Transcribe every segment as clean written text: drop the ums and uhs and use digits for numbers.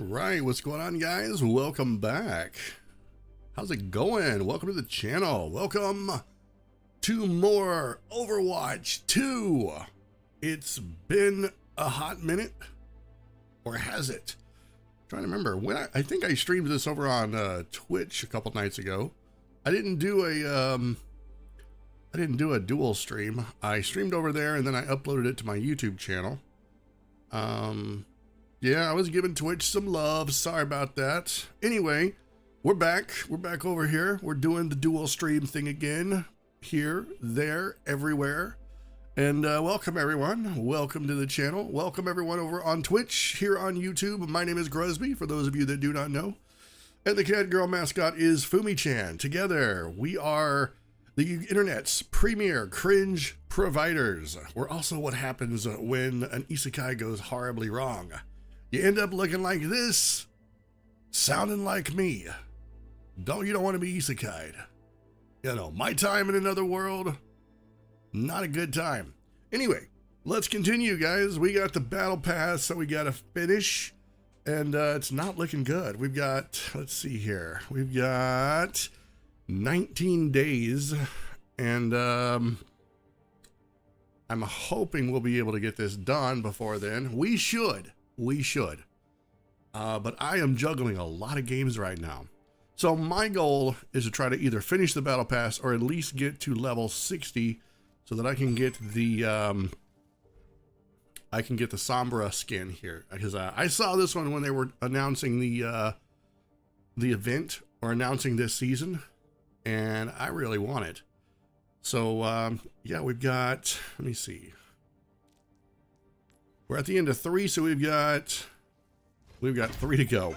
right, what's going on, guys? Welcome back. How's it going? Welcome to the channel. Welcome to more Overwatch 2. It's been a hot minute, or has it? I'm trying to remember when I think I streamed this over on Twitch a couple nights ago. I didn't do a dual stream. I streamed over there and then I uploaded it to my YouTube channel. Yeah, I was giving Twitch some love. Sorry about that. Anyway, we're back. We're back over here. We're doing the dual stream thing again. Here, there, everywhere. And welcome, everyone. Welcome to the channel. Welcome, everyone, over on Twitch, here on YouTube. My name is Gruzbee, for those of you that do not know. And the Catgirl mascot is Fumi-chan. Together, we are the internet's premier cringe providers. We're also what happens when an isekai goes horribly wrong. You end up looking like this, sounding like me. You don't want to be isekai'd. You know, my time in another world, not a good time. Anyway, let's continue, guys. We got the battle pass that we got to finish, and it's not looking good. We've got, let's see here. We've got 19 days, and I'm hoping we'll be able to get this done before then. We should. But I am juggling a lot of games right now. So my goal is to try to either finish the battle pass or at least get to level 60 so that I can get the Sombra skin here, because I saw this one when they were announcing the event or announcing this season, and I really want it. So yeah, we've got, let me see. We're at the end of 3, so we've got 3 to go.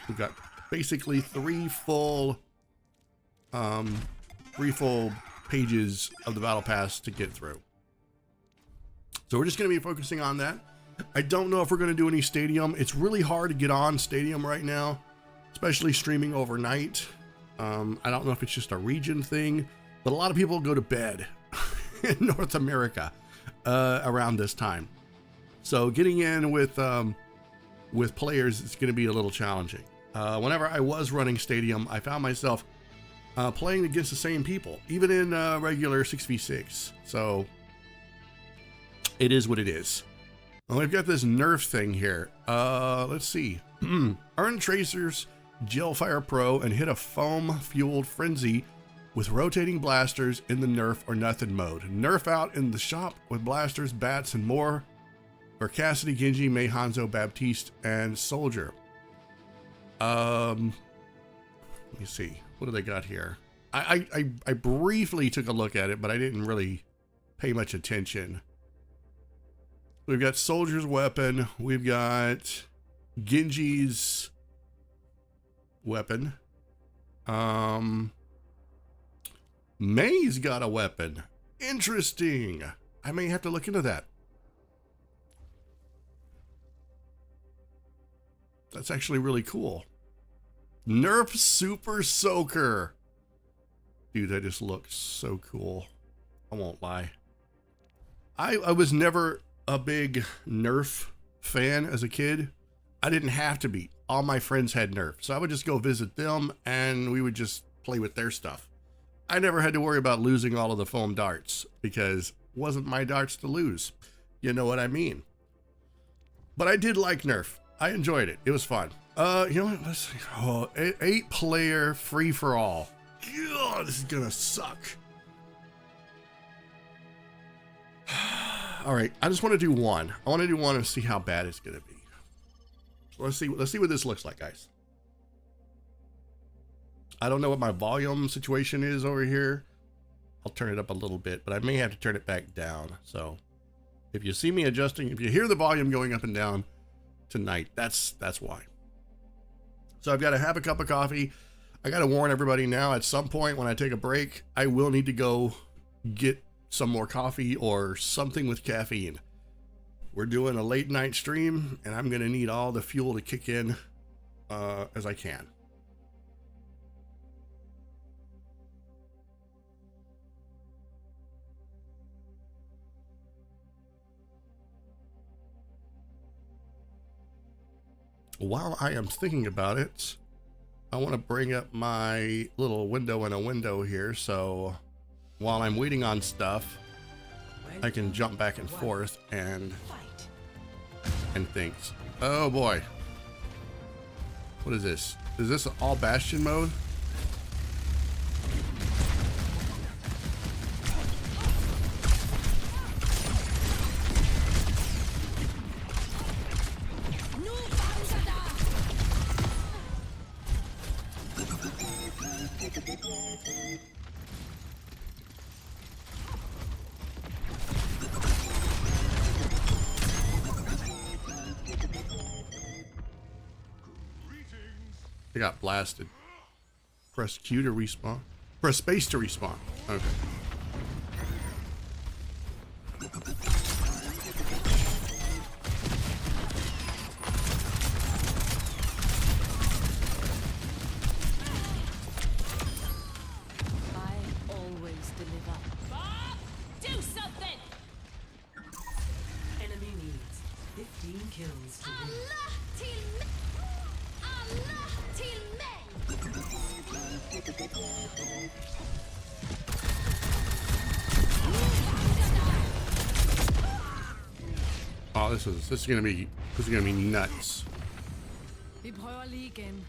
We've got basically three full pages of the battle pass to get through. So we're just going to be focusing on that. I don't know if we're going to do any stadium. It's really hard to get on stadium right now, especially streaming overnight. I don't know if it's just a region thing, but a lot of people go to bed in North America around this time. So getting in with players is going to be a little challenging. Whenever I was running Stadium, I found myself playing against the same people, even in regular 6v6. So it is what it is. Well, we've got this nerf thing here. Let's see. Earn Tracers, Gelfire Pro, and hit a foam-fueled frenzy with rotating blasters in the nerf or nothing mode. Nerf out in the shop with blasters, bats, and more. For Cassidy, Genji, Mei, Hanzo, Baptiste, and Soldier. Let me see. What do they got here? I briefly took a look at it, but I didn't really pay much attention. We've got Soldier's weapon. We've got Genji's weapon. Mei's got a weapon. Interesting. I may have to look into that. That's actually really cool. Nerf Super Soaker. Dude, that just looks so cool. I won't lie. I was never a big Nerf fan as a kid. I didn't have to be. All my friends had Nerf, so I would just go visit them and we would just play with their stuff. I never had to worry about losing all of the foam darts because it wasn't my darts to lose. You know what I mean? But I did like Nerf. I enjoyed it. It was fun. You know what? Let's see. Oh, 8-player free-for-all. God, this is gonna suck. All right, I just want to do one. I want to do one and see how bad it's gonna be. So let's see what this looks like, guys. I don't know what my volume situation is over here. I'll turn it up a little bit, but I may have to turn it back down. So if you see me adjusting, if you hear the volume going up and down tonight, that's why. So I've got to have a cup of coffee. I got to warn everybody now, at some point when I take a break, I will need to go get some more coffee or something with caffeine. We're doing a late night stream and I'm going to need all the fuel to kick in as I can. while I am thinking about it, I want to bring up my little window in a window here, so while I'm waiting on stuff, I can jump back and forth and things. Oh boy. What is this? Is this all Bastion mode? I got blasted. Press Q to respawn. Press space to respawn. Okay. I always deliver. Bob, do something! Enemy needs 15 kills to win. Allah till me! Allah till me! Oh, this is gonna be nuts. Vi prøver lige igen.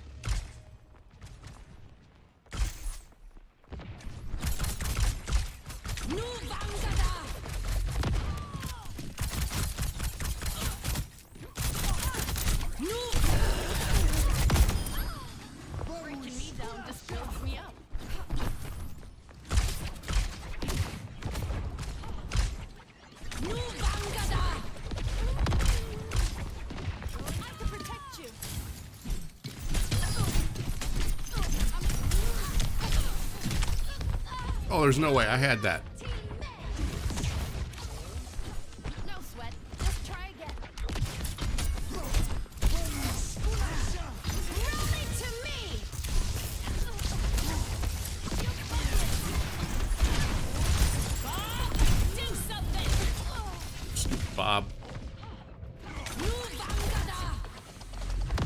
Nu vanker der! Nu! Breaking me down just builds me up. Nu vanker der! I can protect you. Oh, there's no way I had that. No sweat. Just try again. Rally to me. Bob, do something. Bob. Nu vanker der.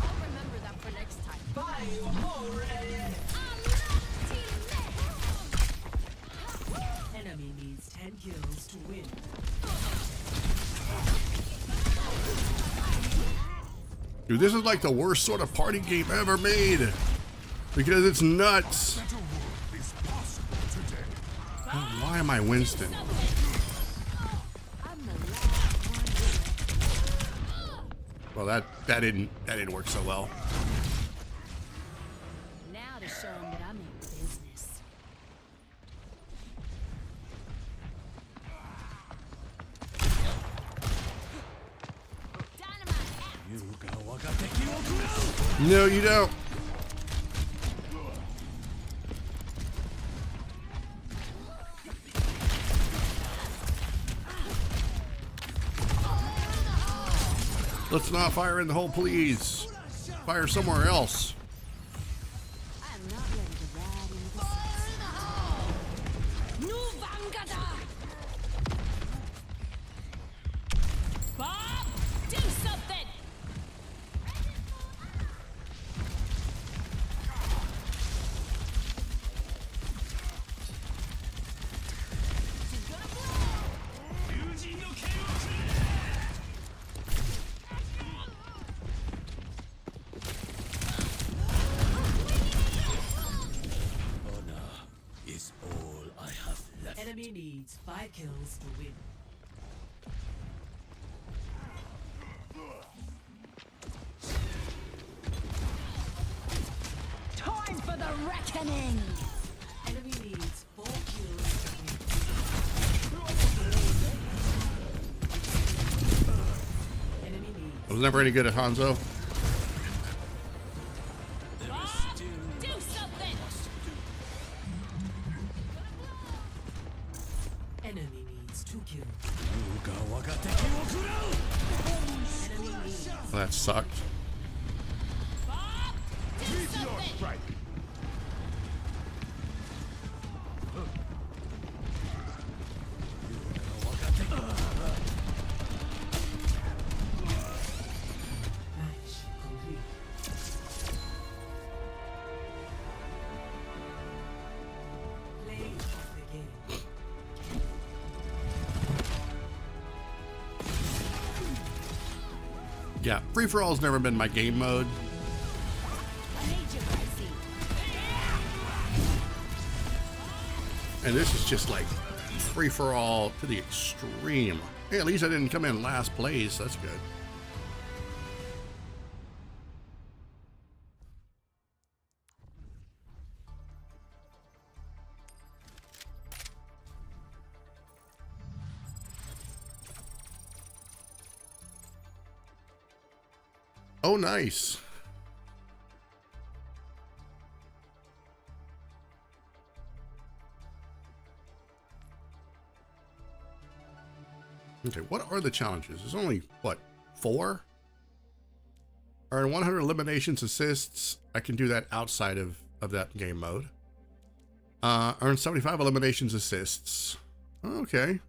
I'll remember that for next time. Enemy needs 10 kills to win. Dude, this is like the worst sort of party game ever made. Because it's nuts. Oh, why am I Winston? I'm the last one. Well, that didn't work so well. Now to show them that I'm in business. No, you don't. Let's not fire in the hole, please. Fire somewhere else. I'm not ready to ride in the Nu vanker der. Bob, do something. She's gonna Is all I have left. Enemy needs 5 kills to win. time for the reckoning. Enemy needs 4 kills to win. Enemy needs I was never any good at Hanzo. Bob, do something. Enemy needs 2 kills. Enemy needs Well, that sucked. Bob, do something. match complete. Yeah, free-for-all's never been my game mode. And this is just like free-for-all to the extreme. Hey, at least I didn't come in last place. That's good. Oh, nice. Okay, what are the challenges? There's only, what, 4? Earn 100 eliminations assists. I can do that outside of that game mode. Earn 75 eliminations assists. Okay.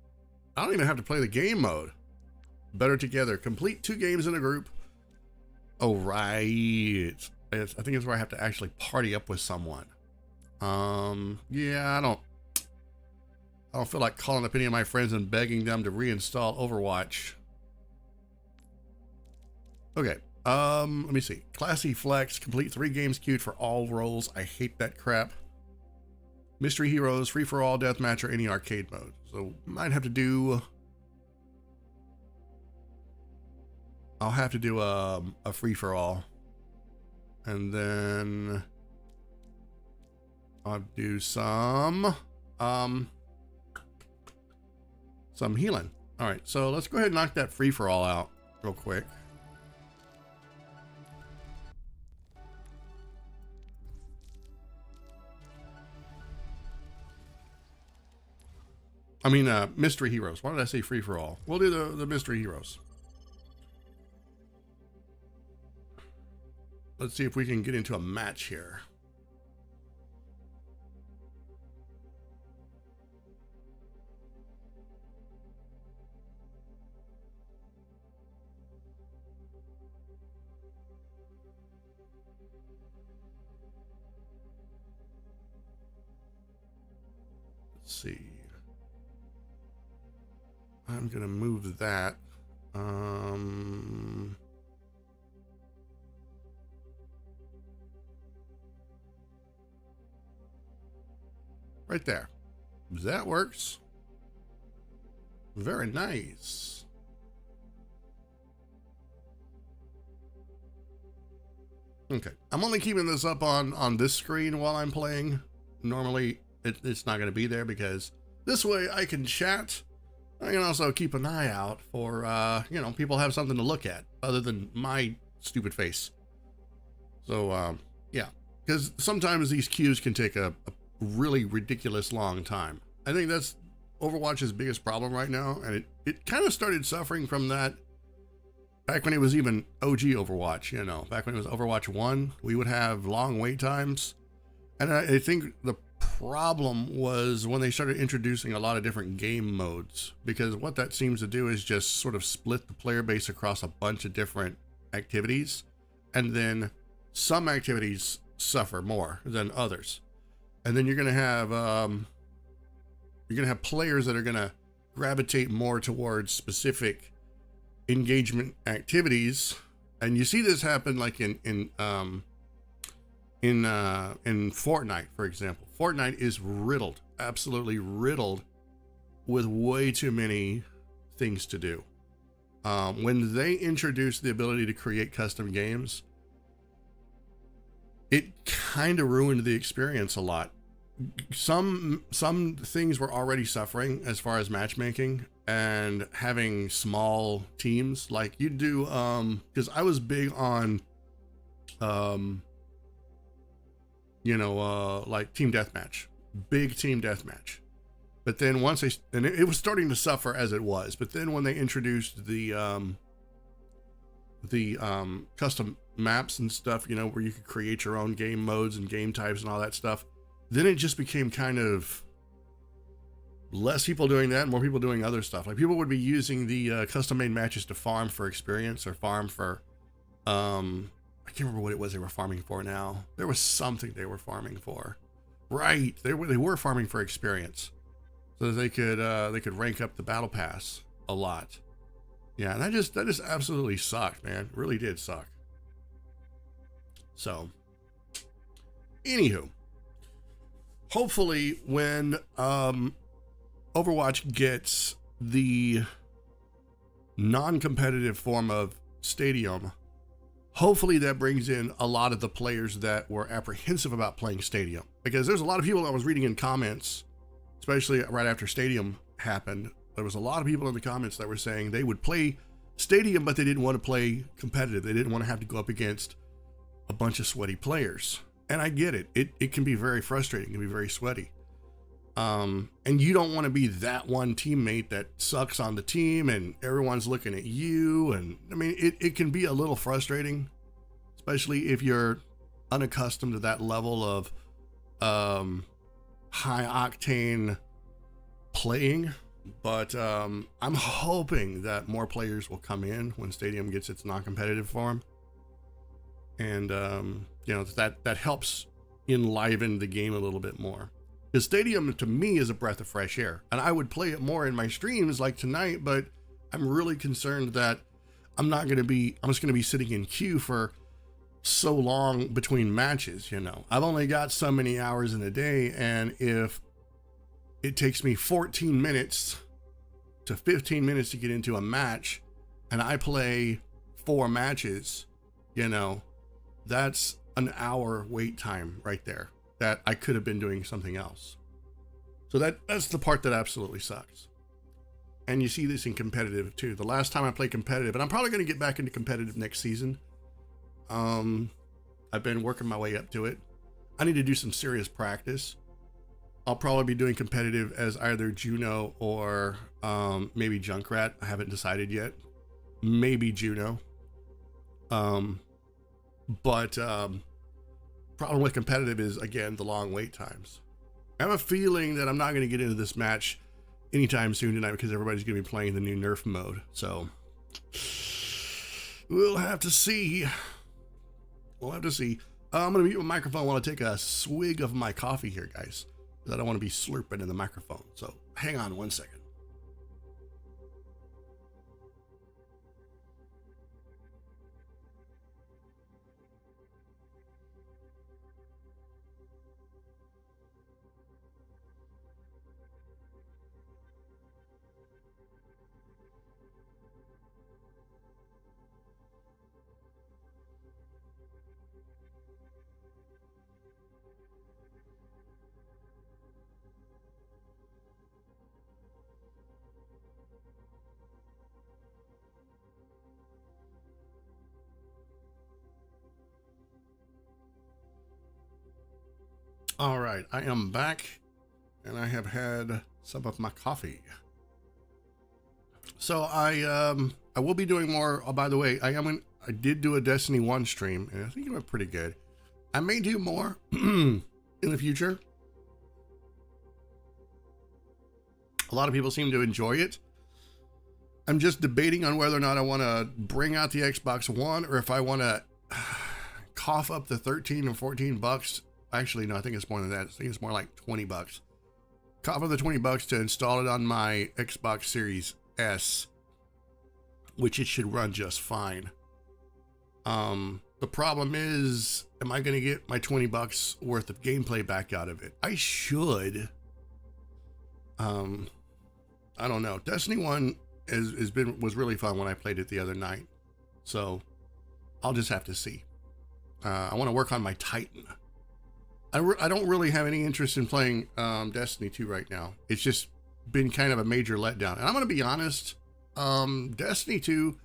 I don't even have to play the game mode. Better together. Complete 2 games in a group. Oh, right. I think it's where I have to actually party up with someone. Yeah, I don't feel like calling up any of my friends and begging them to reinstall Overwatch. Okay, let me see. Classy Flex, complete 3 games queued for all roles. I hate that crap. Mystery Heroes, free-for-all, deathmatch, or any arcade mode. So, might have to do... I'll have to do a free-for-all. And then... I'll do some healing. All right, so let's go ahead and knock that free-for-all out real quick. I mean, Mystery Heroes. Why did I say free-for-all? We'll do the Mystery Heroes. Let's see if we can get into a match here. Let's see. I'm gonna move that. Right there. That works. Very nice. Okay. I'm only keeping this up on this screen while I'm playing. Normally, it's not going to be there because this way I can chat. I can also keep an eye out for, you know, people have something to look at other than my stupid face. So, yeah. Because sometimes these queues can take a really ridiculous long time. I think that's Overwatch's biggest problem right now, and it kind of started suffering from that back when it was even OG Overwatch, you know, back when it was Overwatch 1, we would have long wait times. And I think the problem was when they started introducing a lot of different game modes, because what that seems to do is just sort of split the player base across a bunch of different activities, and then some activities suffer more than others. And then you're going to have players that are going to gravitate more towards specific engagement activities, and you see this happen like in Fortnite, for example. Fortnite is riddled, absolutely riddled, with way too many things to do. When they introduced the ability to create custom games, it kind of ruined the experience a lot. Some things were already suffering as far as matchmaking and having small teams like you do, because I was big on like team deathmatch, big team deathmatch. But then once it was starting to suffer as it was, but then when they introduced the custom maps and stuff, you know, where you could create your own game modes and game types and all that stuff, then it just became kind of less people doing that, more people doing other stuff. Like people would be using the custom made matches to farm for experience or farm for, I can't remember what it was they were farming for now. There was something they were farming for. Right, they were farming for experience, so that they could rank up the battle pass a lot. Yeah, that just absolutely sucked, man. It really did suck. So, anywho, hopefully when Overwatch gets the non-competitive form of Stadium, hopefully that brings in a lot of the players that were apprehensive about playing Stadium, because there's a lot of people I was reading in comments, especially right after Stadium happened. There was a lot of people in the comments that were saying they would play Stadium, but they didn't want to play competitive. They didn't want to have to go up against a bunch of sweaty players. And I get it. It can be very frustrating. It can be very sweaty. And you don't want to be that one teammate that sucks on the team and everyone's looking at you. And I mean, it can be a little frustrating, especially if you're unaccustomed to that level of high octane playing. But I'm hoping that more players will come in when Stadium gets its non-competitive form. And, you know, that helps enliven the game a little bit more. Because Stadium, to me, is a breath of fresh air. And I would play it more in my streams like tonight, but I'm really concerned that I'm just going to be sitting in queue for so long between matches, you know. I've only got so many hours in a day, and if it takes me 14 minutes to 15 minutes to get into a match, and I play 4 matches, you know, that's an hour wait time right there that I could have been doing something else. So that's the part that absolutely sucks. And you see this in competitive too. The last time I played competitive, and I'm probably going to get back into competitive next season. I've been working my way up to it. I need to do some serious practice. I'll probably be doing competitive as either Juno or maybe Junkrat. I haven't decided yet. Maybe Juno. But problem with competitive is, again, the long wait times. I have a feeling that I'm not going to get into this match anytime soon tonight because everybody's going to be playing the new nerf mode. So we'll have to see. We'll have to see. I'm going to mute my microphone while I take a swig of my coffee here, guys, because I don't want to be slurping in the microphone. So hang on one second. All right, I am back, and I have had some of my coffee. So I will be doing more. Oh, by the way, I did do a Destiny 1 stream, and I think it went pretty good. I may do more in the future. A lot of people seem to enjoy it. I'm just debating on whether or not I want to bring out the Xbox One, or if I want to cough up the 13 or 14 bucks. Actually, no, I think it's more than that. I think it's more like 20 bucks. Cough up the 20 bucks to install it on my Xbox Series S, which it should run just fine. The problem is, am I going to get my 20 bucks worth of gameplay back out of it? I should. I don't know. Destiny 1 was really fun when I played it the other night. So I'll just have to see. I want to work on my Titan. I don't really have any interest in playing Destiny 2 right now. It's just been kind of a major letdown. And I'm going to be honest, Destiny 2,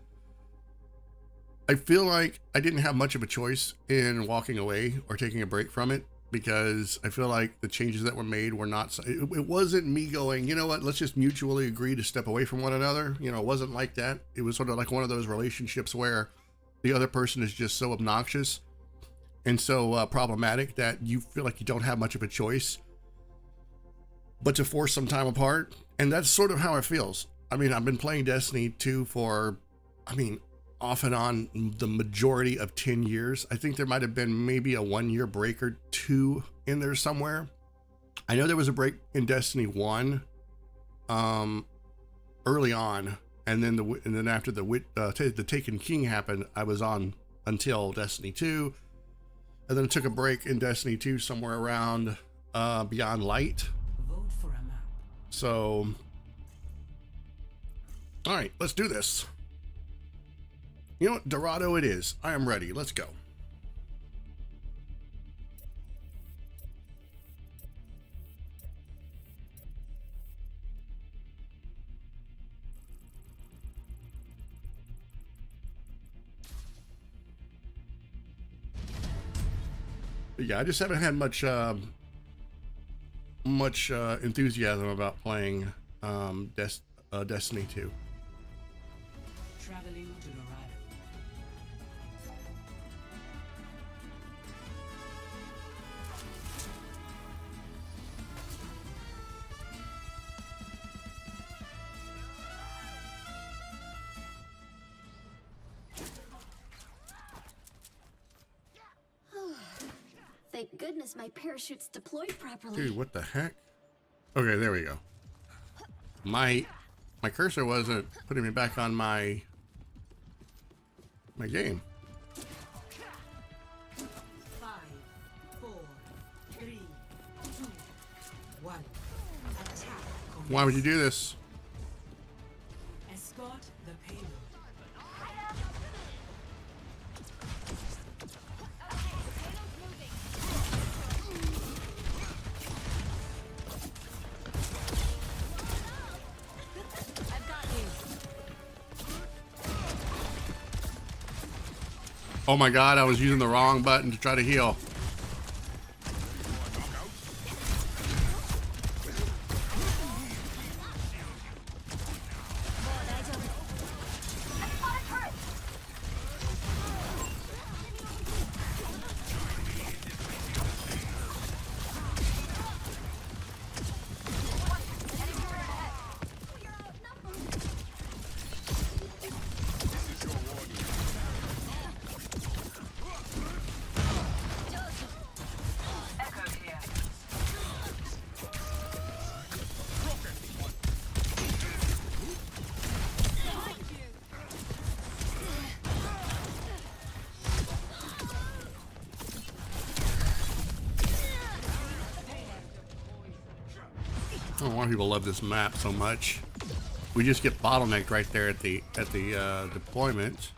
I feel like I didn't have much of a choice in walking away or taking a break from it, because I feel like the changes that were made were not, it wasn't me going, you know what, let's just mutually agree to step away from one another. You know, it wasn't like that. It was sort of like one of those relationships where the other person is just so obnoxious and so problematic that you feel like you don't have much of a choice but to force some time apart. And that's sort of how it feels. I mean, I've been playing Destiny 2 for, off and on the majority of 10 years. I think there might have been maybe a 1 year break or 2 in there somewhere. I know there was a break in Destiny 1 early on, and then after the Taken King happened, I was on until Destiny 2, and then I took a break in Destiny 2 somewhere around Beyond Light. Vote for a map. So, all right, let's do this. You know what, Dorado it is. I am ready. Let's go. Yeah, I just haven't had much enthusiasm about playing Destiny 2. Traveling to Dorado. Thank goodness my parachute's deployed properly. Dude, what the heck? Okay, there we go. My cursor wasn't putting me back on my game. 5, 4, 3, 2, 1. Attack. Why would you do this? Escort the payload. I've got you. Oh my god, I was using the wrong button to try to heal. I don't know why people love this map so much. We just get bottlenecked right there at the deployment.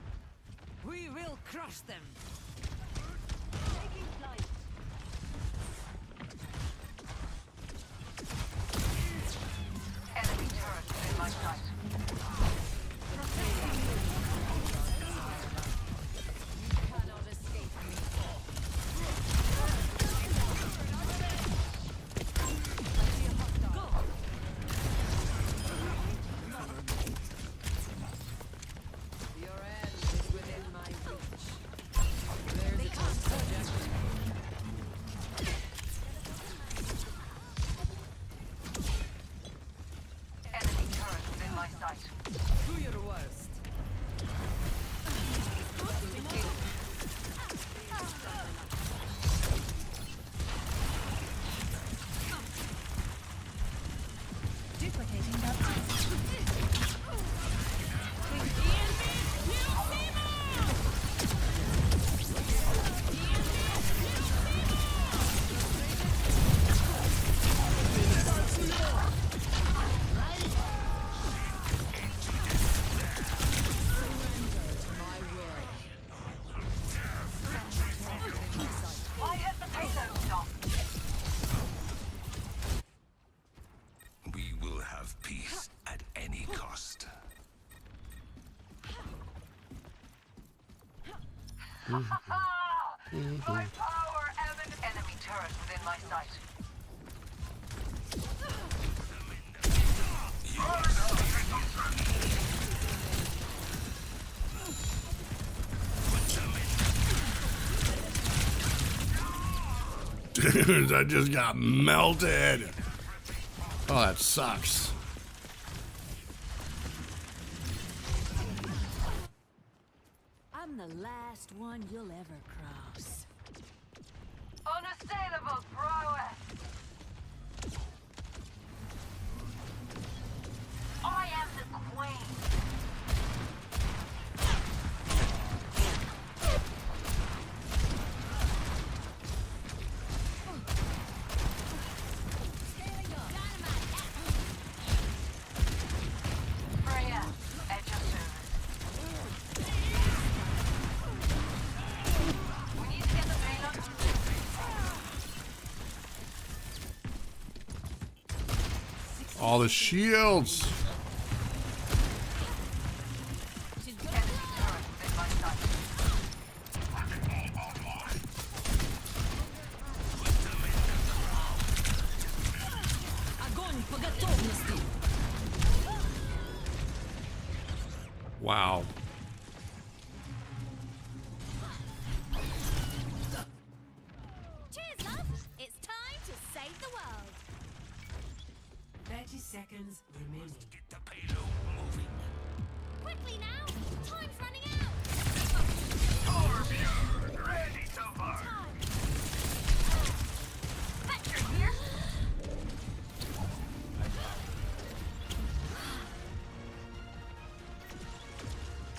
We will crush them. Enemy turret in my sight. Cannot escape me. Your end is within my reach. There's a test objective. Enemy turret in my sight. Do your worst. Duplicating that. Why has the payload stopped? We will have peace at any cost. My power evident. Enemy turret within my sight. Dude, I just got melted. Oh, that sucks. I'm the last one you'll ever cross. Unassailable prowess. I am the queen. All the shields. She's good. Enemy turret within my sight. Огонь по готовности. Wow. Cheers, love. It's time to save the world. 30 seconds remaining. Get the payload moving. Quickly now. Time's running out. Ready so far. Time. Vector here.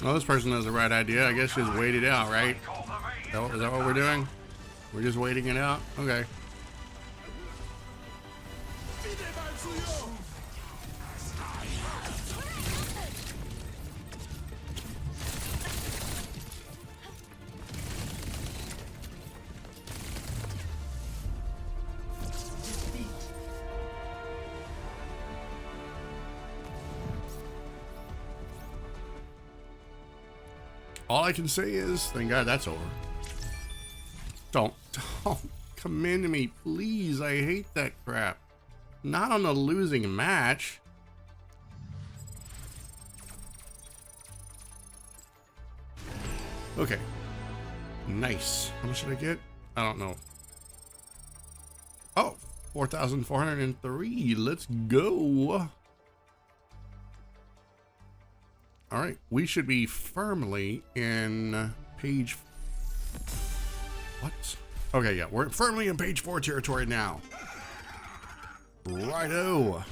Well, this person has the right idea. I guess just wait it out, right? Call the vein. Is that what we're doing? We're just waiting it out? Okay. All I can say is, thank God that's over. Don't come into me, please. I hate that crap. Not on a losing match. Okay. Nice. How much did I get? I don't know. Oh, 4,403. Let's go. All right, we should be firmly in page... What? Okay, yeah, we're firmly in page 4 territory now. Righto.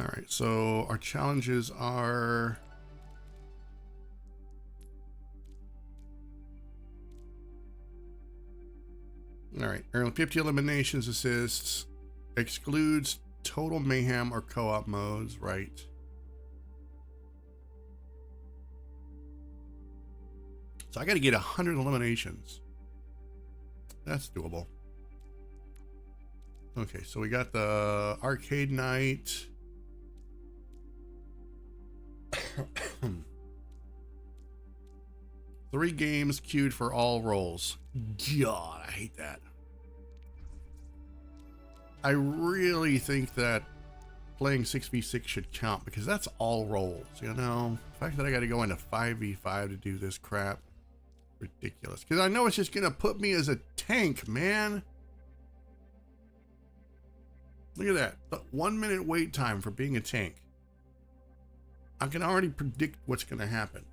All right, so our challenges are... All right, earn 50 eliminations, assists, excludes total mayhem or co-op modes, right? So I got to get 100 eliminations. That's doable. Okay, so we got the arcade night. 3 games queued for all roles. God, I hate that. I really think that playing 6v6 should count because that's all roles, you know? The fact that I got to go into 5v5 to do this crap, ridiculous. Because I know it's just going to put me as a tank, man. Look at that. The 1 minute wait time for being a tank. I can already predict what's going to happen.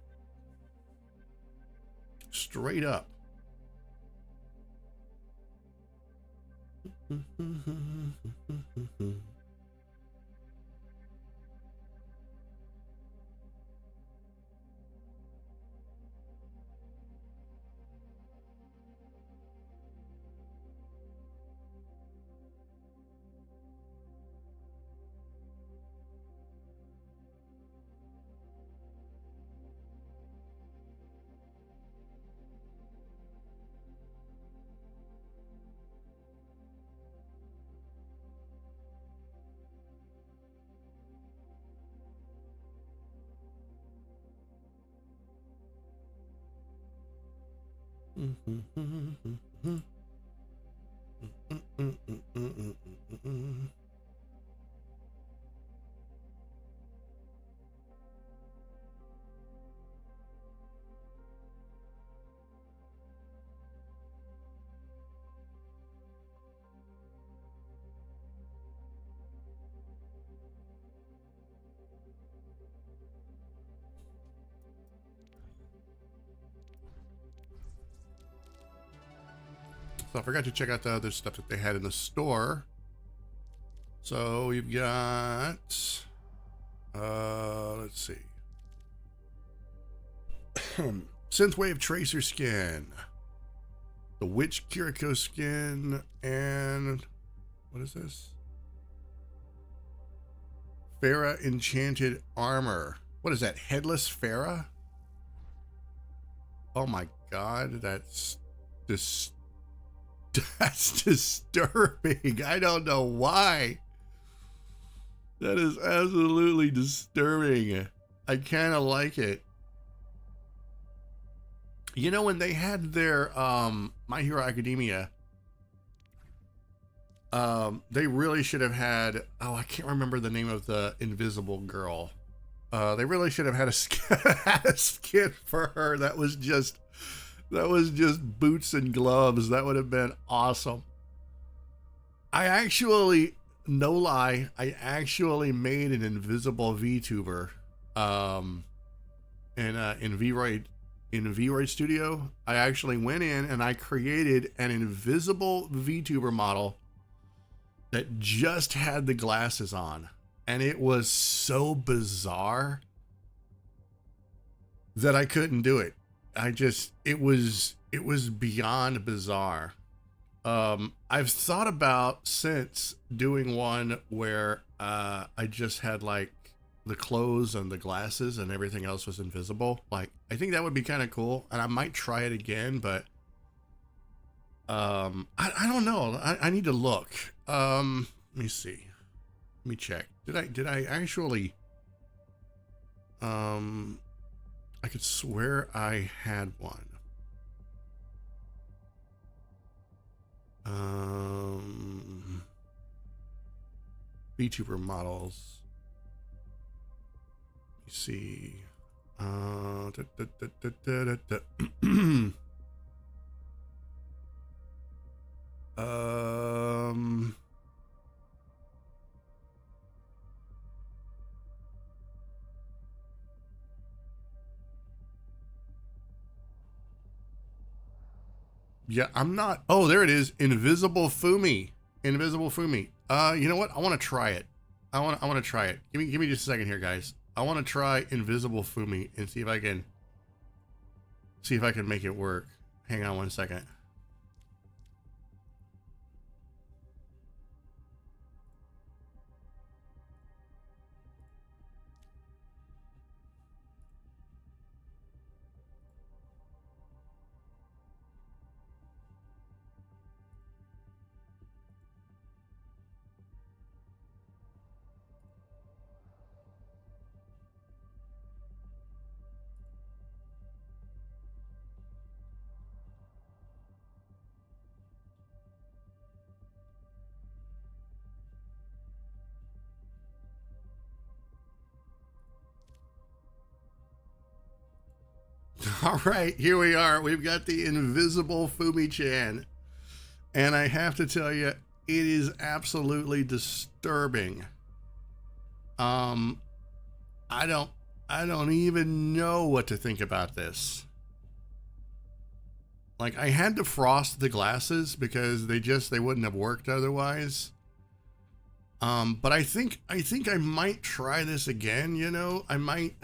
Straight up. So I forgot to check out the other stuff that they had in the store. So we've got, let's see. Synthwave Tracer skin, the Witch Kiriko skin, and what is this? Farah Enchanted Armor. What is that? Headless Farah? Oh my god, that's disturbing. I don't know why. That is absolutely disturbing. I kind of like it. You know, when they had their My Hero Academia, they really should have had, oh, I can't remember the name of the invisible girl. They really should have had a skin for her that was just boots and gloves. That would have been awesome. I actually, no lie, I actually made an invisible VTuber in VRoid Studio. I actually went in and I created an invisible VTuber model that just had the glasses on, and it was so bizarre that I couldn't do it. It was beyond bizarre. I've thought about since doing one where I just had like the clothes and the glasses and everything else was invisible. Like, I think that would be kind of cool, and I might try it again, but I don't know. I need to look. Let me see. Let me check. Did I actually I could swear I had one. VTuber models. Let me see. Yeah, I'm not. Oh, there it is. Invisible Fumi. Invisible Fumi. You know what? I want to try it. I want to try it. Give me just a second here, guys. I want to try Invisible Fumi and see if I can make it work. Hang on one second. All right, here we are. We've got the invisible Fumi-chan. And I have to tell you, it is absolutely disturbing. I don't even know what to think about this. Like, I had to frost the glasses because they wouldn't have worked otherwise. But I think I might try this again. You know, I might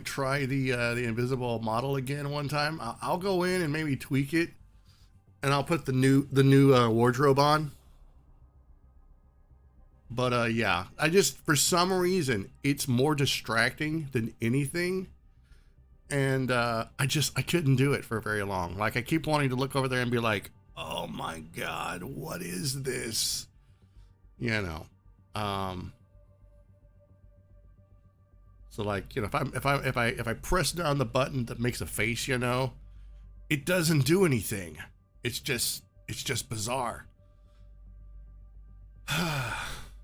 try the invisible model again one time. I'll go in and maybe tweak it, and I'll put the new wardrobe on. But yeah, for some reason it's more distracting than anything, and I couldn't do it for very long. Like, I keep wanting to look over there and be like, oh my god, what is this? You know. So, like, you know, if I press down the button that makes a face, you know, it doesn't do anything. It's just bizarre.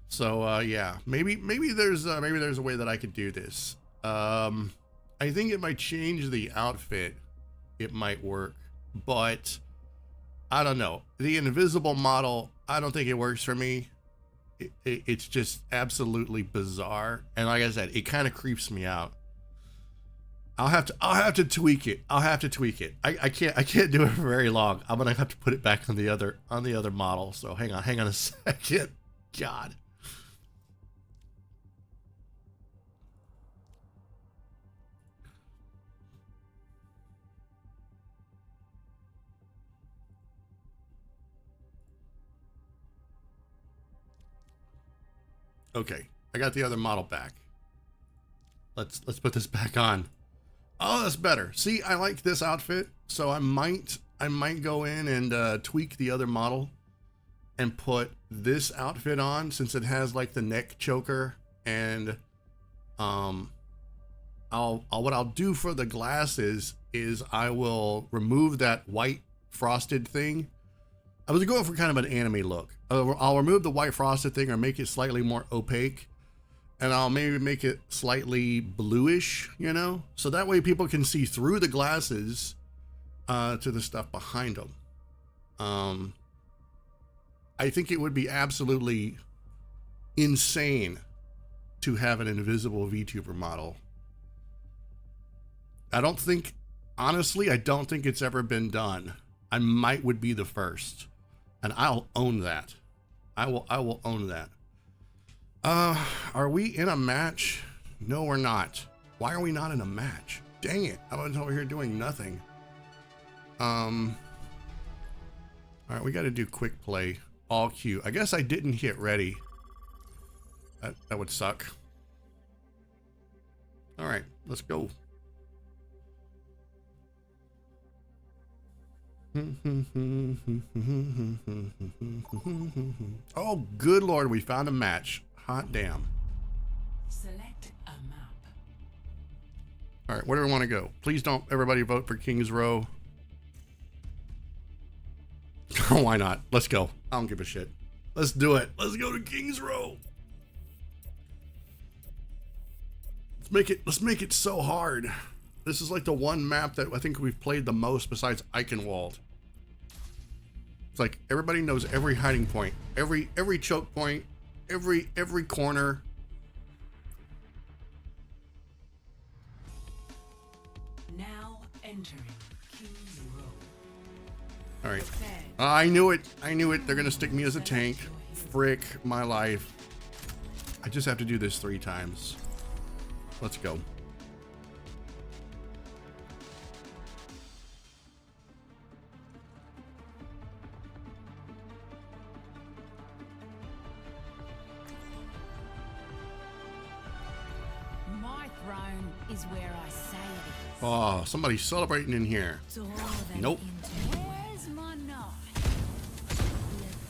So yeah, maybe there's a way that I could do this. I think it might change the outfit. It might work, but I don't know. The invisible model, I don't think it works for me. It's just absolutely bizarre, and like I said, it kind of creeps me out. I'll have to tweak it. I can't do it for very long. I'm gonna have to put it back on the other model. So hang on a second. God, Okay, I got the other model back. Let's put this back on. Oh, that's better. See, I like this outfit, so I might go in and tweak the other model and put this outfit on, since it has like the neck choker, and what I'll do for the glasses is I will remove that white frosted thing. I was going for kind of an anime look. I'll remove the white frosted thing or make it slightly more opaque, and I'll maybe make it slightly bluish, you know, so that way people can see through the glasses to the stuff behind them. I think it would be absolutely insane to have an invisible VTuber model. Honestly, I don't think it's ever been done. I would be the first, and I'll own that. I will own that. Are we in a match? No, we're not. Why are we not in a match? Dang it. I was over here doing nothing. All right, we got to do quick play. All queue. I guess I didn't hit ready. That would suck. All right, let's go. Oh, good Lord, we found a match. Hot damn. Select a map. All right, where do we want to go? Please don't everybody vote for King's Row. Why not? Let's go. I don't give a shit. Let's do it. Let's go to King's Row. Let's make it so hard. This is like the one map that I think we've played the most besides Eichenwald. It's like everybody knows every hiding point, every choke point, every corner. Now entering King's Row. All right. I knew it. They're gonna stick me as a tank. Frick my life. I just have to do this 3 times. Let's go. My throne is where I say it is. Oh, somebody's celebrating in here. Nope. Where's my knife?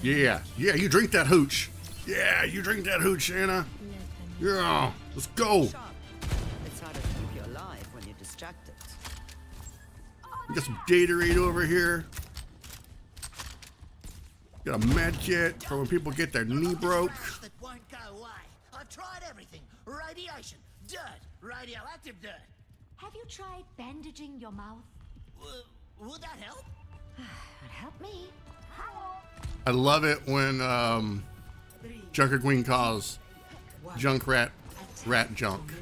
Yeah, you drink that hooch. Yeah, you drink that hooch, Anna. Yeah, let's go. It's harder to keep you alive when you're distracted. We got some Gatorade over here. Got a med kit for when people get their knee broke. That won't go away. I've tried everything. Radiation, dirt, radioactive dirt. Have you tried bandaging your mouth? Would that help? Would help me. I love it when Junker Queen calls Junkrat rat junk.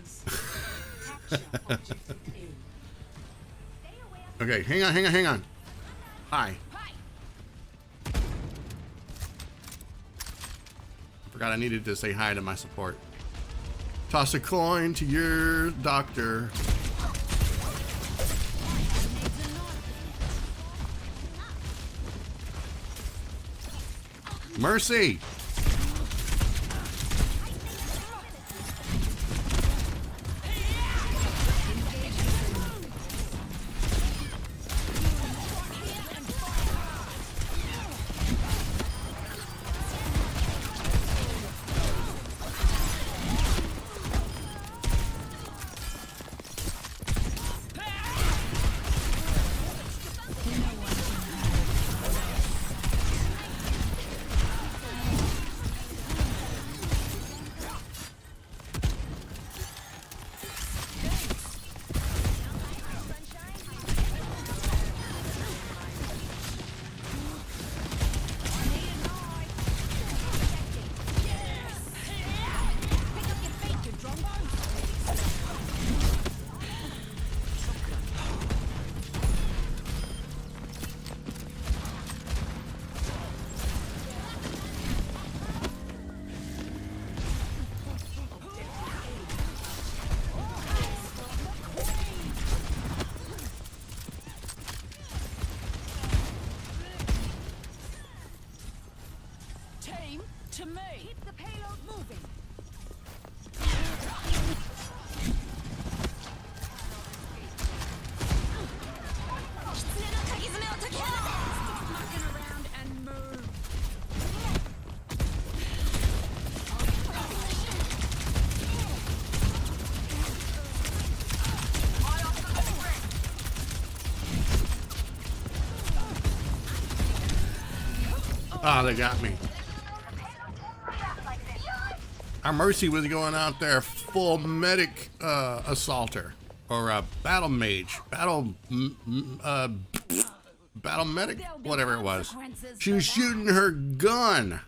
Okay, hang on. Hi. Forgot I needed to say hi to my support. Toss a coin to your doctor. Mercy! To me. Keep the payload moving. Ah, they got me. Our Mercy was going out there full medic assaulter or battle mage, battle medic, whatever it was. She was shooting her gun.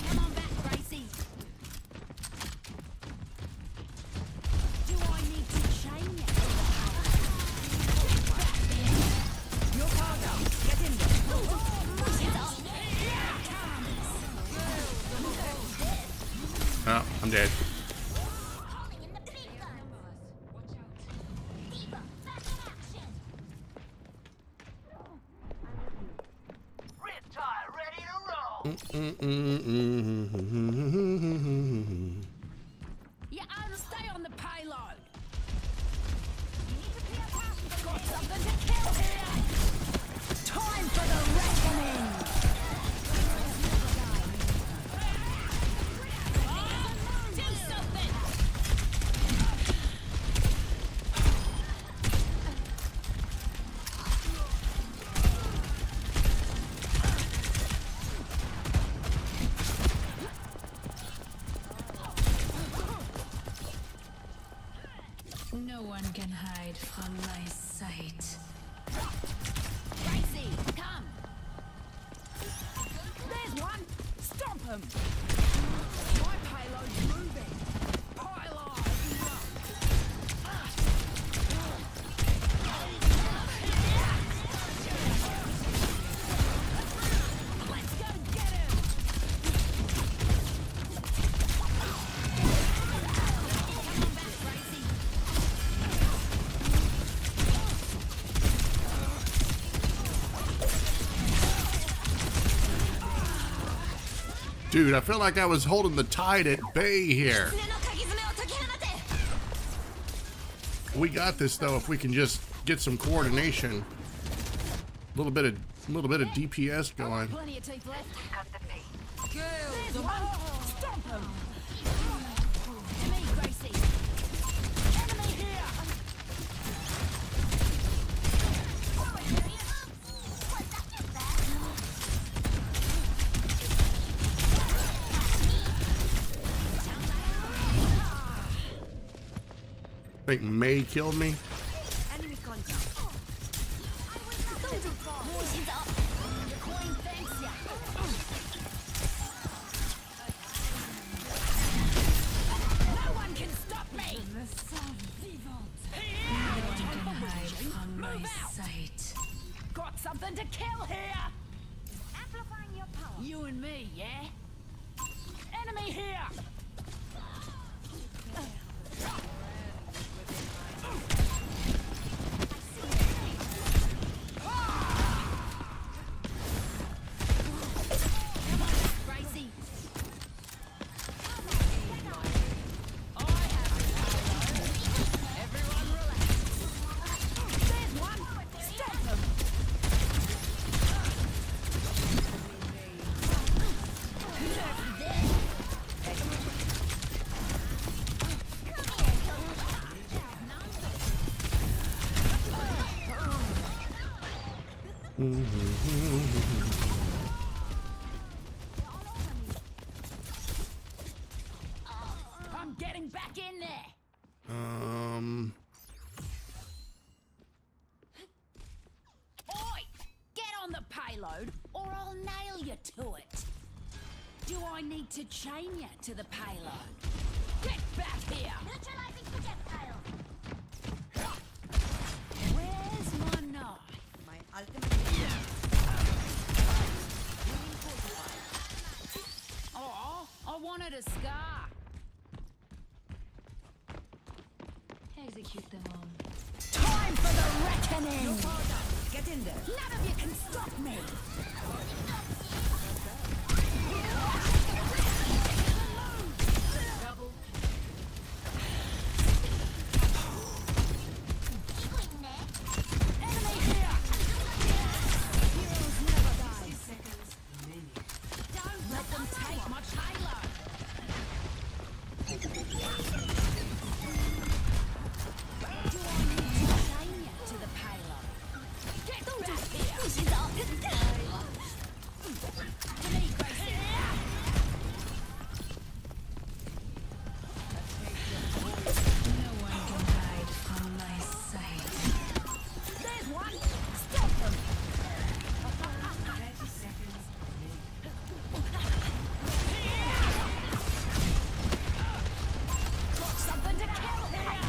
Come on back, Gracie. Do I need to chain you? Your power down. Get in there. Oh, I'm dead. Riptide ready to roll. You ought to stay on the payload. Got something to kill here. Time for the reckoning. Do something. No one can hide from my sight. Gracie, come! There's one! Stomp him! My payload's moving! Pile on! Let's go get him! Come on back, Gracie! Dude, I feel like I was holding the tide at bay here. We got this though if we can just get some coordination. A little bit of DPS going. Plenty of teeth left. Cut the pace. There's one! Stomp him! To me, Gracie! Enemy here! I think May killed me. Enemy contact. The Queen thanks ya! No one can stop me! No one can hide from my sight. Got something to kill here! Amplifying your power. You and me, yeah? Enemy here! Gracie! Everyone relax. There's one! Stomp him! I'm getting back in there! Oi! Get on the payload, or I'll nail you to it! Do I need to chain you to the payload? Get back here! Neutralizing projectile. Where's my knife? My ultimate. Oh, I wanted a scar. Execute them all. Time for the reckoning! Power down. Get in there. None of you can stop me! Enemy here! Heroes never die. Don't let them take my payload! Do I need to chain you to the payload? Get back here! To me, Gracie. No one can hide from my sight. There's one! Stop them! 30 seconds. Got something to kill here!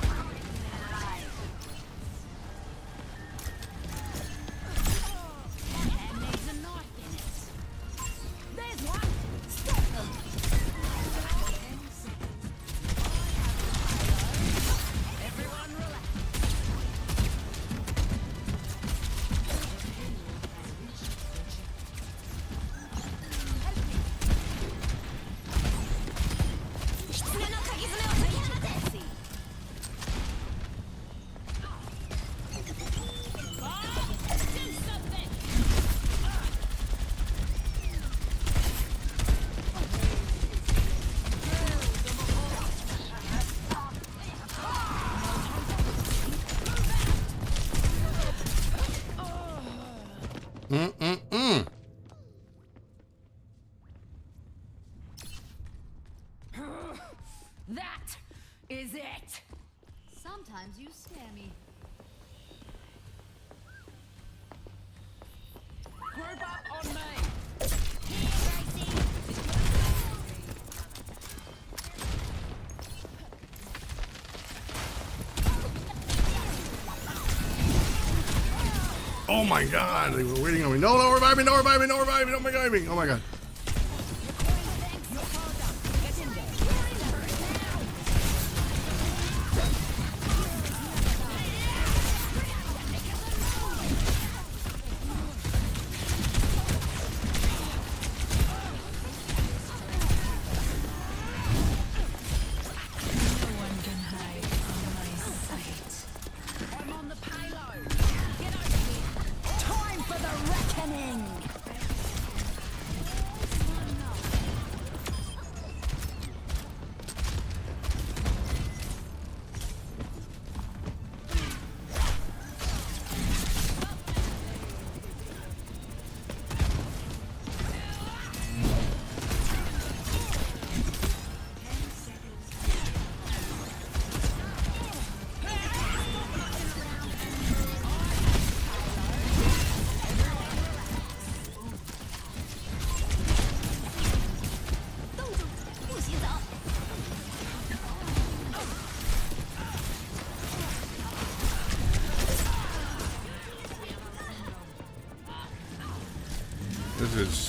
My hand needs a knife in it. There's one! Stop them! Everyone relax. Do something! Mm-mm-mm. That is it! Sometimes you scare me. Group up on me! Here, Gracie! Oh my god, they were waiting on me. No, no, revive me, no, revive me, no, revive me, no, revive me. Oh my god. Get in there! No one can hide from my sight. I'm on the payload! Get over here! Time for the reckoning!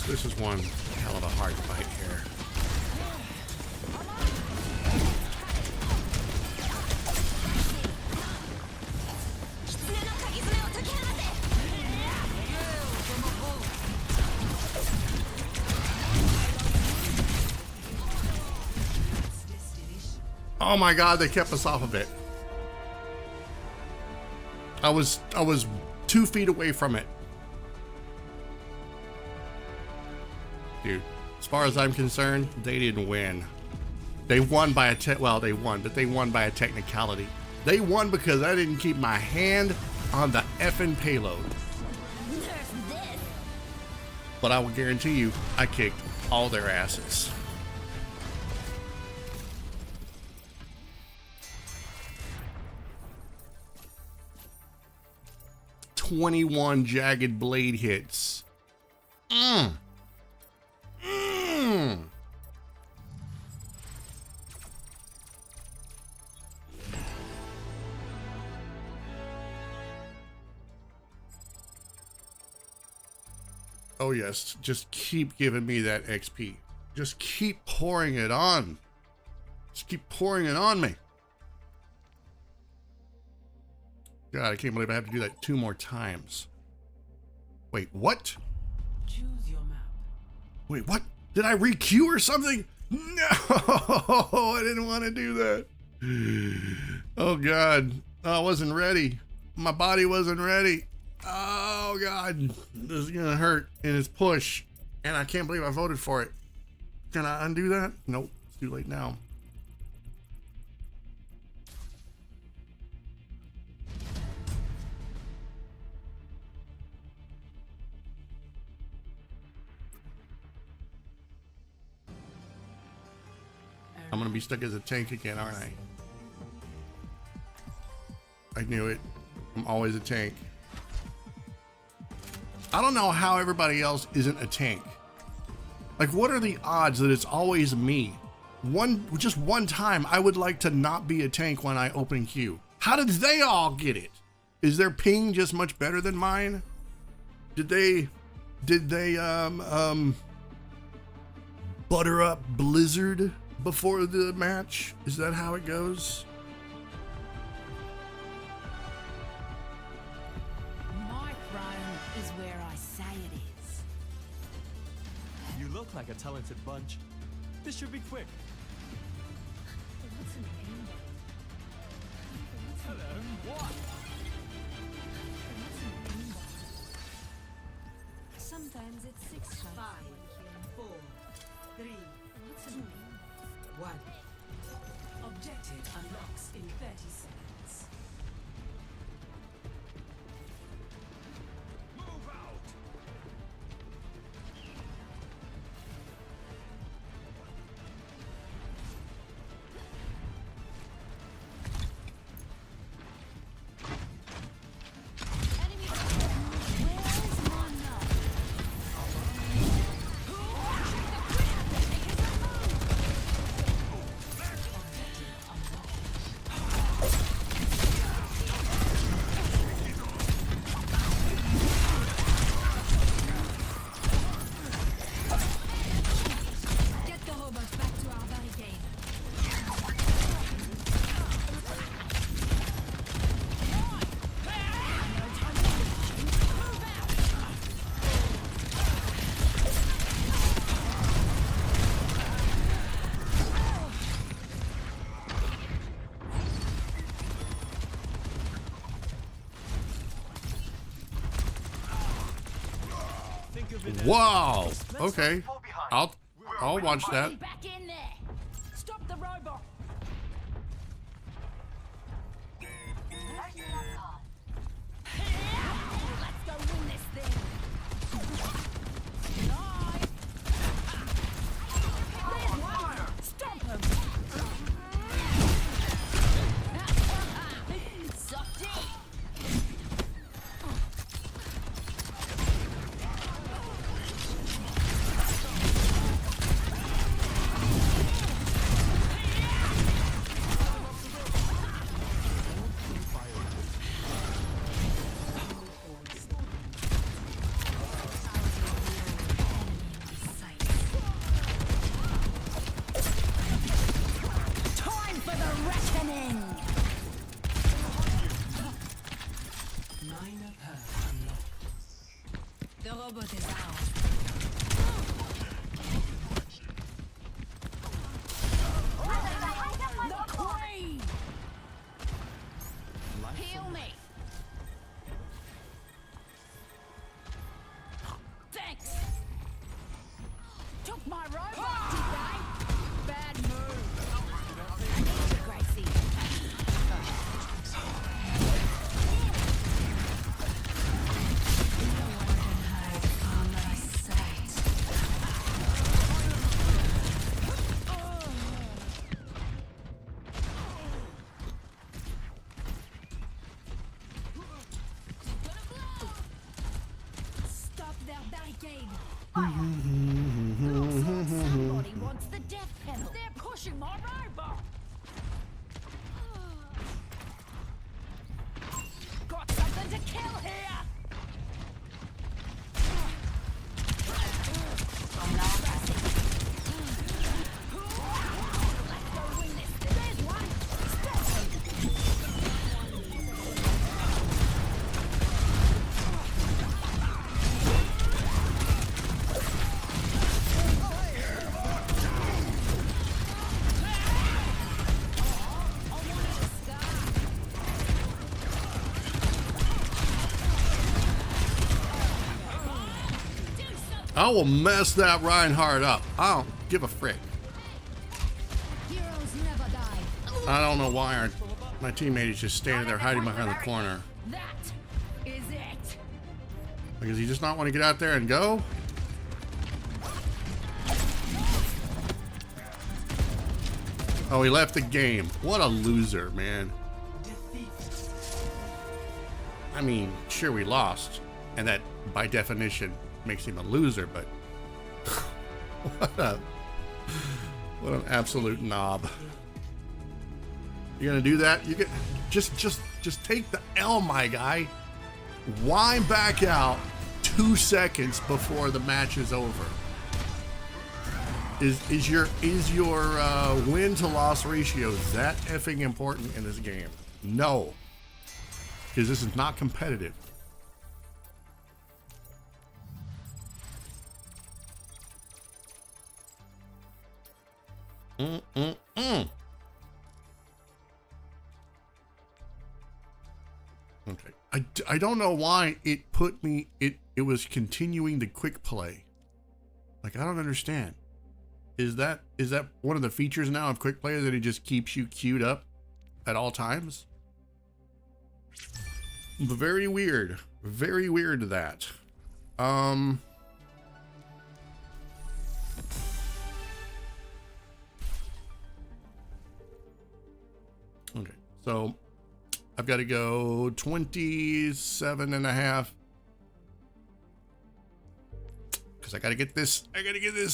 This is one hell of a hard fight here. Oh my god, they kept us off of it. I was 2 feet away from it. Dude, as far as I'm concerned, they didn't win. They won by a well, they won, but they won by a technicality. They won because I didn't keep my hand on the effing payload. But I will guarantee you, I kicked all their asses. "21 jagged blade hits. Oh yes, just keep giving me that XP. Just keep pouring it on. Just keep pouring it on me. God, I can't believe I have to do that 2 more times. Wait, what? Choose your map. Wait, what? Did I re-queue or something? No, I didn't want to do that. Oh God, I wasn't ready. My body wasn't ready. Oh God, this is gonna hurt in its push. And I can't believe I voted for it. Can I undo that? Nope, it's too late now. I'm gonna be stuck as a tank again, aren't I? I knew it. I'm always a tank. I don't know how everybody else isn't a tank. Like, what are the odds that it's always me? Just one time, I would like to not be a tank when I open queue. How did they all get it? Is their ping just much better than mine? Did they butter up Blizzard before the match? Is that how it goes? My throne is where I say it is. You look like a talented bunch. This should be quick. Hello. What? Sometimes it's 6 shots. 5, 4, 3, 2, 1. Objective unlocks in 30 seconds. Move out! Enemy. Where's my nut? Get the robots back to our barricade. Think of it as Wow. Okay. I'll watch that. Hey, back in there. Stop the robot. Let's go win this thing. Live. There's one. Stop him. Softy. Time for the reckoning. Minor perk unlocked. The robot is ours. The queen. Heal me. Thanks. Took my robot, did they? Bad move. Gracie. Hide from my sight. Stop their barricade. Looks like somebody wants the death penalty. They're pushing my robot. Got something to kill here. Let's go win this. There's one. Stop him. I will mess that Reinhardt up. I don't give a frick. Heroes never die. I don't know why my teammate is just standing there hiding behind the corner. That is it. Like, does he just not want to get out there and go? Oh, he left the game. What a loser, man. I mean, sure, we lost, and that by definition makes him a loser, but what an absolute knob. You're gonna do that? You get just take the L, my guy. Why back out 2 seconds before the match is over? Is your win to loss ratio that effing important in this game? No, because this is not competitive. Okay, I don't know why it put me, it was continuing the quick play. Like, I don't understand. Is that one of the features now of quick play, that it just keeps you queued up at all times? Very weird. Very weird that. Okay, so I've got to go 27 and a half. Because I gotta get this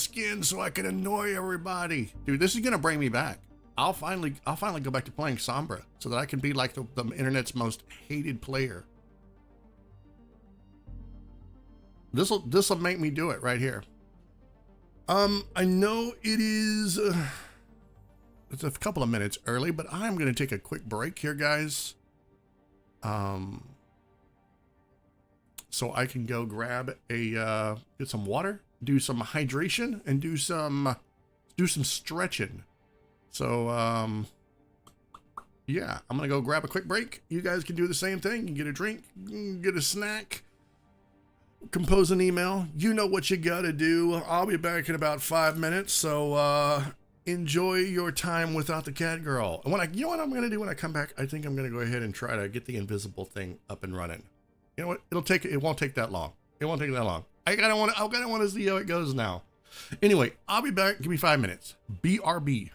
skin so I can annoy everybody. Dude, this is gonna bring me back. I'll finally go back to playing Sombra so that I can be like the internet's most hated player. This'll make me do it right here. I know it is it's a couple of minutes early, but I'm gonna take a quick break here, guys. So I can go grab a get some water, do some hydration, and do some stretching. So yeah, I'm gonna go grab a quick break. You guys can do the same thing. You can get a drink, get a snack, compose an email. You know what you gotta do. I'll be back in about 5 minutes. So enjoy your time without the Catgirl. And you know what I'm gonna do when I come back? I think I'm gonna go ahead and try to get the invisible thing up and running. You know what? It won't take that long. It won't take that long. I kind of want to see how it goes now. Anyway, I'll be back. Give me 5 minutes. BRB.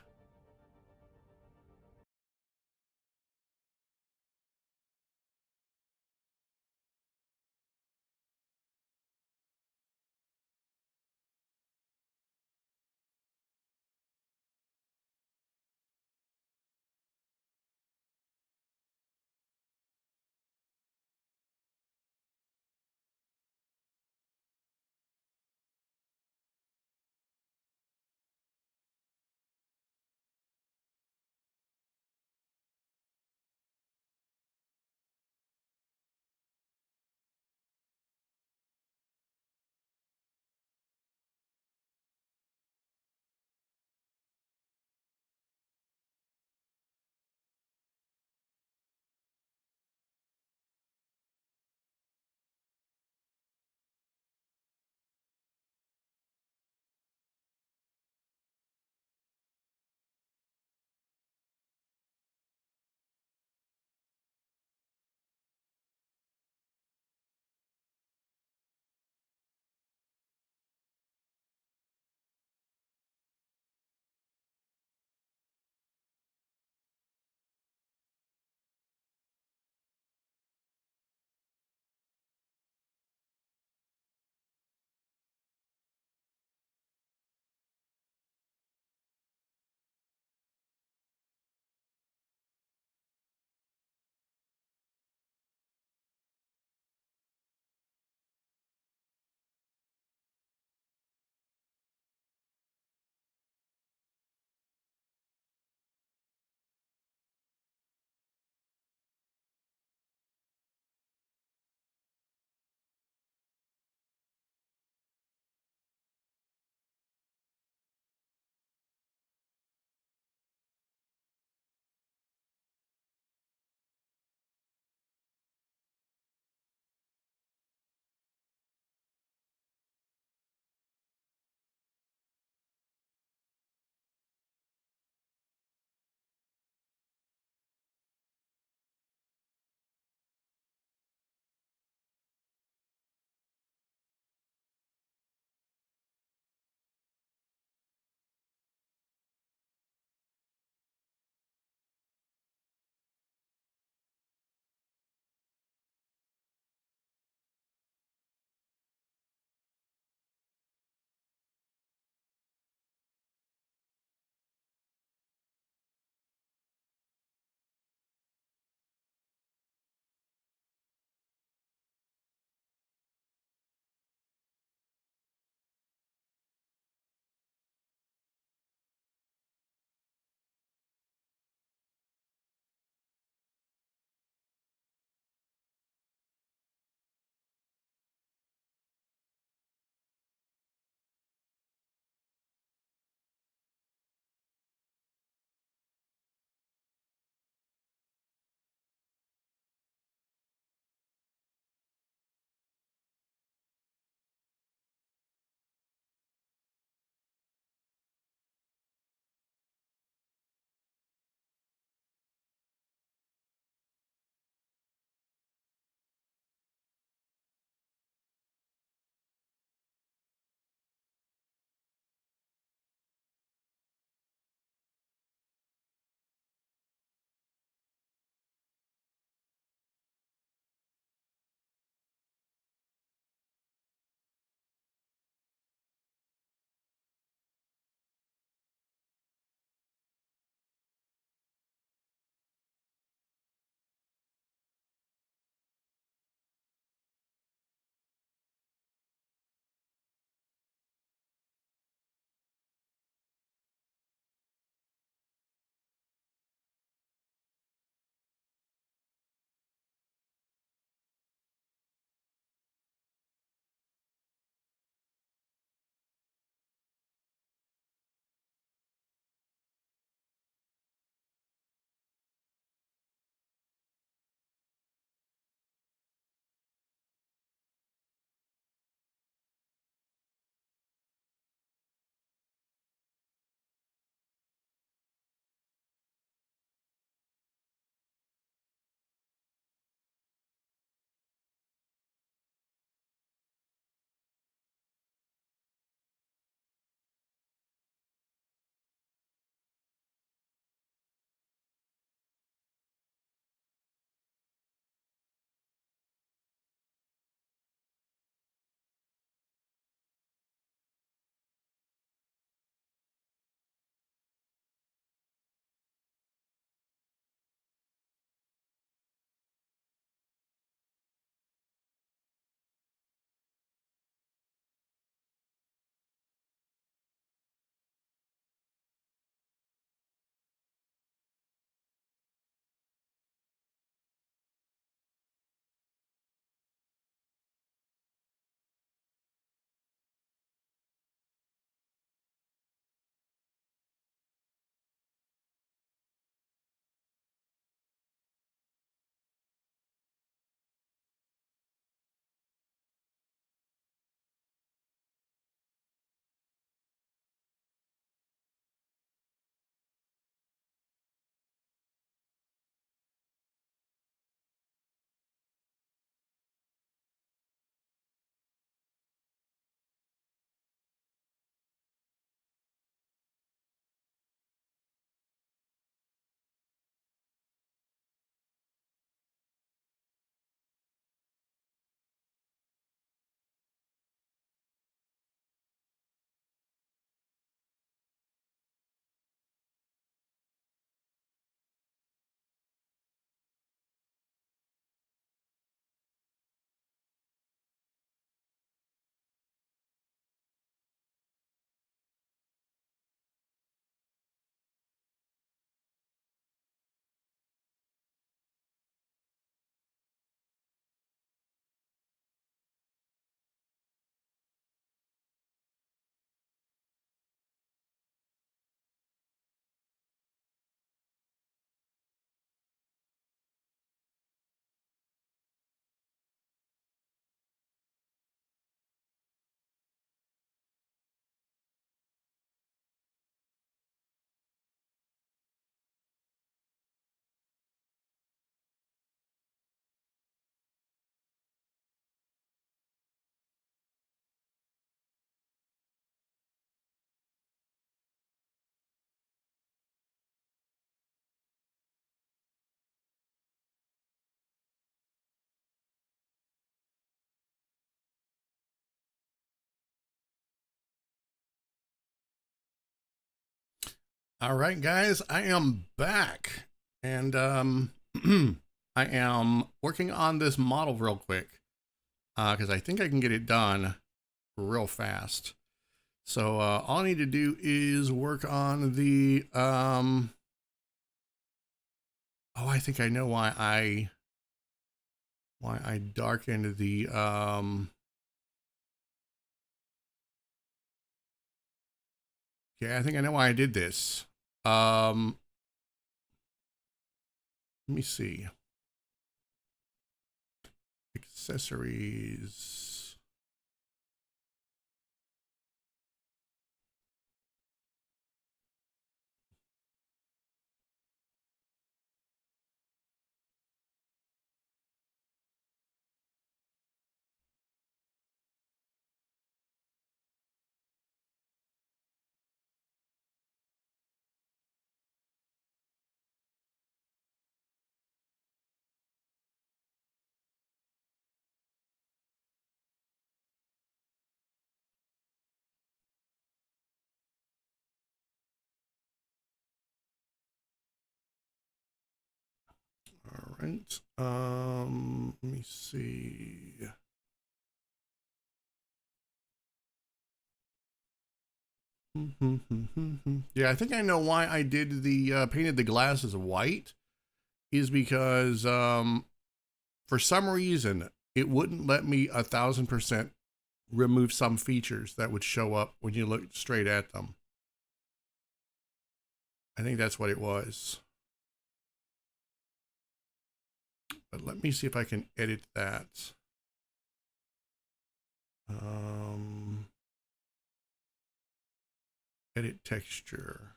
All right, guys, I am back, and I am working on this model real quick because I think I can get it done real fast. So all I need to do is work on the oh, I think I know why I darkened the yeah, I think I know why I did this. Let me see. Accessories. All right. Let me see. Yeah, I think I know why I did the painted the glasses white is because for some reason it wouldn't let me 1000% remove some features that would show up when you look straight at them. I think that's what it was. But let me see if I can edit that. Edit texture.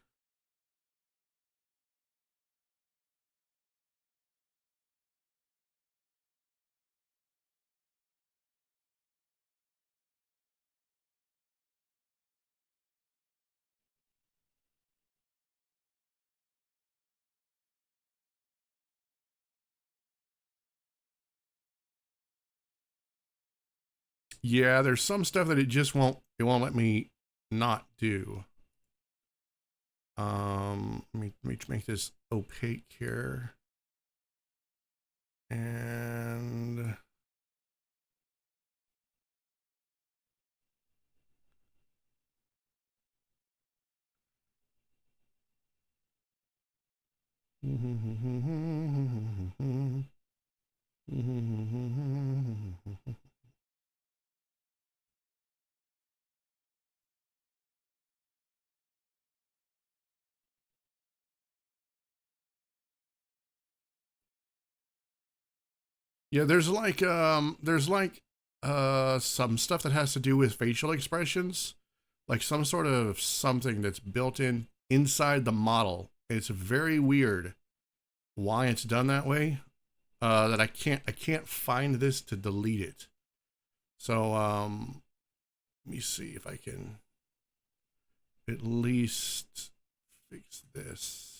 Yeah, there's some stuff that it won't let me not do. Let me make this opaque here. And yeah, there's like some stuff that has to do with facial expressions, like some sort of something that's built in inside the model. It's very weird why it's done that way. That I can't find this to delete it. So let me see if I can at least fix this.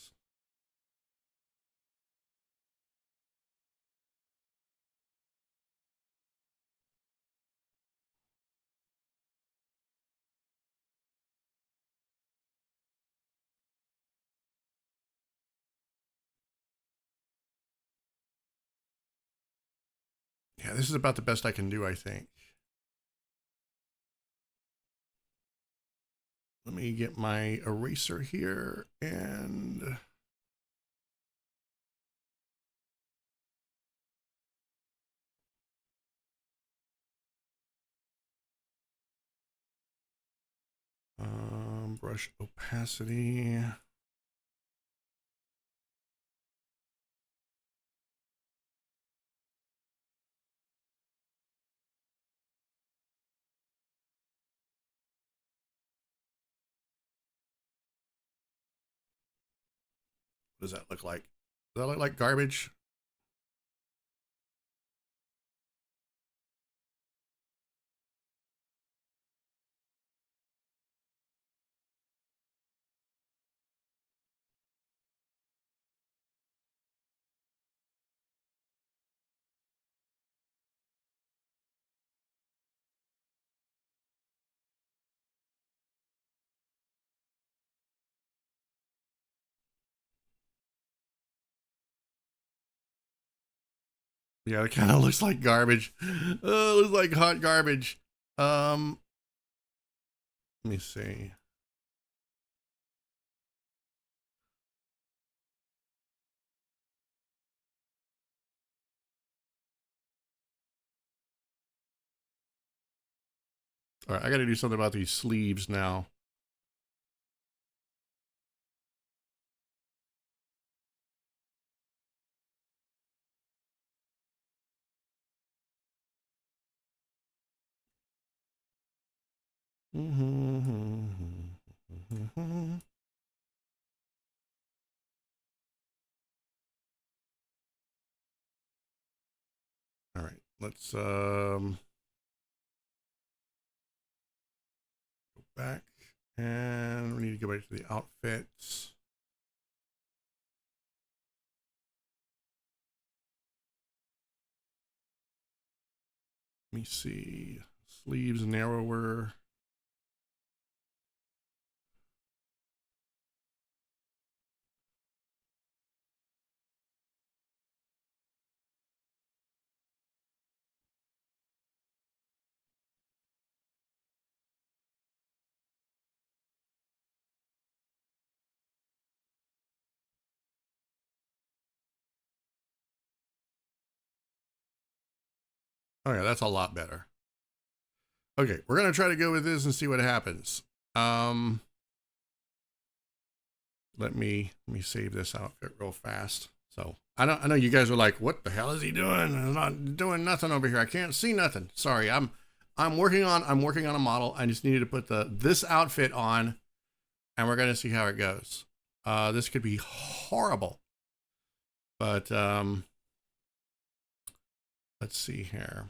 Yeah, this is about the best I can do, I think. Let me get my eraser here and brush opacity. What does that look like? Does that look like garbage? Yeah, it kind of looks like garbage. Oh, it looks like hot garbage. Let me see. All right, I got to do something about these sleeves now. All right, let's go back, and we need to go back to the outfits. Let me see. Sleeves narrower. Okay, that's a lot better. Okay, we're gonna try to go with this and see what happens. Let me save this outfit real fast. So I know you guys are like, what the hell is he doing? I'm not doing nothing over here. I can't see nothing. Sorry, I'm working on a model. I just needed to put this outfit on, and we're gonna see how it goes. This could be horrible, but let's see here.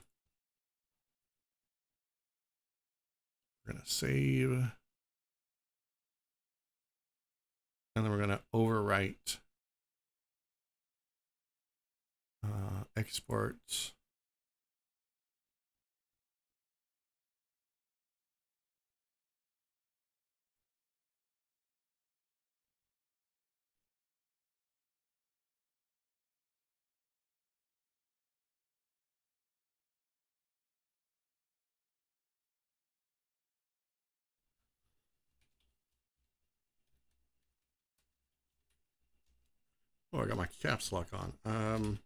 We're gonna save, and then we're gonna overwrite, export. Oh, I got my caps lock on.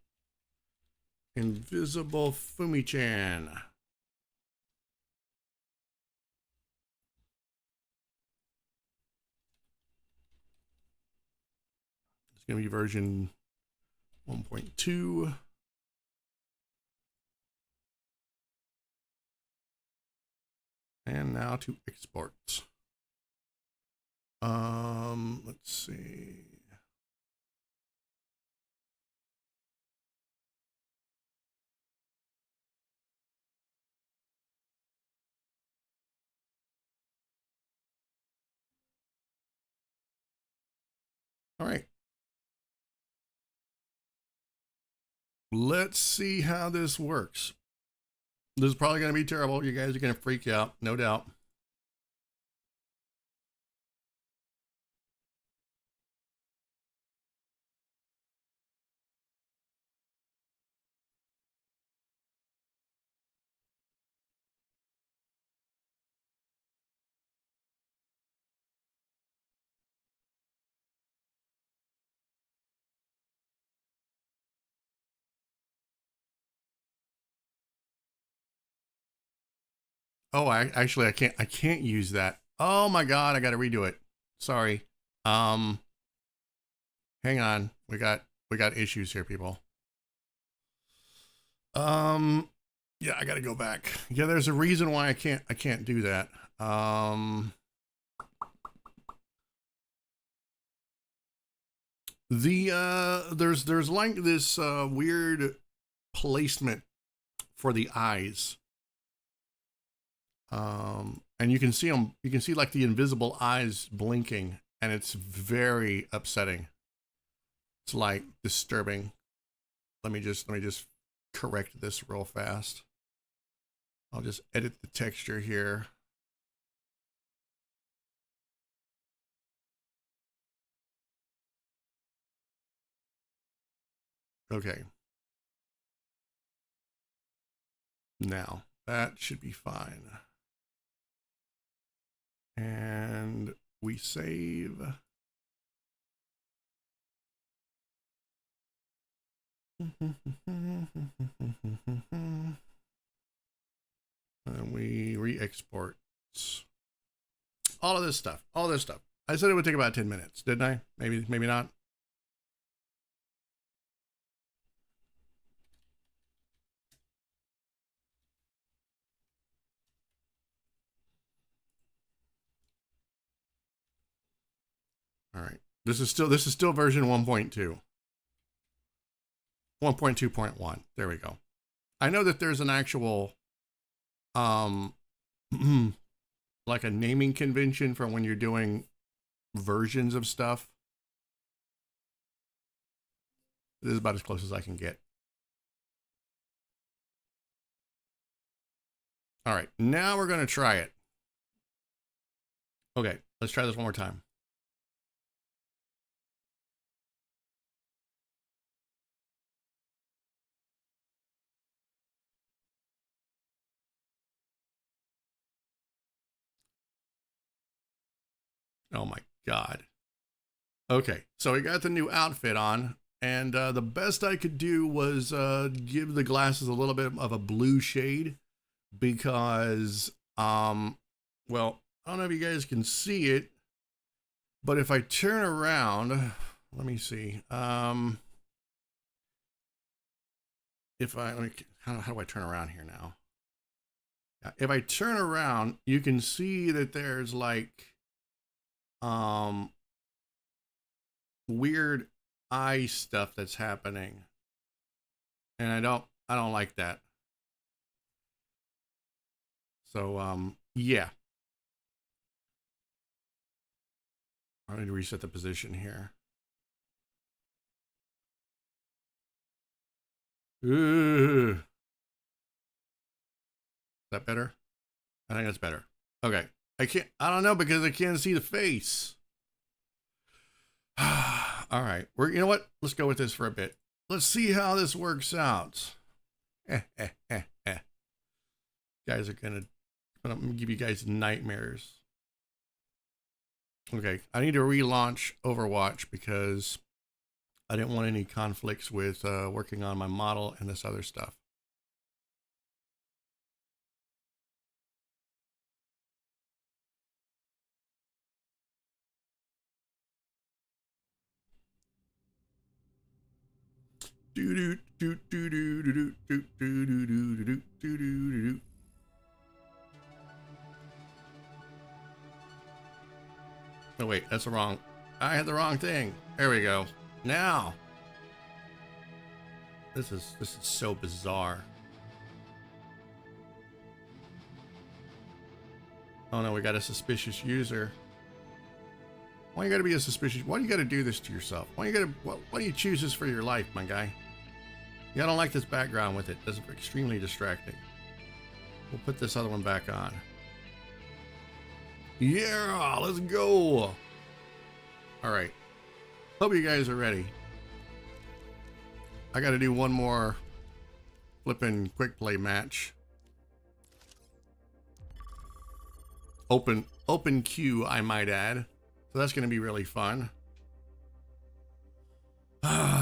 Invisible Fumi-chan. It's going to be version 1.2. And now to export. Let's see. All right. Let's see how this works. This is probably going to be terrible. You guys are going to freak out, no doubt. Oh, I can't use that. Oh my God, I got to redo it. Sorry. Hang on. We got issues here, people. Yeah, I got to go back. Yeah, there's a reason why I can't do that. There's like this weird placement for the eyes. And you can see them, you can see like the invisible eyes blinking, and it's very upsetting. It's like disturbing. Let me just correct this real fast. I'll just edit the texture here. Okay. Now, that should be fine. And we save. And we re-export. All of this stuff. All this stuff. I said it would take about 10 minutes, didn't I? Maybe, maybe not. All right. This is still version 1.2. 1.2.1. There we go. I know that there's an actual like a naming convention for when you're doing versions of stuff. This is about as close as I can get. All right, now we're going to try it. Okay, let's try this one more time. Oh my God. Okay, so we got the new outfit on, and the best I could do was give the glasses a little bit of a blue shade because, well, I don't know if you guys can see it, but if I turn around, let me see. How do I turn around here now? If I turn around, you can see that there's like weird eye stuff that's happening, and I don't like that. So yeah, I need to reset the position here. Ooh. Is that better? I think that's better. Okay. I don't know because I can't see the face. All right. You know what? Let's go with this for a bit. Let's see how this works out. Guys are I'm gonna give you guys nightmares. Okay. I need to relaunch Overwatch because I didn't want any conflicts with working on my model and this other stuff. Oh wait, that's the wrong. I had the wrong thing. There we go. Now. This is so bizarre. Oh no, we got a suspicious user. Why you gotta be a suspicious? Why do you gotta do this to yourself? Why do you choose this for your life, my guy? Yeah, I don't like this background with it. It's extremely distracting. We'll put this other one back on. Yeah, let's go. All right. Hope you guys are ready. I got to do one more flipping quick play match. Open queue, I might add. So that's going to be really fun.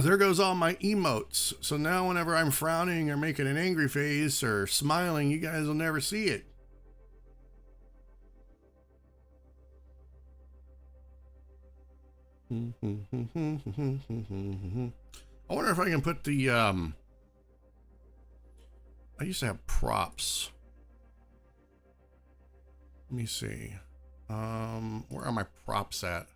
There goes all my emotes. So now whenever I'm frowning or making an angry face or smiling, you guys will never see it. I wonder if I can put the, I used to have props. Let me see. Where are my props at?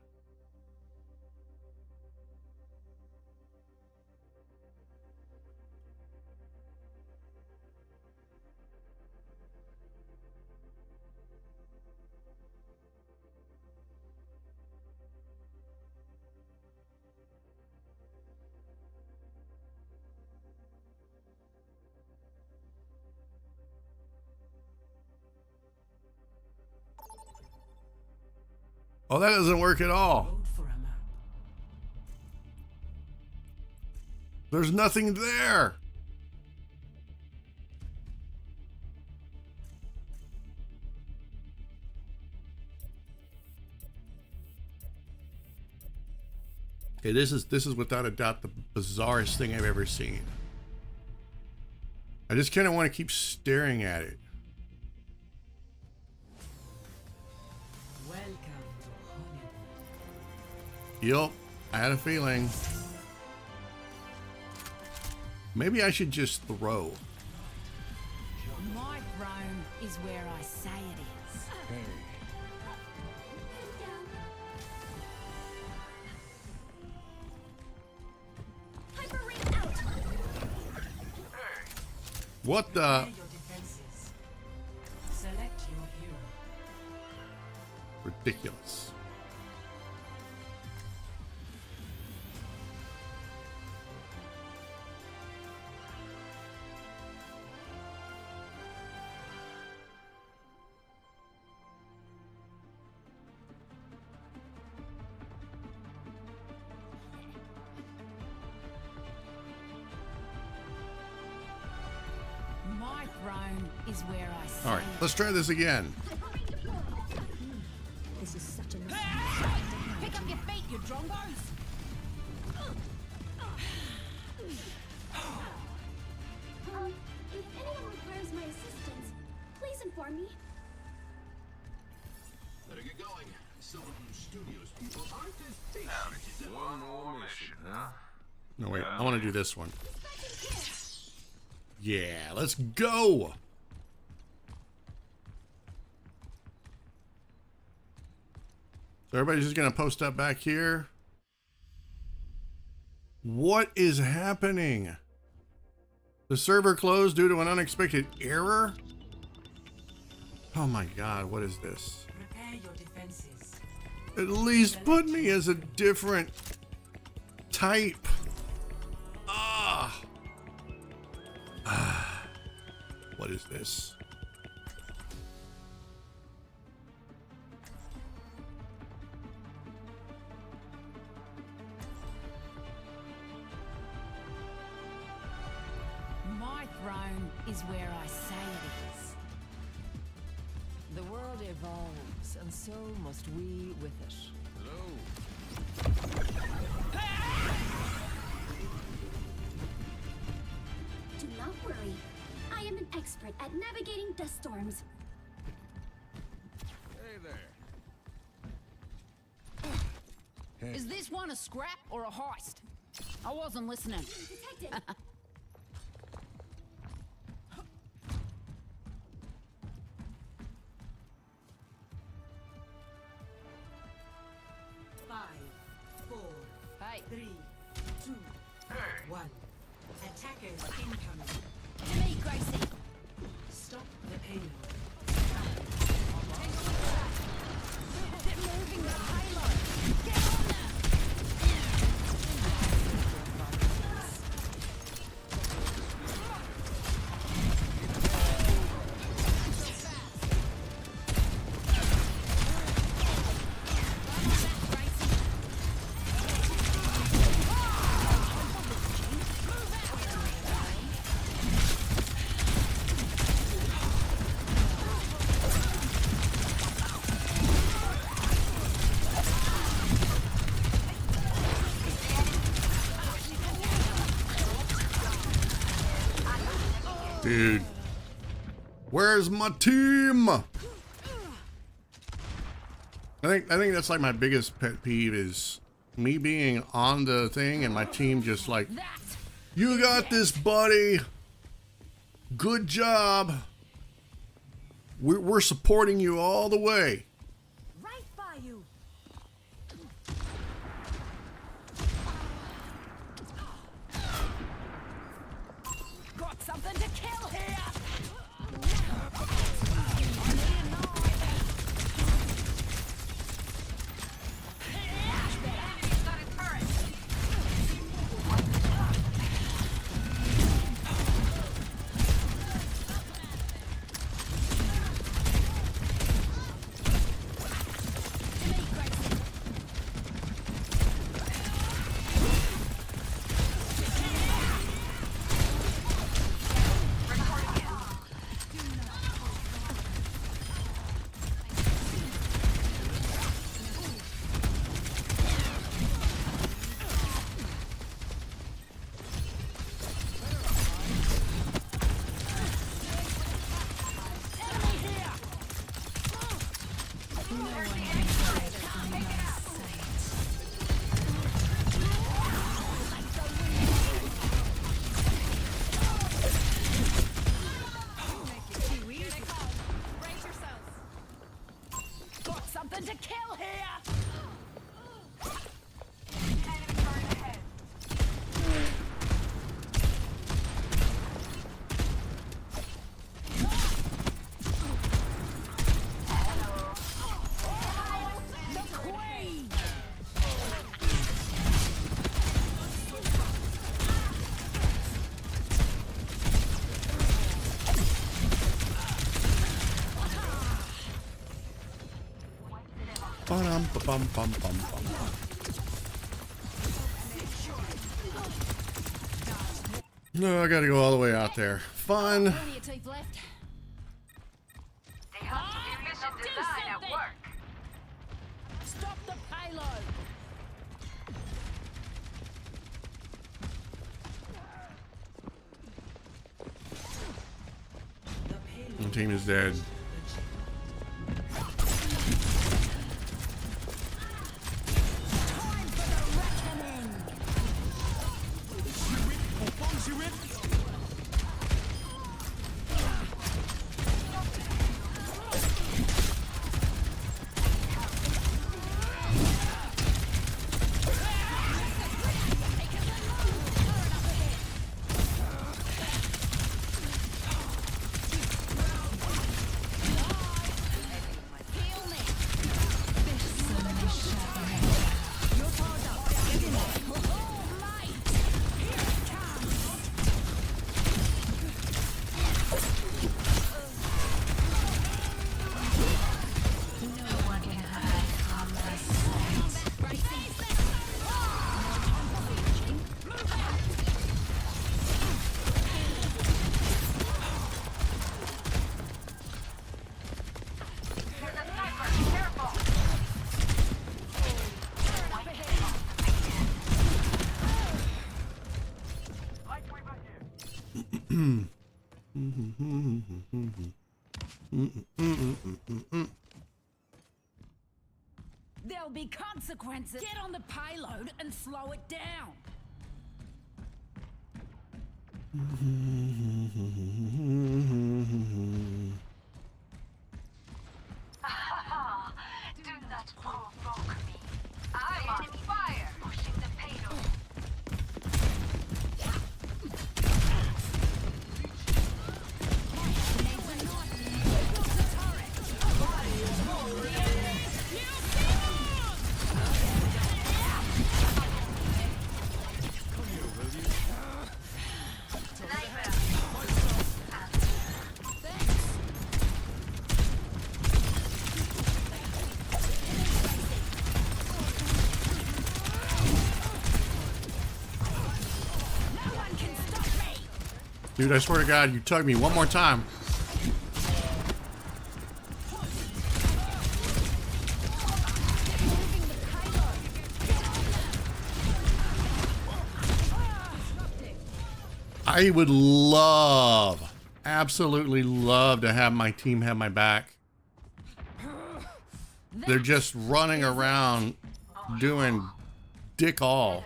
Oh, that doesn't work at all. There's nothing there. Okay, this is without a doubt the bizarrest thing I've ever seen. I just kind of want to keep staring at it. Welcome to Hollywood. Yup, I had a feeling. Maybe I should just throw. My throne is where I say it is. Hyper ring out. What the? Prepare your defenses. Select your hero. Ridiculous. My throne is where I say All right, let's try this again. This is such a Pick up your feet, you drongos! If anyone requires my assistance, please inform me. Better get going. Some studios people aren't as patient. One more mission, huh? No, wait, I want to do this one. Yeah, let's go. So everybody's just gonna post up back here. What is happening? The server closed due to an unexpected error? Oh my god, what is this? Prepare your defenses. At least put me as a different type. Ah. What is this? My throne is where I say it is. The world evolves, and so must we with it. Do not worry. I am an expert at navigating dust storms. Is this one a scrap or a heist? I wasn't listening. Detected. 5, 4, Hey, 3, 2, 1. Attackers incoming. to me, Gracie. Stop the payload. They're moving the payload. Get on there. Dude, where's my team? I think that's like my biggest pet peeve is me being on the thing and my team just like, That. you got this, buddy. Good job. We're supporting you all the way. Right by you. Got something to kill here. Ba-dum-ba-bum-bum-bum-bum. No, I gotta go all the way out there. Fun. Plenty of teeth left. They have to be mission design at work. Stop the payload. The team is dead. There'll be consequences. Get on the payload and slow it down. Do not provoke me. I'm on fire. Pushing the payload. Dude, I swear to God, you tug me one more time. I would love, absolutely love to have my team have my back. They're just running around doing dick all.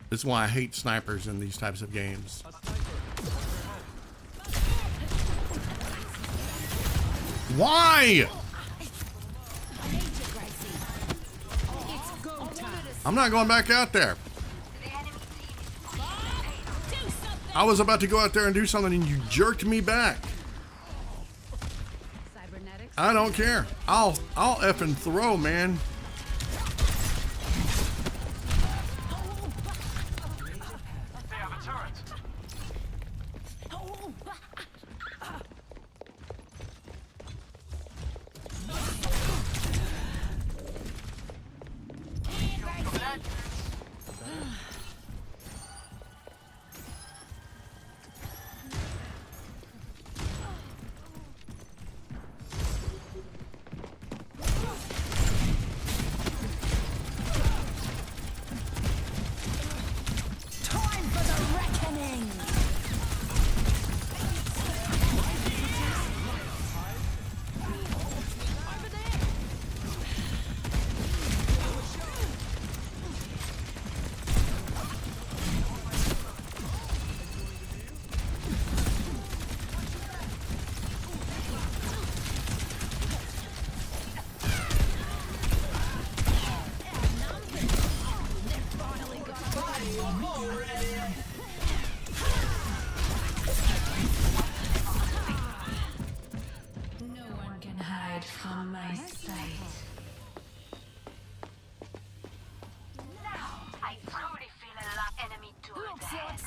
This is why I hate snipers in these types of games. Why? I'm not going back out there. I was about to go out there and do something and you jerked me back. I don't care. I'll effing throw, man.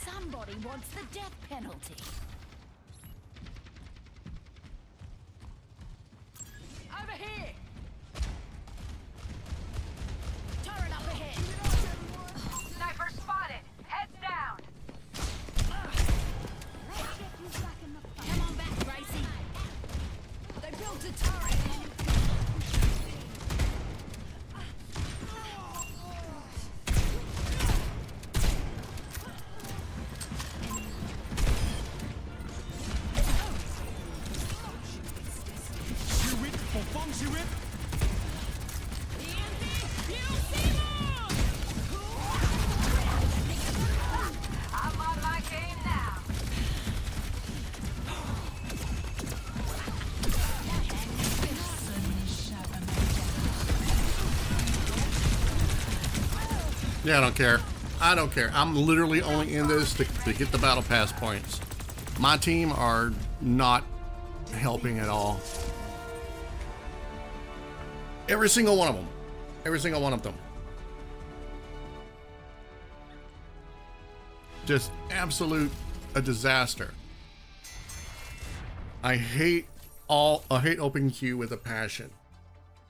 Somebody wants the death penalty. here! Turret up ahead! Sniper spotted. Heads down. Come on back, Gracie! They built a turret! I'm on my game now. Yeah, I don't care. I don't care. I'm literally only in this to get the battle pass points. My team are not helping at all. Every single one of them. Every single one of them. Just absolute a disaster. I hate open queue with a passion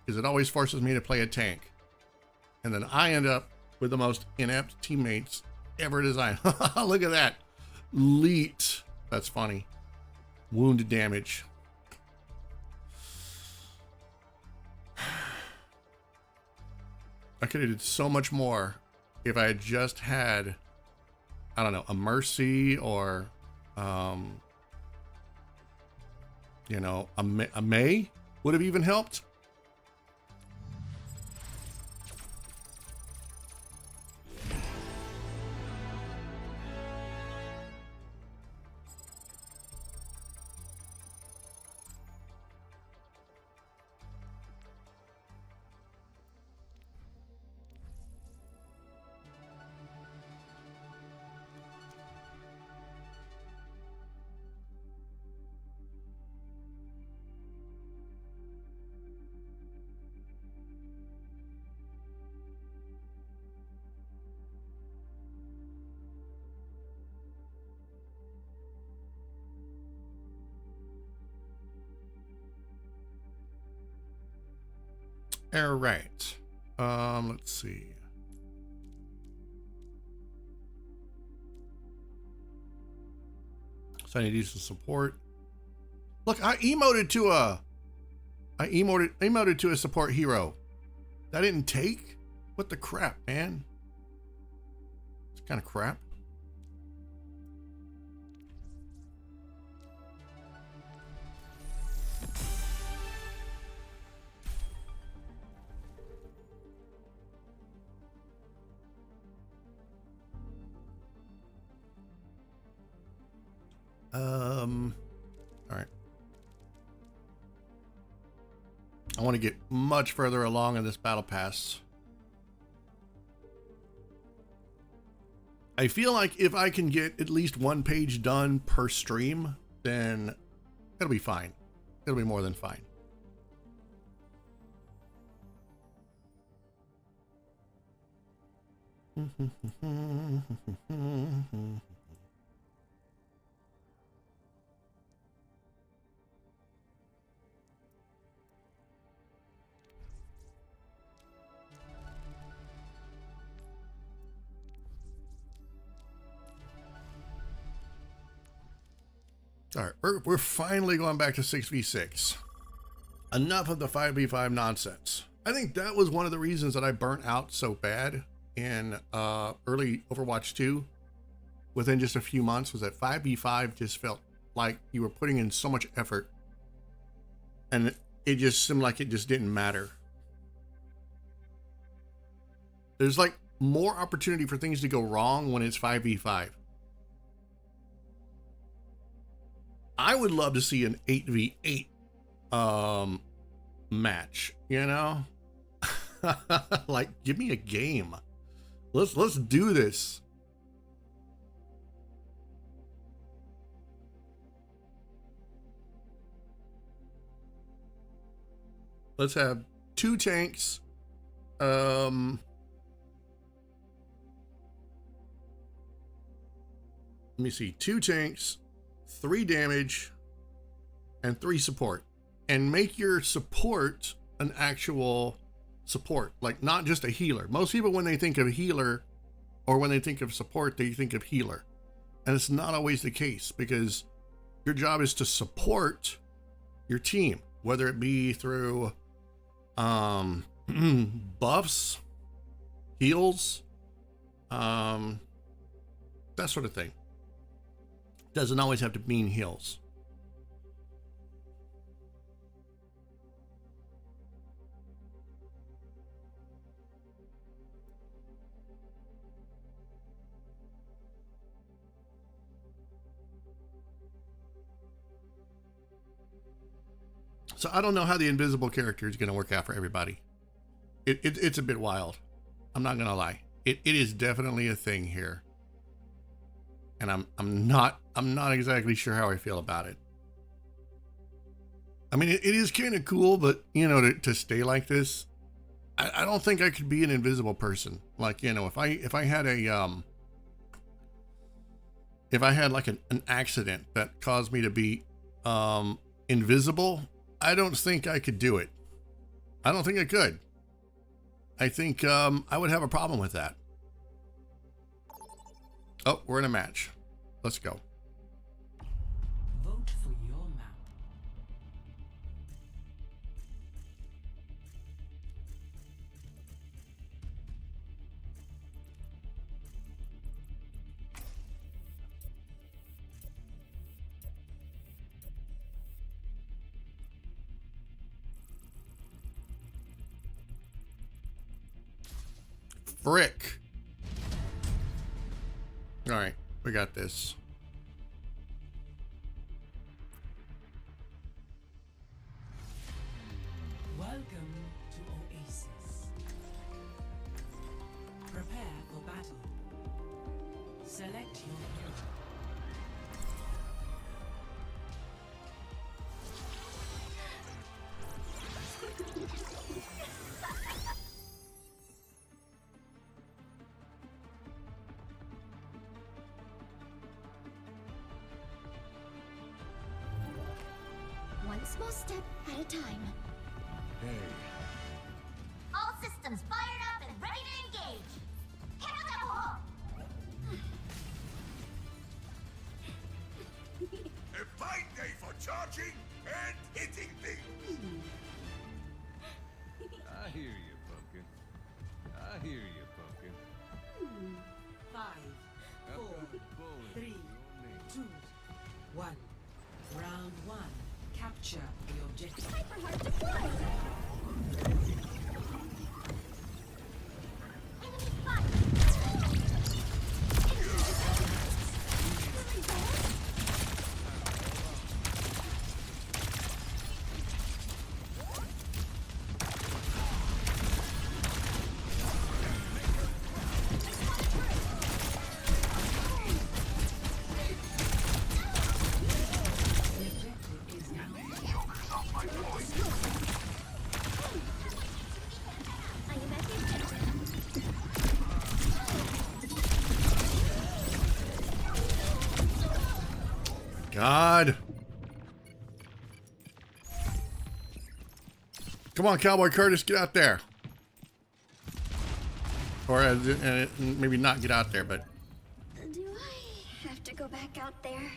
because it always forces me to play a tank. And then I end up with the most inept teammates ever designed. Look at that. Leet. That's funny. Wound damage. I could have did so much more if I had just had, I don't know, a Mercy or, you know, a May would have even helped. All right. Let's see. So I need to do some support. Look, I emoted to a support hero. That didn't take? What the crap, man? It's kind of crap. All right. I want to get much further along in this battle pass. I feel like if I can get at least one page done per stream, then it'll be fine. It'll be more than fine. All right, we're finally going back to 6v6. Enough of the 5v5 nonsense. I think that was one of the reasons that I burnt out so bad in early Overwatch 2 within just a few months, was that 5v5 just felt like you were putting in so much effort and it just seemed like it just didn't matter. There's like more opportunity for things to go wrong when it's 5v5. I would love to see an 8v8 match, you know? Like, give me a game. Let's do this. Let's have 2 tanks. Let me see, 2 tanks, 3 damage, and 3 support. And make your support an actual support, like not just a healer. Most people, when they think of healer or when they think of support, they think of healer. And it's not always the case, because your job is to support your team, whether it be through buffs, heals, that sort of thing. Doesn't always have to mean heals. So I don't know how the invisible character is going to work out for everybody. It's a bit wild. I'm not going to lie. It is definitely a thing here. And I'm not exactly sure how I feel about it. I mean, it is kind of cool, but you know, to stay like this, I don't think I could be an invisible person. Like, you know, if I had like an accident that caused me to be invisible, I don't think I could do it. I don't think I could. I think I would have a problem with that. Oh, we're in a match. Let's go. Vote for your map. Frick. All right, we got this. Welcome to Oasis. Prepare for battle. Select your hero. One small step at a time. All systems fired up and ready to engage. A fine day for charging and hitting things. I hear you, Pumpkin. I hear you, Pumpkin. 5, 4, 3, 2, 1. Round 1. Capture the objective. Hyper hard to fly. Enemy spotted. God. Come on, Cowboy Curtis, get out there. Or maybe not get out there, but... Do I have to go back out there?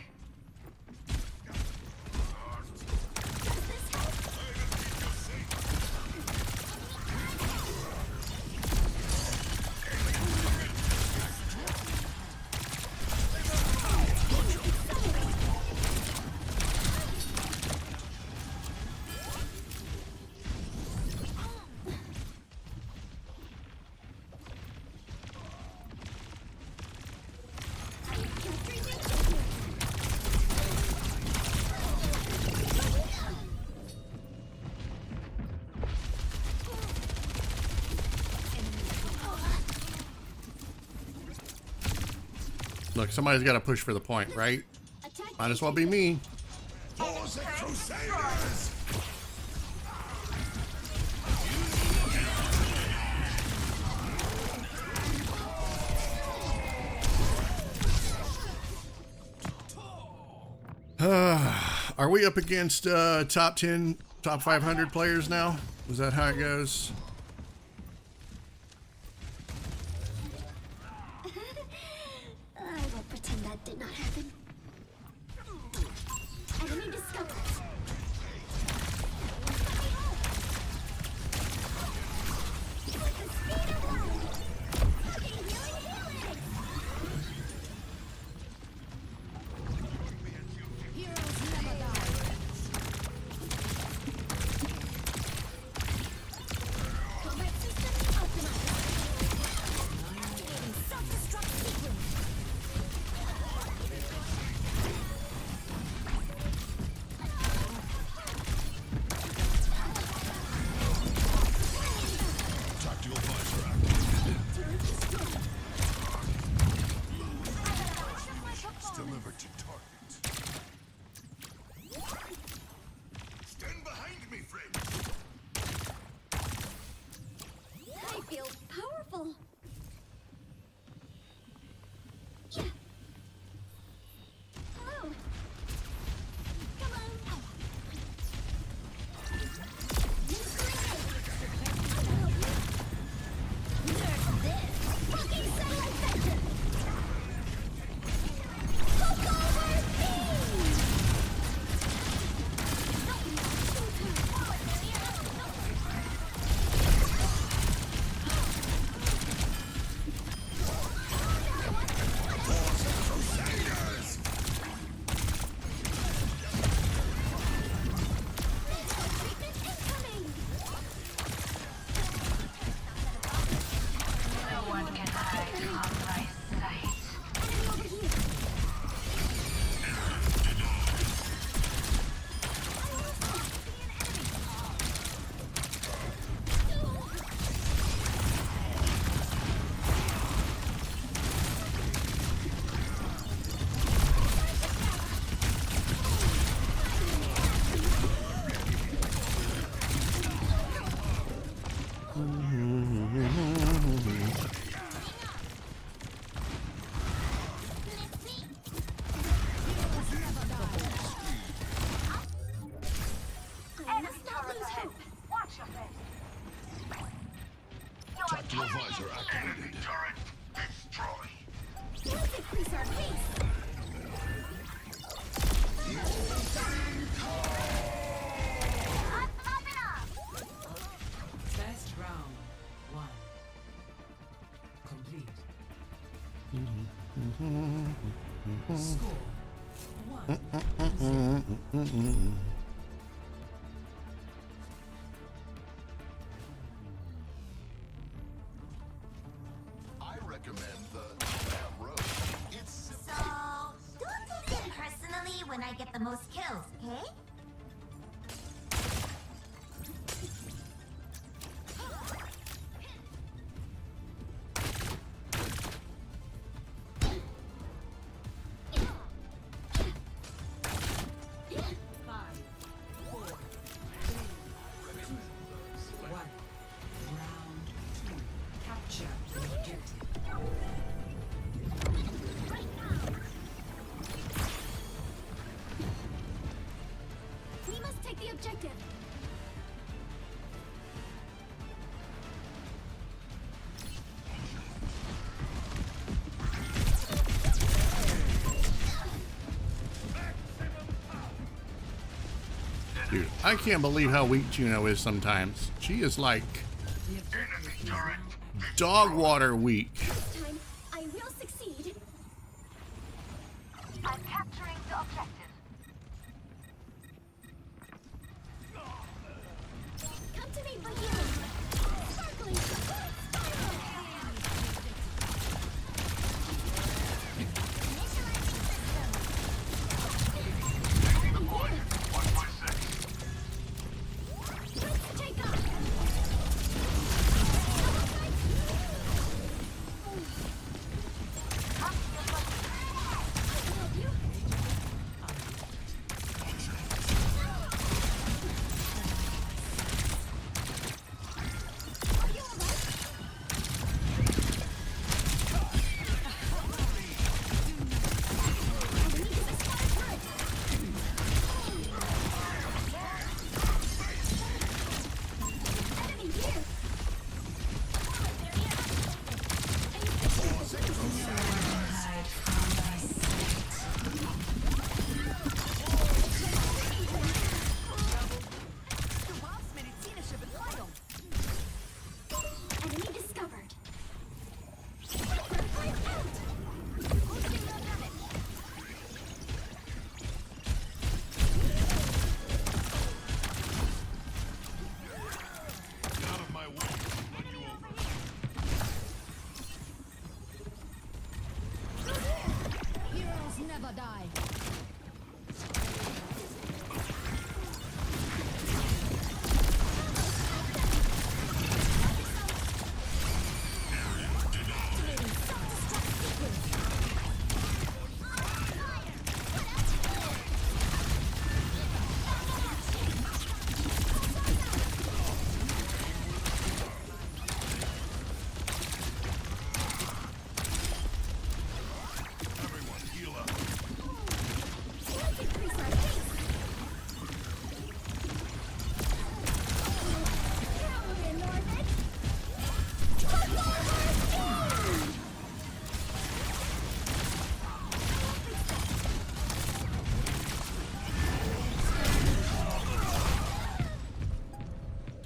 Look, somebody's got to push for the point, right? Might as well be me. For the Crusaders! Are we up against top 10, top 500 players now? Is that how it goes? I won't pretend that did not happen. Enemy discovered. With the speed of light. Fucking healing helix. Heroes never die. Combat system optimized. Activating self-destruct sequence. Tactical visor activated. Turret destroyed. Delivered to target. Stand behind me, friend. I feel powerful. Yeah. Hello. Come on. Nerf this. Fucking satellite vector. Look over these. Treatment incoming. No one can hide from my sight. Enemy over here. I must not lose hope. Watch your face. Tactical visor activated. Turret destroy. Let's increase our pace. I'm popping up. Best round 1. Complete. Score 1. I recommend the Lamb Roast. It's So, don't take it personally when I get the most kills, okay? We must take the objective. Dude, I can't believe how weak Juno is sometimes. She is like dog water weak. This time, I will succeed. I'm capturing the objective. Come to me for healing. Sparkling. Spiral. Let's take off. die.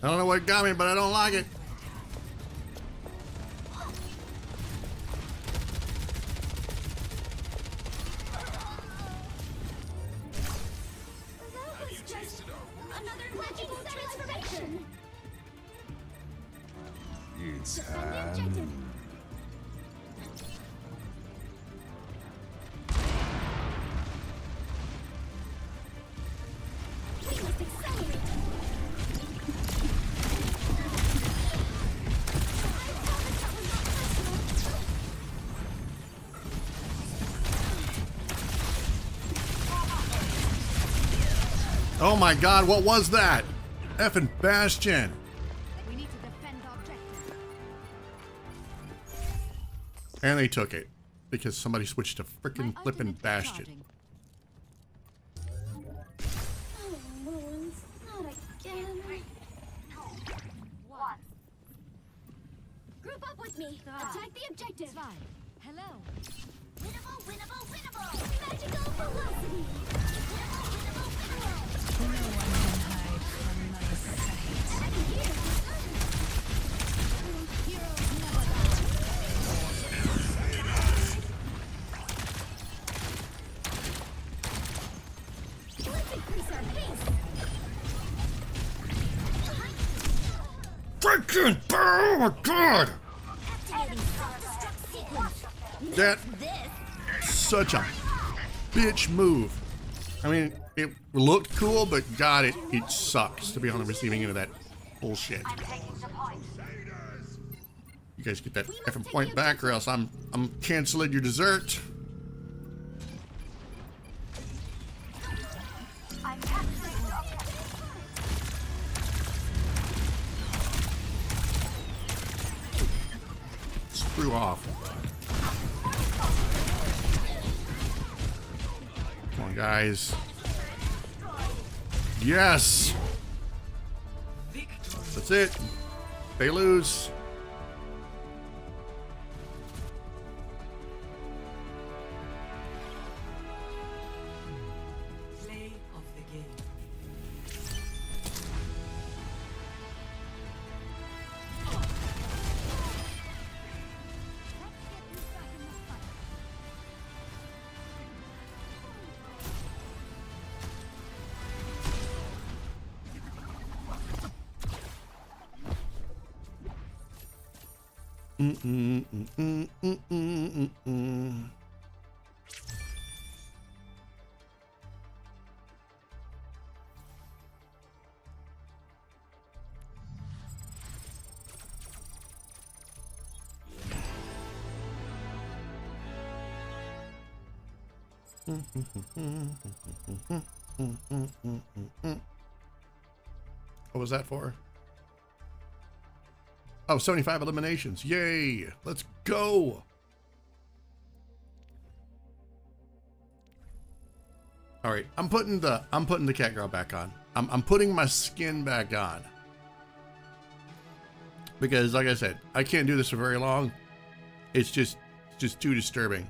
I don't know what got me, but I don't like it. That was just another legend transformation. It's Defend the objective. We must accelerate. Oh my god, what was that? Effing Bastion. We need to defend our objective. And they took it because somebody switched to frickin' My flippin' ultimate is Bastion. charging. Oh, Mullins, not again. 3, 2, 1. Group up with me. Ah. Attack the objective. Zwei. Hello. Winnable, winnable, winnable! Magical velocity. No one can hide from my sight. Heroes never die. Let's increase our pace. Frickin' oh my god! Activating self-destruct sequence. That such a bitch move. I mean, it looked cool, but god, it sucks to be on the receiving end of that bullshit. I'm taking the point. You guys get that effing point back, or else I'm canceling your dessert. I'm capturing the objective. Screw off. Come on, guys. Yes! That's it. They lose. Play of the game. What was that for? Oh, 75 eliminations. Yay! Let's go! All right, I'm putting the Catgirl back on. I'm putting my skin back on. Because like I said, I can't do this for very long. It's just too disturbing.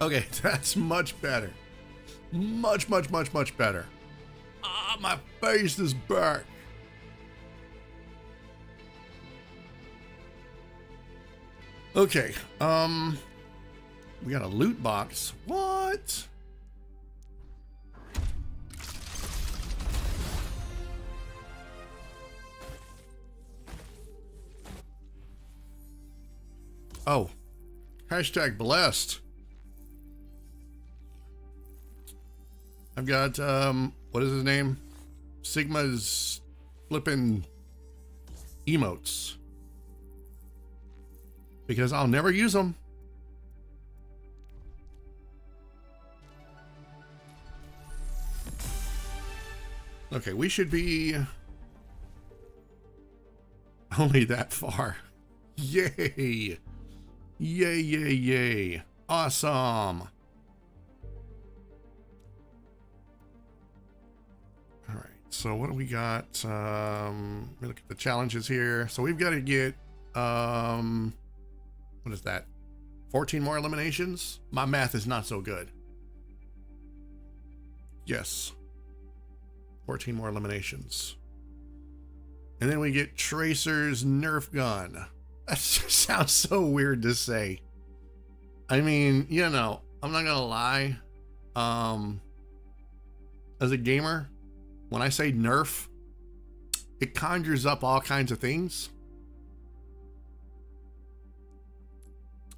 Okay, that's much better. Much, much, much, much better. Ah, my face is back. Okay, we got a loot box. What? Oh, hashtag blessed. I've got, what is his name? Sigma's flipping emotes. Because I'll never use them. Okay, we should be only that far. Yay! Yay, yay, yay. Awesome. All right, so what do we got? Let me look at the challenges here. So we've got to get, what is that? 14 more eliminations? My math is not so good. Yes. 14 more eliminations. And then we get Tracer's Nerf gun. That sounds so weird to say. I mean, you know, I'm not gonna lie. As a gamer, when I say Nerf, it conjures up all kinds of things.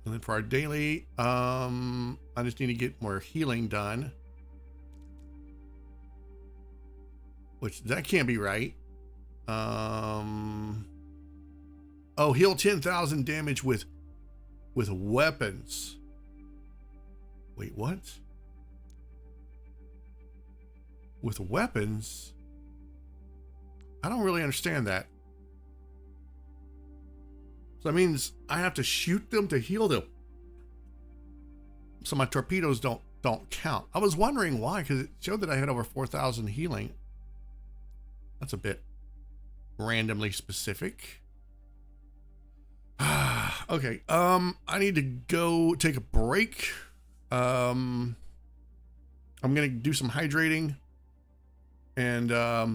And then for our daily, I just need to get more healing done. Which, that can't be right. Oh, heal 10,000 damage with weapons. Wait, what? With weapons? I don't really understand that. So that means I have to shoot them to heal them. So my torpedoes don't count. I was wondering why, because it showed that I had over 4,000 healing. That's a bit randomly specific. Okay, I need to go take a break. I'm gonna do some hydrating, and I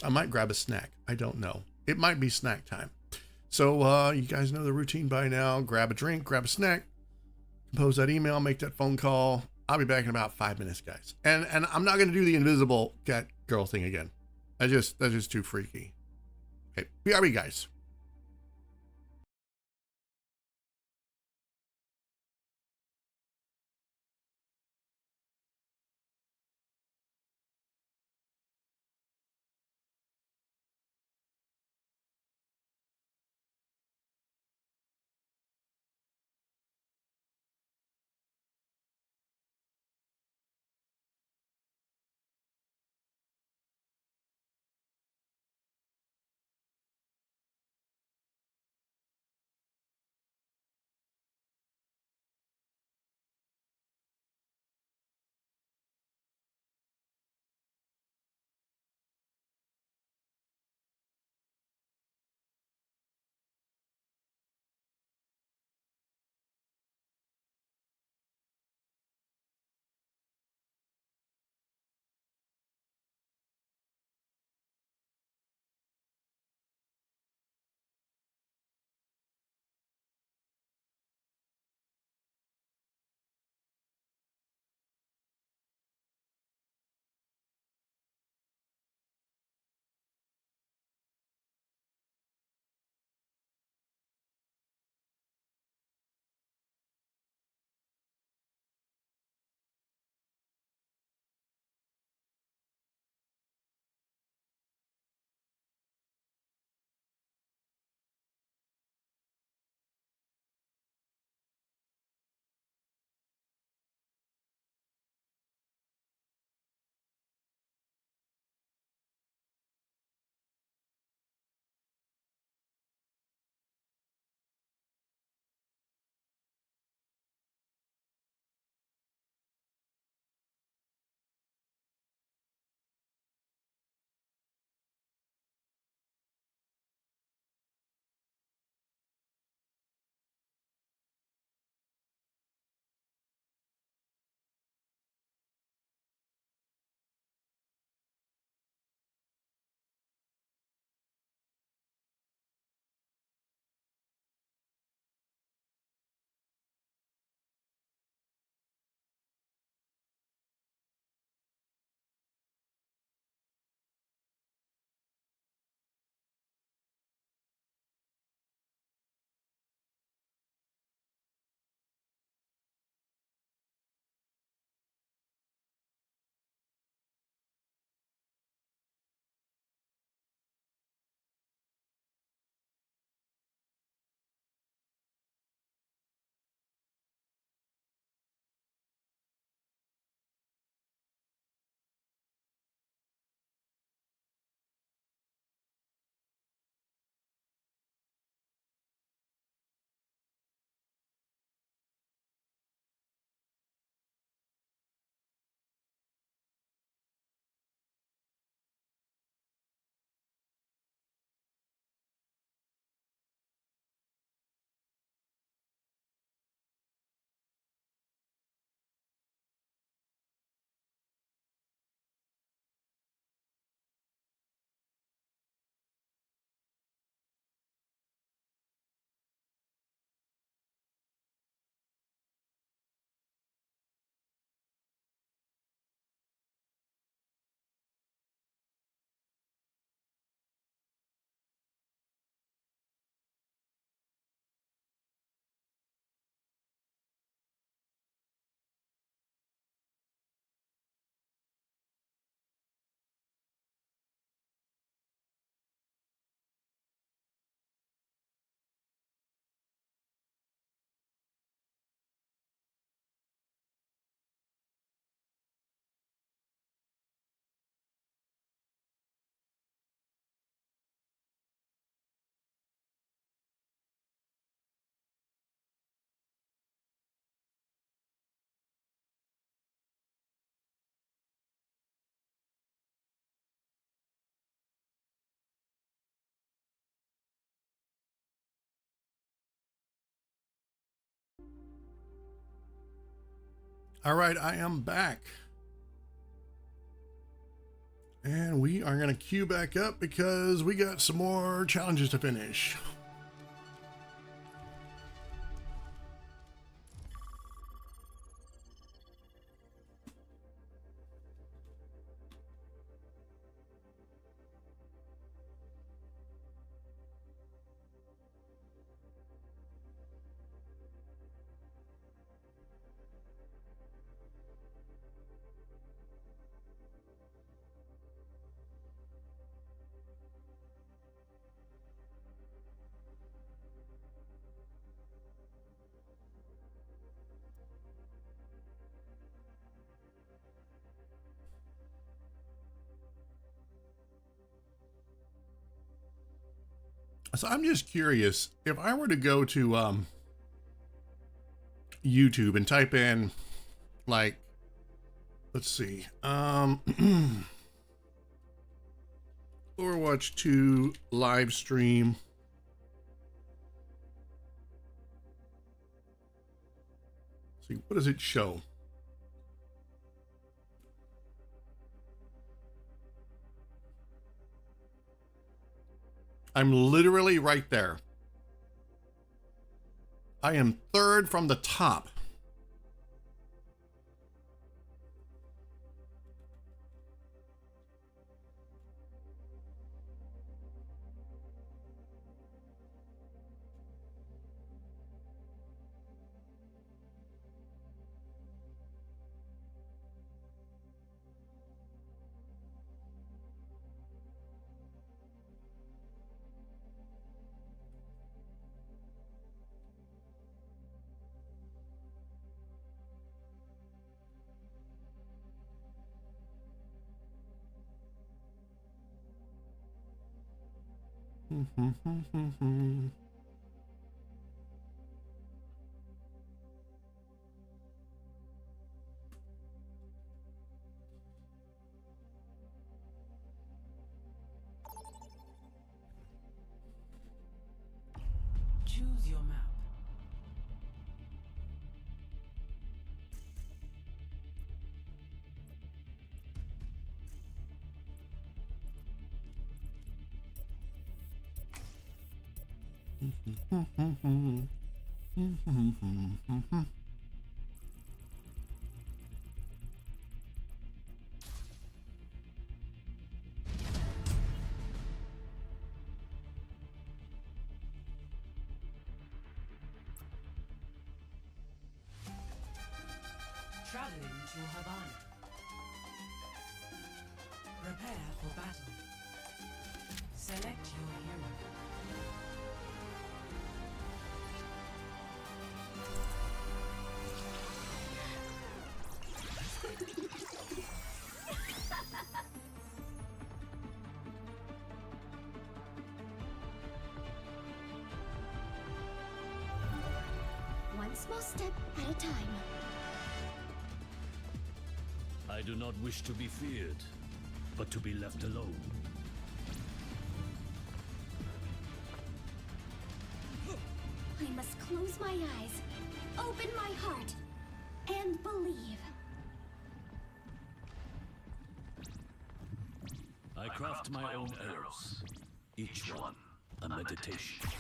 might grab a snack. I don't know. It might be snack time. So you guys know the routine by now. Grab a drink, grab a snack, compose that email, make that phone call. I'll be back in about 5 minutes, guys. And I'm not gonna do the invisible Catgirl thing again. That's just too freaky. Okay, BRB, guys. All right, I am back. And we are going to queue back up because we got some more challenges to finish. So I'm just curious, if I were to go to YouTube and type in, like, let's see, Overwatch 2 live stream. Let's see, what does it show? I'm literally right there. I am third from the top. Choose your map. Traveling to Havana. Prepare for battle. Select your hero. One small step at a time. I do not wish to be feared, but to be left alone. I must close my eyes, open my heart, and believe. I craft my own arrows, each one a meditation.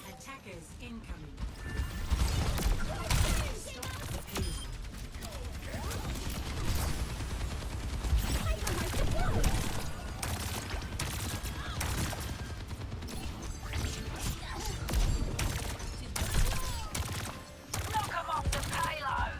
Attackers incoming. Knock 'em off the payload!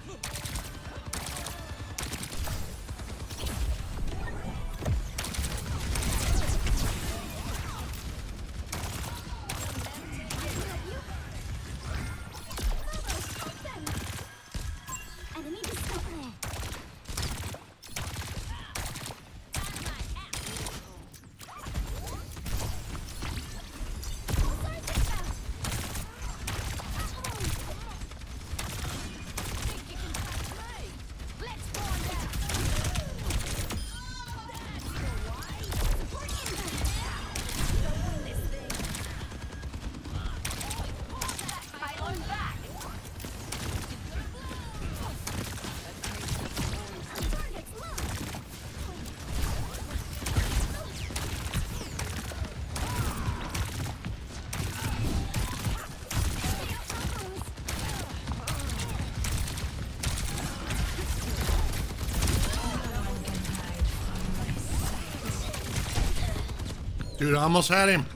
Dude, I almost had him.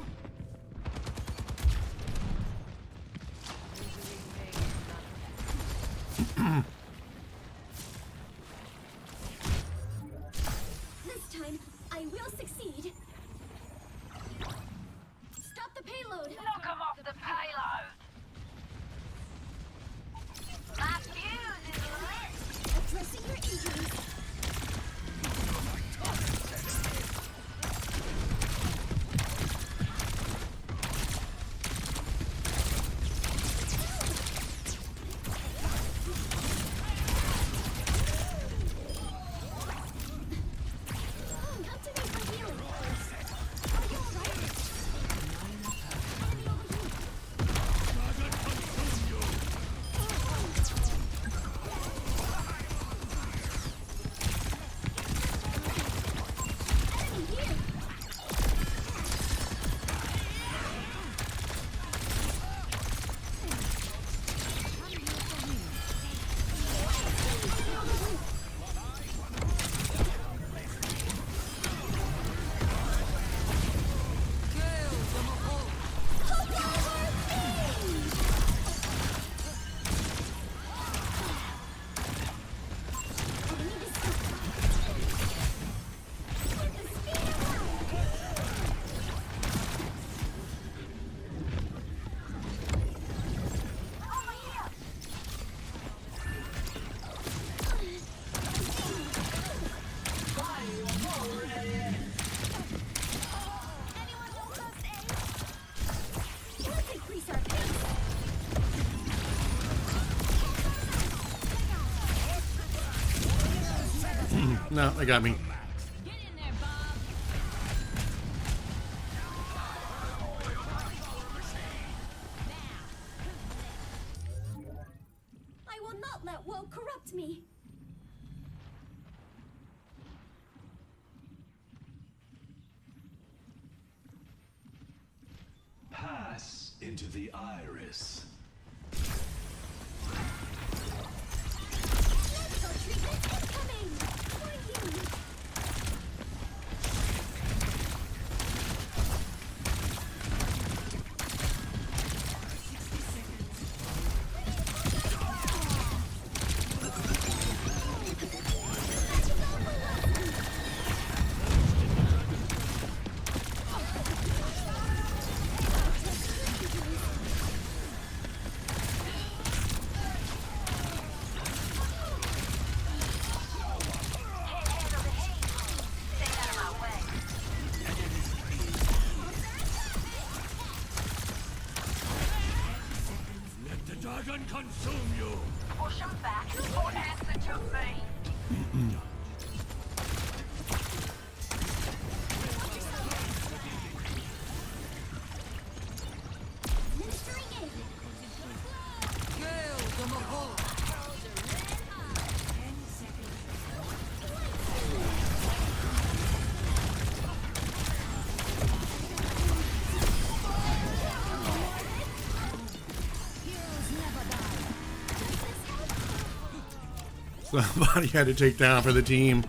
This time, I will succeed. Stop the payload. Knock 'em off the payload. My fuse is lit. Addressing your injuries. No, they got me. Get in there, Bob. I will not let woe corrupt me. Pass into the iris. Medical treatment incoming. For you. Let the dragon consume you. Push 'em back or answer to me. Ministering in. Somebody had to take down for the team.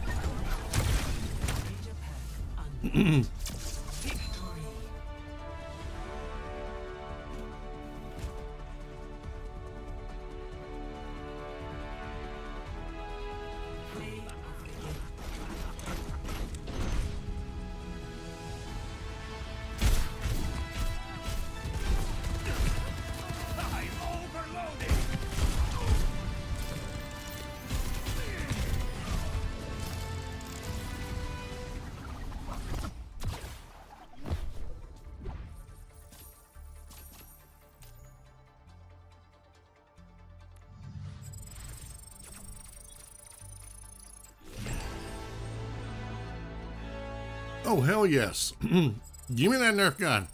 Oh, hell yes. Give me that Nerf gun.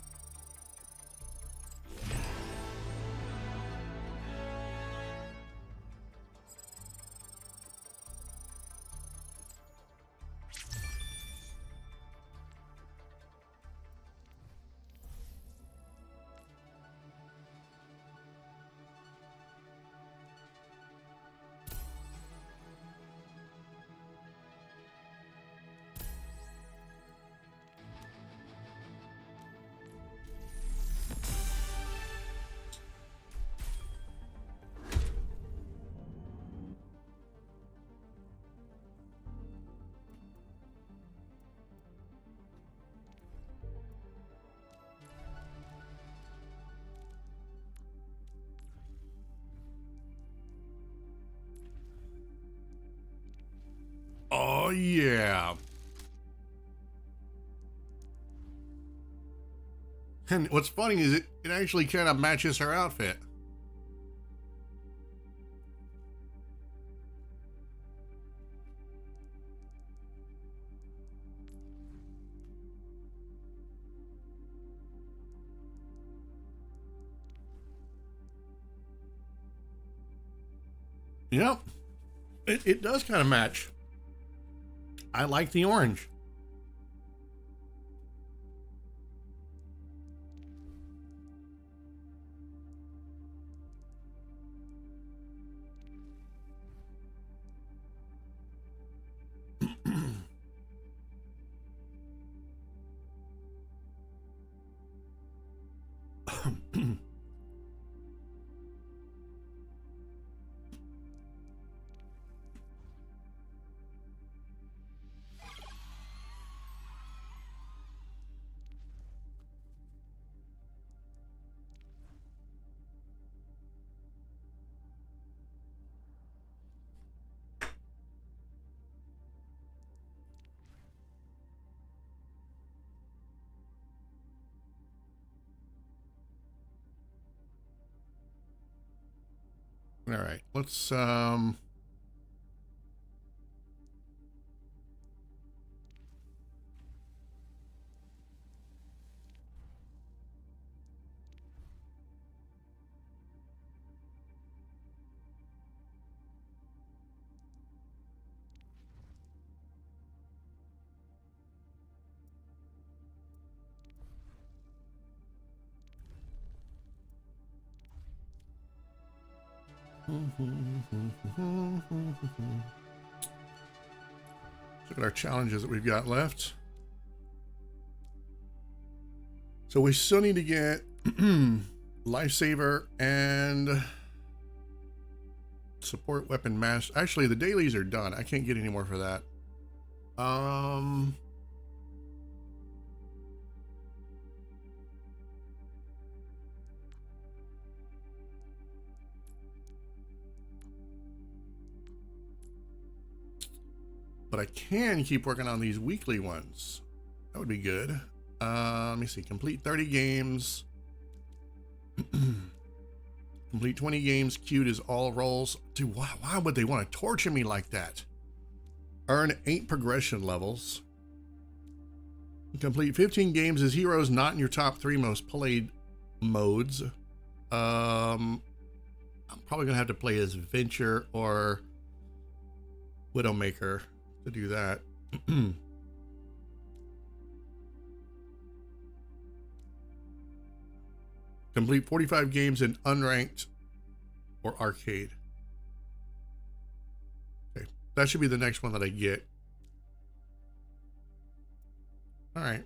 Oh, yeah. And what's funny is it actually kind of matches her outfit. Yep. It does kind of match. I like the orange. All right, let's look at our challenges that we've got left. So we still need to get lifesaver and support weapon master. Actually, the dailies are done. I can't get any more for that. But I can keep working on these weekly ones. That would be good. Let me see. Complete 30 games. Complete 20 games. Queued as all roles. Dude, why would they want to torture me like that? Earn 8 progression levels. Complete 15 games as heroes not in your top 3 most played modes. I'm probably going to have to play as Venture or Widowmaker to do that. Complete 45 games in unranked or arcade. Okay, that should be the next one that I get. All right.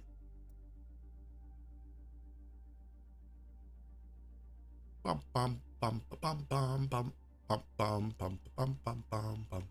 Bum bum bum bum bum bum bum bum bum bum bum bum bum.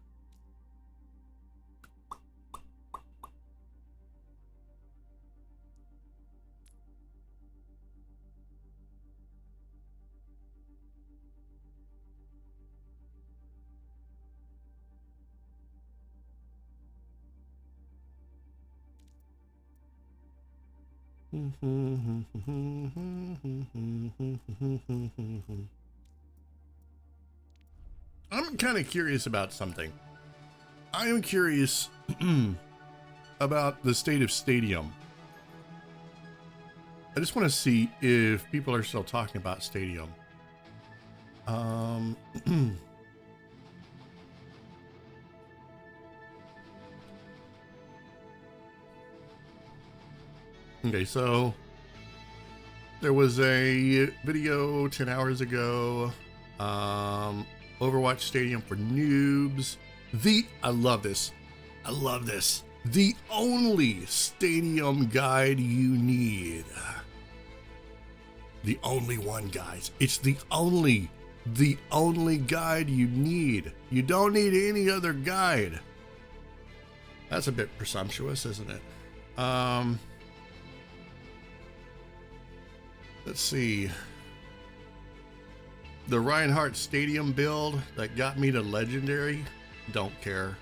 I'm kind of curious about something. I am curious about the state of Stadium. I just want to see if people are still talking about Stadium. Okay, so there was a video 10 hours ago. Overwatch Stadium for noobs. I love this. I love this. The only Stadium guide you need. The only one, guys. It's the only guide you need. You don't need any other guide. That's a bit presumptuous, isn't it? Let's see. The Reinhardt Stadium build that got me to Legendary. Don't care.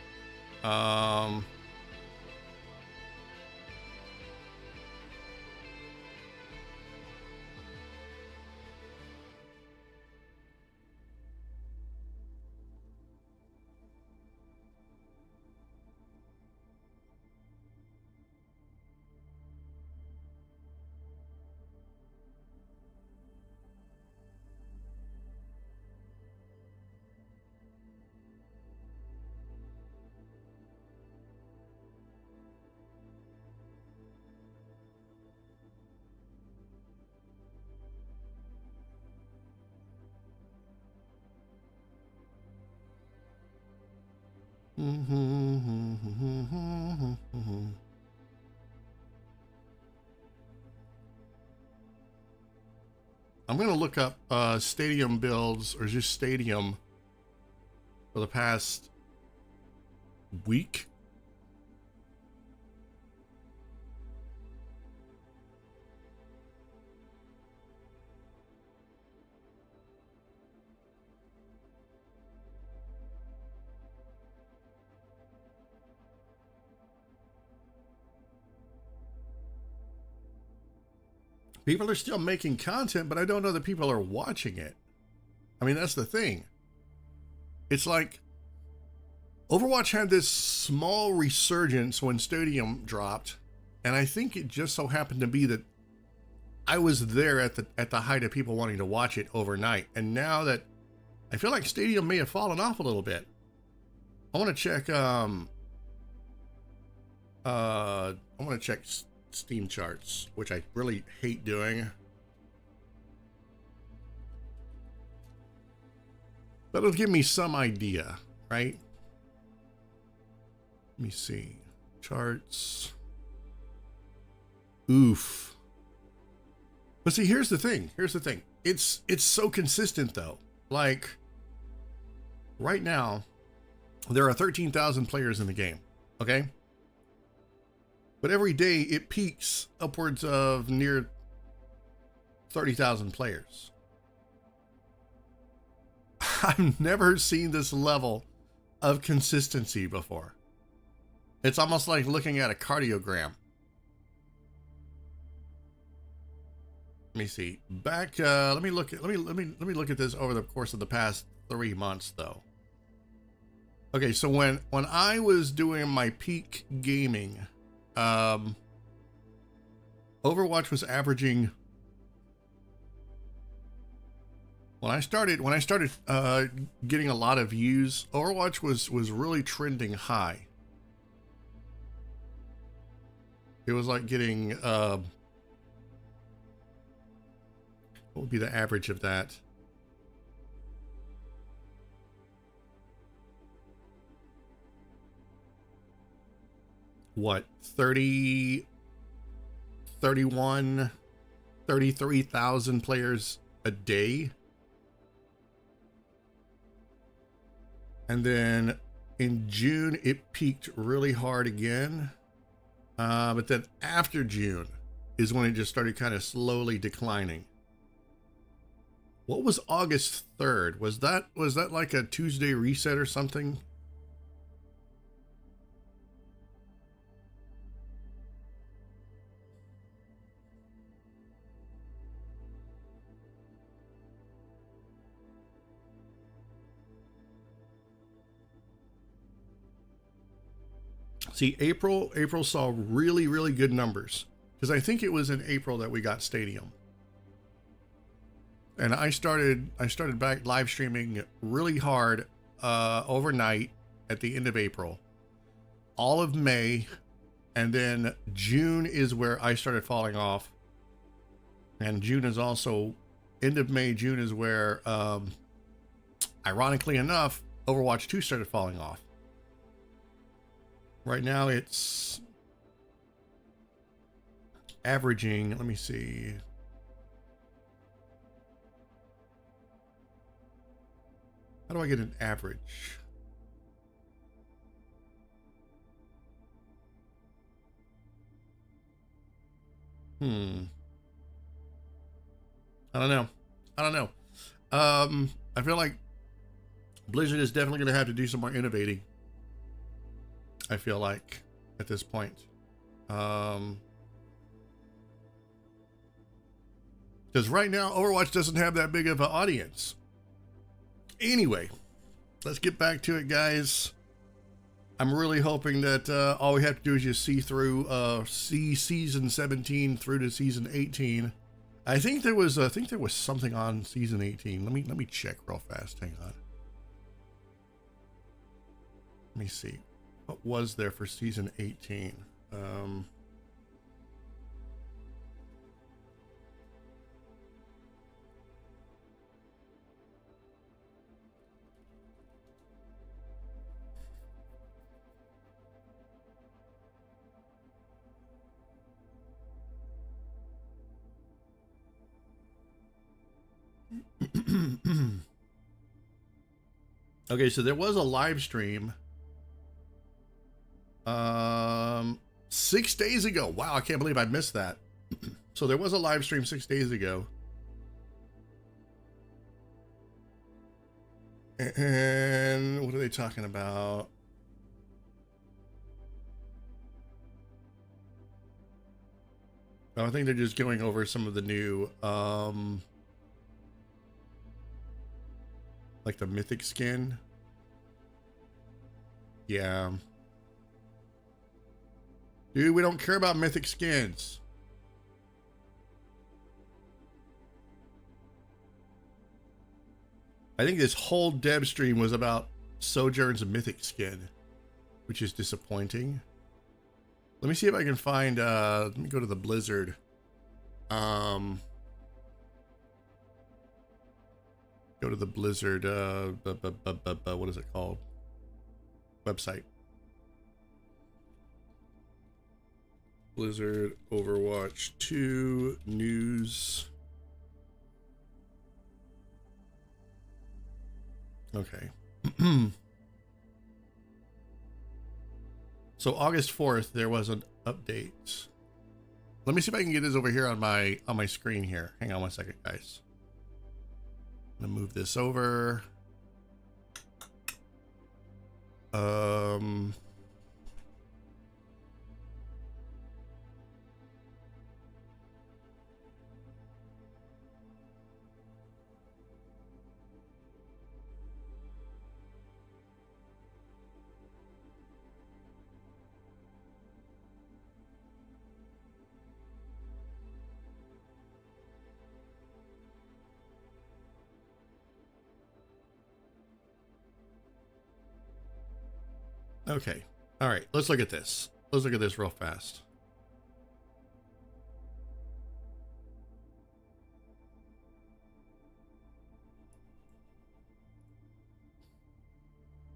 I'm gonna look up stadium builds or just stadium for the past week. People are still making content, but I don't know that people are watching it. I mean, that's the thing. It's like Overwatch had this small resurgence when Stadium dropped, and I think it just so happened to be that I was there at the height of people wanting to watch it overnight. And now that I feel like Stadium may have fallen off a little bit. I want to check Steam charts, which I really hate doing. But it'll give me some idea, right? Let me see. Charts. Oof. But see, here's the thing. It's so consistent though. Like right now, there are 13,000 players in the game. Okay? But every day it peaks upwards of near 30,000 players. I've never seen this level of consistency before. It's almost like looking at a cardiogram. Let me see. Back let me look at this over the course of the past 3 months though. Okay, so when I was doing my peak gaming, Overwatch was averaging, when I started getting a lot of views, Overwatch was really trending high. It was like getting what would be the average of that? What, 30, 31, 33,000 players a day? And then in June, it peaked really hard again. But then after June is when it just started kind of slowly declining. What was August 3rd? Was that like a Tuesday reset or something? See, April saw really, really good numbers because I think it was in April that we got Stadium. And I started back live streaming really hard overnight at the end of April, all of May, and then June is where I started falling off. And June is also, end of May, June is where, ironically enough, Overwatch 2 started falling off. Right now it's averaging, let me see. How do I get an average? I don't know. I feel like Blizzard is definitely going to have to do some more innovating. I feel like at this point, because right now Overwatch doesn't have that big of an audience. Anyway, let's get back to it, guys. I'm really hoping that all we have to do is just see through see season 17 through to season 18. I think there was something on season 18. Let me check real fast. Hang on. Let me see. What was there for season 18? Okay, so there was a live stream 6 days ago. Wow, I can't believe I missed that. So there was a live stream 6 days ago. And what are they talking about? Oh, I think they're just going over some of the new, like the mythic skin. Yeah. Dude, we don't care about mythic skins. I think this whole dev stream was about Sojourn's mythic skin, which is disappointing. Let me see if I can find, let me go to the Blizzard. Go to the Blizzard, what is it called? Website. Blizzard Overwatch 2 news. Okay. So August 4th, there was an update. Let me see if I can get this over here on my screen here. Hang on one second, guys. I'm gonna move this over. Okay. All right. Let's look at this. Let's look at this real fast.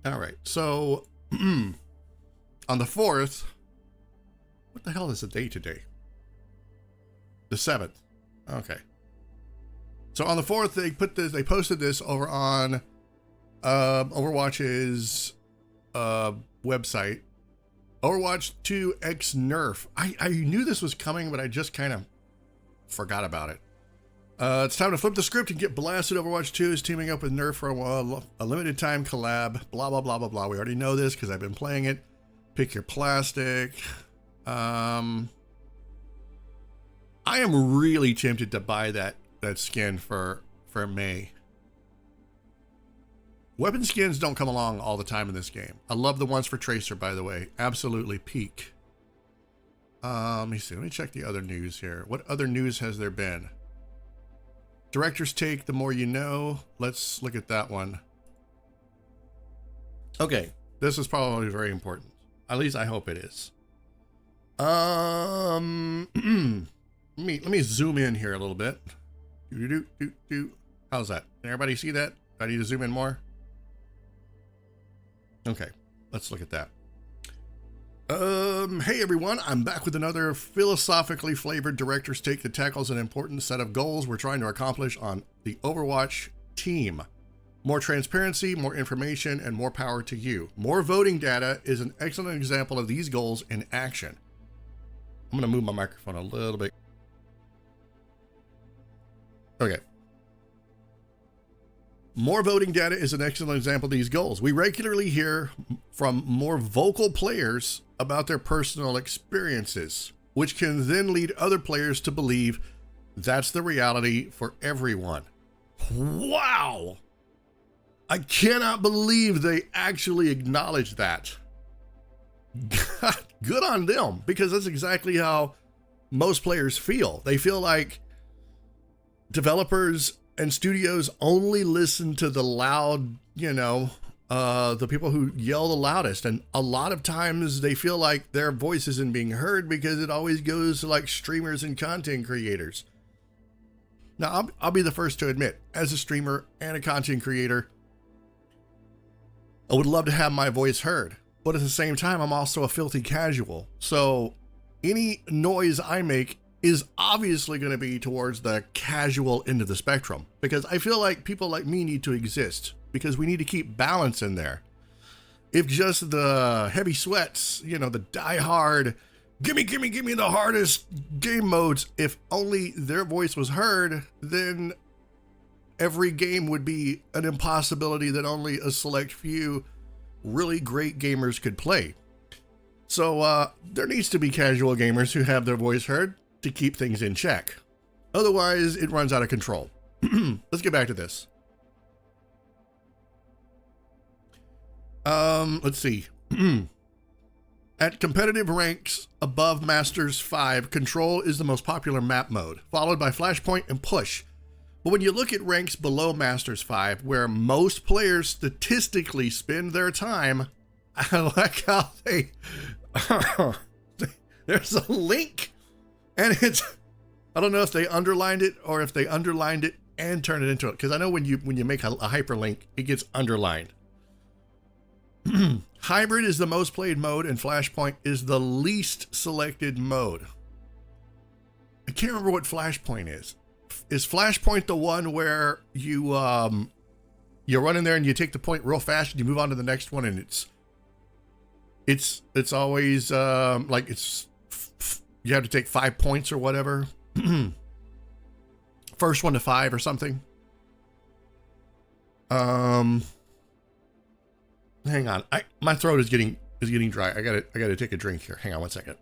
All right. So on the 4th, what the hell is the date today? The 7th. Okay. So on the 4th, they posted this over on Overwatch's website. Overwatch 2 X Nerf. I knew this was coming, but I just kind of forgot about it. It's time to flip the script and get blasted. Overwatch 2 is teaming up with Nerf for a limited time collab. Blah, blah, blah, blah, blah. We already know this because I've been playing it. Pick your plastic. I am really tempted to buy that skin for May. Weapon skins don't come along all the time in this game. I love the ones for Tracer, by the way. Absolutely peak. Let me see. Let me check the other news here. What other news has there been? Director's take, the more you know. Let's look at that one. Okay. This is probably very important. At least I hope it is. Let me zoom in here a little bit. How's that? Can everybody see that? Do I need to zoom in more? Okay, let's look at that. Hey everyone, I'm back with another philosophically flavored director's take that tackles an important set of goals we're trying to accomplish on the Overwatch team. More transparency, more information, and more power to you. More voting data is an excellent example of these goals in action. I'm gonna move my microphone a little bit. Okay. More voting data is an excellent example of these goals. We regularly hear from more vocal players about their personal experiences, which can then lead other players to believe that's the reality for everyone. Wow! I cannot believe they actually acknowledge that. Good on them, because that's exactly how most players feel. They feel like developers and studios only listen to the loud, the people who yell the loudest. And a lot of times they feel like their voice isn't being heard because it always goes to like streamers and content creators. Now, I'll be the first to admit, as a streamer and a content creator, I would love to have my voice heard. But at the same time, I'm also a filthy casual. So any noise I make is obviously going to be towards the casual end of the spectrum, because I feel like people like me need to exist because we need to keep balance in there. If just the heavy sweats, you know, the die-hard, gimme the hardest game modes, if only their voice was heard, then every game would be an impossibility that only a select few really great gamers could play. So there needs to be casual gamers who have their voice heard to keep things in check. Otherwise, it runs out of control. Let's get back to this. Let's see. At competitive ranks above Masters 5, Control is the most popular map mode, followed by Flashpoint and Push. But when you look at ranks below Masters 5, where most players statistically spend their time, I like how they... there's a link, and it's... I don't know if they underlined it or if they underlined it and turned it into it, because I know when you make a hyperlink, it gets underlined. Hybrid is the most played mode, and Flashpoint is the least selected mode. I can't remember what Flashpoint is. Is Flashpoint the one where you run in there and you take the point real fast and you move on to the next one, and it's always like it's you have to take 5 points or whatever. First one to 5 or something. Hang on. My throat is getting dry. I gotta take a drink here. Hang on one second.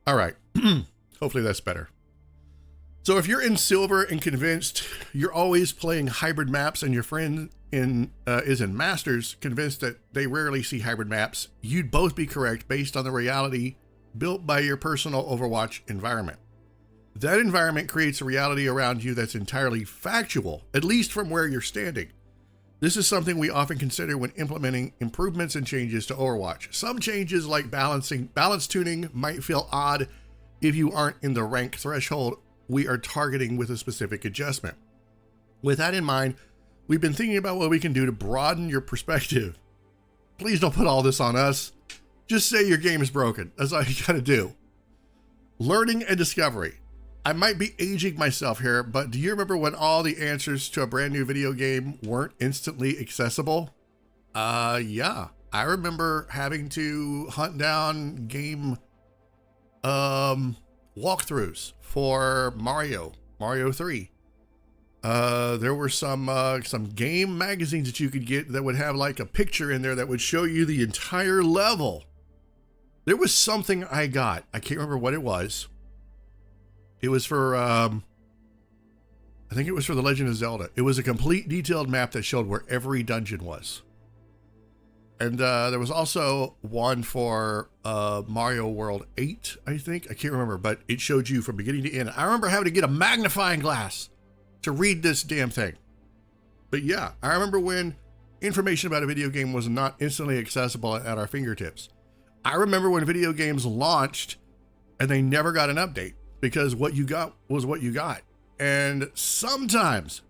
All right. Hopefully that's better. So if you're in silver and convinced you're always playing hybrid maps, and your friend is in masters convinced that they rarely see hybrid maps, you'd both be correct based on the reality built by your personal Overwatch environment. That environment creates a reality around you that's entirely factual, at least from where you're standing. This is something we often consider when implementing improvements and changes to Overwatch. Some changes like balance tuning might feel odd if you aren't in the rank threshold we are targeting with a specific adjustment. With that in mind, we've been thinking about what we can do to broaden your perspective. Please don't put all this on us. Just say your game is broken. That's all you gotta do. Learning and discovery. I might be aging myself here, but do you remember when all the answers to a brand new video game weren't instantly accessible? Yeah. I remember having to hunt down game walkthroughs for Mario 3. There were some game magazines that you could get that would have like a picture in there that would show you the entire level. There was something I got. I can't remember what it was. It was for, I think it was for The Legend of Zelda. It was a complete detailed map that showed where every dungeon was. And there was also one for Mario World 8, I think. I can't remember, but it showed you from beginning to end. I remember having to get a magnifying glass to read this damn thing. But yeah, I remember when information about a video game was not instantly accessible at our fingertips. I remember when video games launched and they never got an update because what you got was what you got. And sometimes,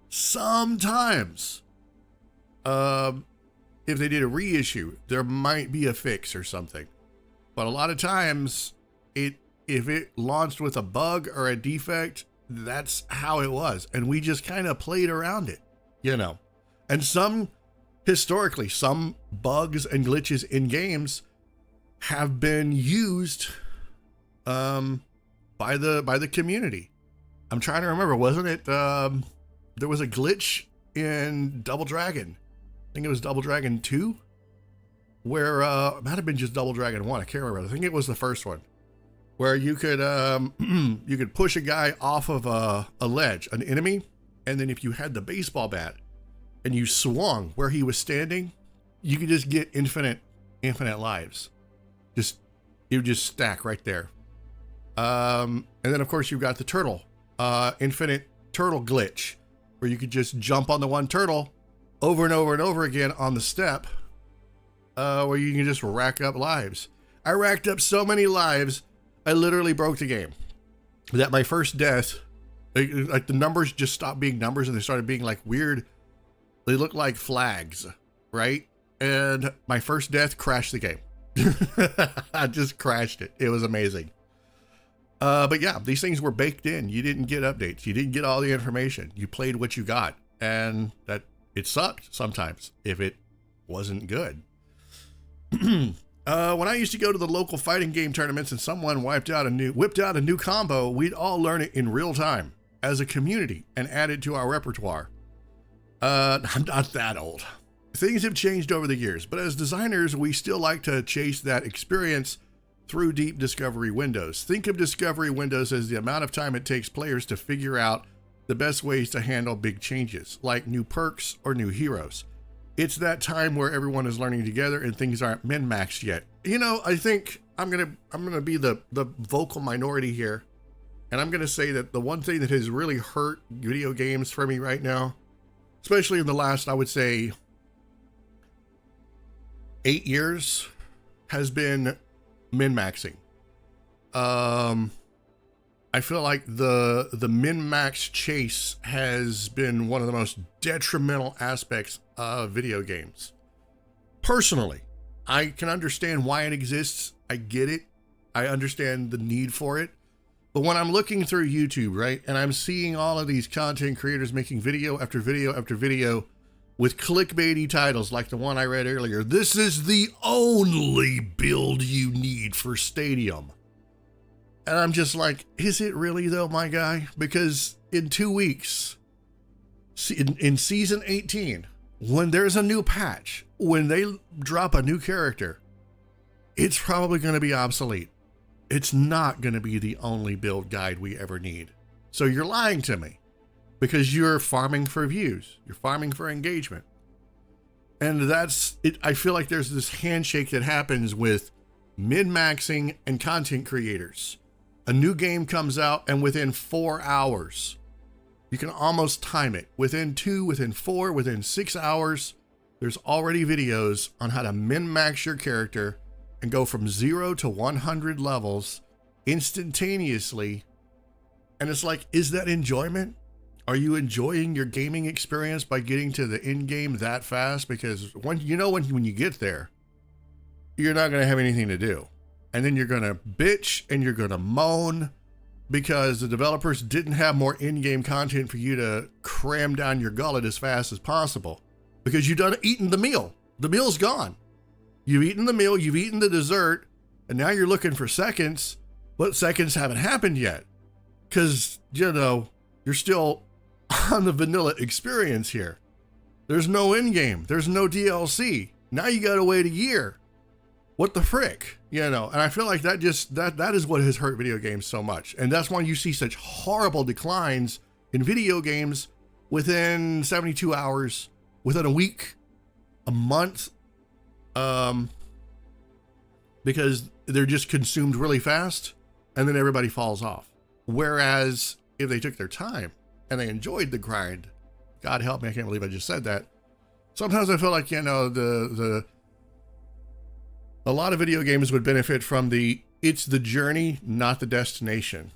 if they did a reissue, there might be a fix or something. But a lot of times, if it launched with a bug or a defect, that's how it was. And we just kind of played around it, you know. And historically, some bugs and glitches in games have been used by the community. I'm trying to remember, wasn't it, there was a glitch in Double Dragon. I think it was Double Dragon 2, where it might have been just Double Dragon 1. I can't remember. I think it was the first one, where you could you could push a guy off of a ledge, an enemy, and then if you had the baseball bat and you swung where he was standing, you could just get infinite lives. You would just stack right there. And then of course you've got the turtle, infinite turtle glitch, where you could just jump on the one turtle over and over and over again on the step, where you can just rack up lives. I racked up so many lives, I literally broke the game. That my first death, like the numbers just stopped being numbers and they started being like weird. They looked like flags. right? And my first death crashed the game. I just crashed it. It was amazing. But yeah, these things were baked in. You didn't get updates. You didn't get all the information. You played what you got, and that it sucked sometimes if it wasn't good. When I used to go to the local fighting game tournaments and someone whipped out a new combo, we'd all learn it in real time as a community and add it to our repertoire. I'm not that old. Things have changed over the years, but as designers, we still like to chase that experience through deep discovery windows. Think of discovery windows as the amount of time it takes players to figure out the best ways to handle big changes, like new perks or new heroes. It's that time where everyone is learning together and things aren't min-maxed yet. You know, I think I'm gonna be the vocal minority here, and I'm gonna say that the one thing that has really hurt video games for me right now, especially in the last, I would say, 8 years, has been min-maxing. I feel like the min-max chase has been one of the most detrimental aspects of video games. Personally, I can understand why it exists. I get it. I understand the need for it. But when I'm looking through YouTube, right, and I'm seeing all of these content creators making video after video after video with clickbaity titles like the one I read earlier, this is the only build you need for Stadium. And I'm just like, is it really though, my guy? Because in 2 weeks, in season 18, when there's a new patch, when they drop a new character, it's probably going to be obsolete. It's not going to be the only build guide we ever need. So you're lying to me because you're farming for views. You're farming for engagement. And that's it. I feel like there's this handshake that happens with min-maxing and content creators. A new game comes out and within 4 hours, you can almost time it. Within 2, within 4, within 6 hours, there's already videos on how to min-max your character and go from 0 to 100 levels instantaneously. And it's like, is that enjoyment? Are you enjoying your gaming experience by getting to the end game that fast? Because when you get there, you're not going to have anything to do. And then you're going to bitch and you're going to moan because the developers didn't have more in-game content for you to cram down your gullet as fast as possible because you've done eaten the meal. The meal's gone. You've eaten the meal, you've eaten the dessert, and now you're looking for seconds, but seconds haven't happened yet because, you're still on the vanilla experience here. There's no in-game. There's no DLC. Now you got to wait a year. What the frick? And I feel like that is what has hurt video games so much. And that's why you see such horrible declines in video games within 72 hours, within a week, a month, because they're just consumed really fast and then everybody falls off. Whereas if they took their time and they enjoyed the grind, God help me, I can't believe I just said that. Sometimes I feel like, a lot of video games would benefit from it's the journey, not the destination.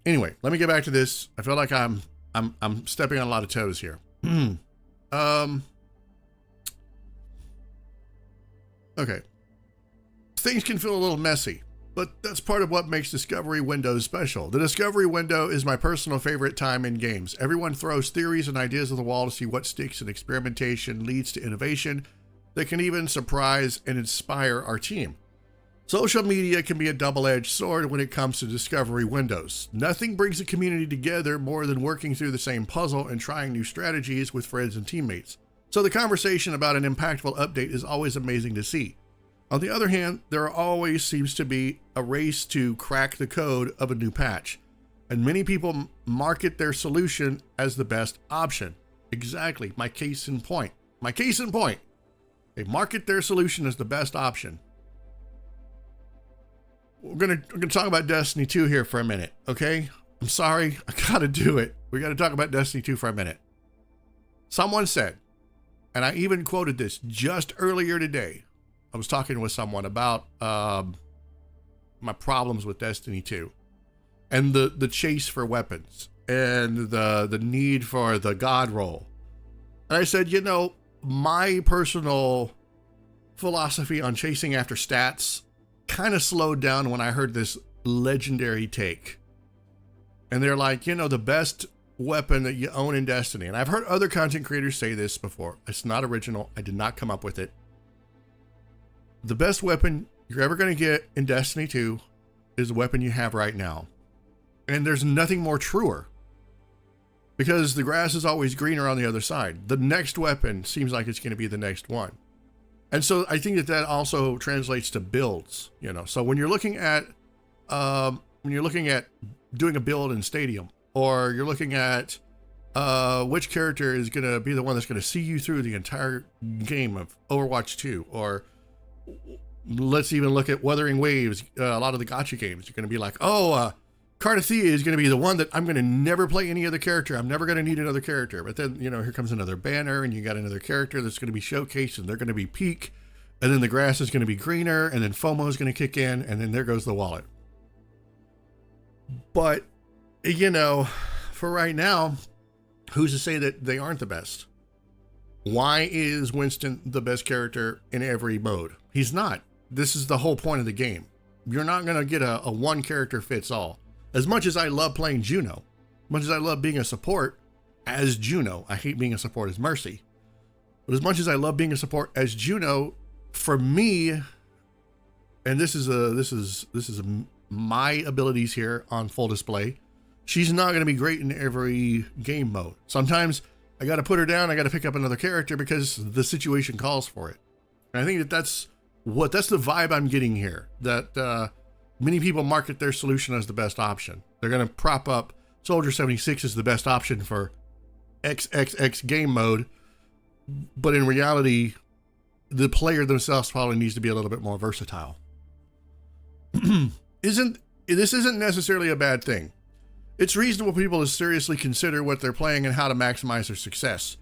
Anyway, let me get back to this. I feel like I'm stepping on a lot of toes here. Okay. Things can feel a little messy, but that's part of what makes Discovery Windows special. The Discovery Window is my personal favorite time in games. Everyone throws theories and ideas at the wall to see what sticks, and experimentation leads to innovation that can even surprise and inspire our team. Social media can be a double-edged sword when it comes to Discovery Windows. Nothing brings a community together more than working through the same puzzle and trying new strategies with friends and teammates. So the conversation about an impactful update is always amazing to see. On the other hand, there always seems to be a race to crack the code of a new patch, and many people market their solution as the best option. Exactly, my case in point. They market their solution as the best option. We're gonna talk about Destiny 2 here for a minute, okay? I'm sorry, I gotta do it. We gotta talk about Destiny 2 for a minute. Someone said, and I even quoted this just earlier today. I was talking with someone about my problems with Destiny 2 and the chase for weapons and the need for the God roll. And I said, my personal philosophy on chasing after stats kind of slowed down when I heard this legendary take. And they're like, you know, the best weapon that you own in Destiny. And I've heard other content creators say this before. It's not original. I did not come up with it. The best weapon you're ever going to get in Destiny 2 is the weapon you have right now. And there's nothing more truer. Because the grass is always greener on the other side. The next weapon seems like it's going to be the next one. And so I think that that also translates to builds, you know. So when you're looking at doing a build in Stadium, or you're looking at which character is going to be the one that's going to see you through the entire game of Overwatch 2, or let's even look at Wuthering Waves, a lot of the gacha games, you're going to be like, Cardathea is going to be the one that I'm going to never play any other character. I'm never going to need another character. But then, you know, here comes another banner, and you got another character that's going to be showcased, and they're going to be peak, and then the grass is going to be greener, and then FOMO is going to kick in, and then there goes the wallet. But, you know, for right now, who's to say that they aren't the best? Why is Winston the best character in every mode? He's not. This is the whole point of the game. You're not going to get a one character fits all. As much as I love playing Juno, much as I love being a support as Juno, I hate being a support as Mercy. But as much as I love being a support as Juno, for me, and this is my abilities here on full display, she's not going to be great in every game mode. Sometimes I got to put her down. I got to pick up another character because the situation calls for it. And I think that's the vibe I'm getting here. That many people market their solution as the best option. They're going to prop up Soldier 76 as the best option for XXX game mode. But in reality, the player themselves probably needs to be a little bit more versatile. This isn't necessarily a bad thing. It's reasonable for people to seriously consider what they're playing and how to maximize their success.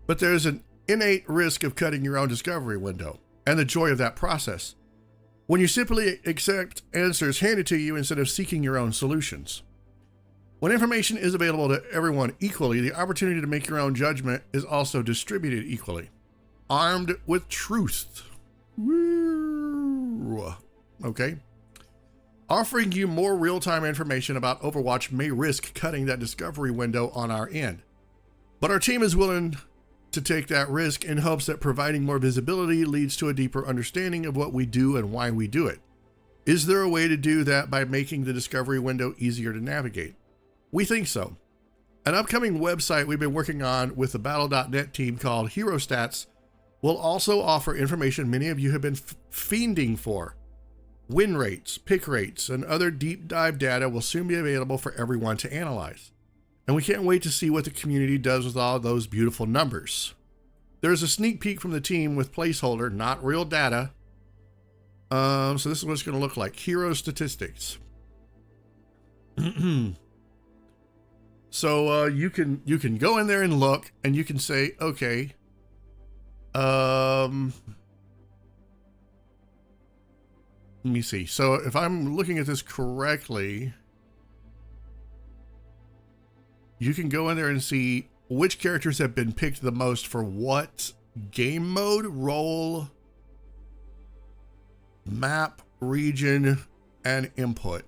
But there's an innate risk of cutting your own discovery window and the joy of that process when you simply accept answers handed to you instead of seeking your own solutions. When information is available to everyone equally, the opportunity to make your own judgment is also distributed equally. Armed with truth. Woo. Okay. Offering you more real-time information about Overwatch may risk cutting that discovery window on our end. But our team is willing to take that risk in hopes that providing more visibility leads to a deeper understanding of what we do and why we do it. Is there a way to do that by making the discovery window easier to navigate? We think so. An upcoming website we've been working on with the Battle.net team called Hero Stats will also offer information many of you have been fiending for. Win rates, pick rates, and other deep dive data will soon be available for everyone to analyze. And we can't wait to see what the community does with all those beautiful numbers. There's a sneak peek from the team with placeholder, not real data. So this is what it's going to look like. Hero statistics. So you can go in there and look, and you can say, okay, let me see. So if I'm looking at this correctly, you can go in there and see which characters have been picked the most for what game mode, role, map, region, and input.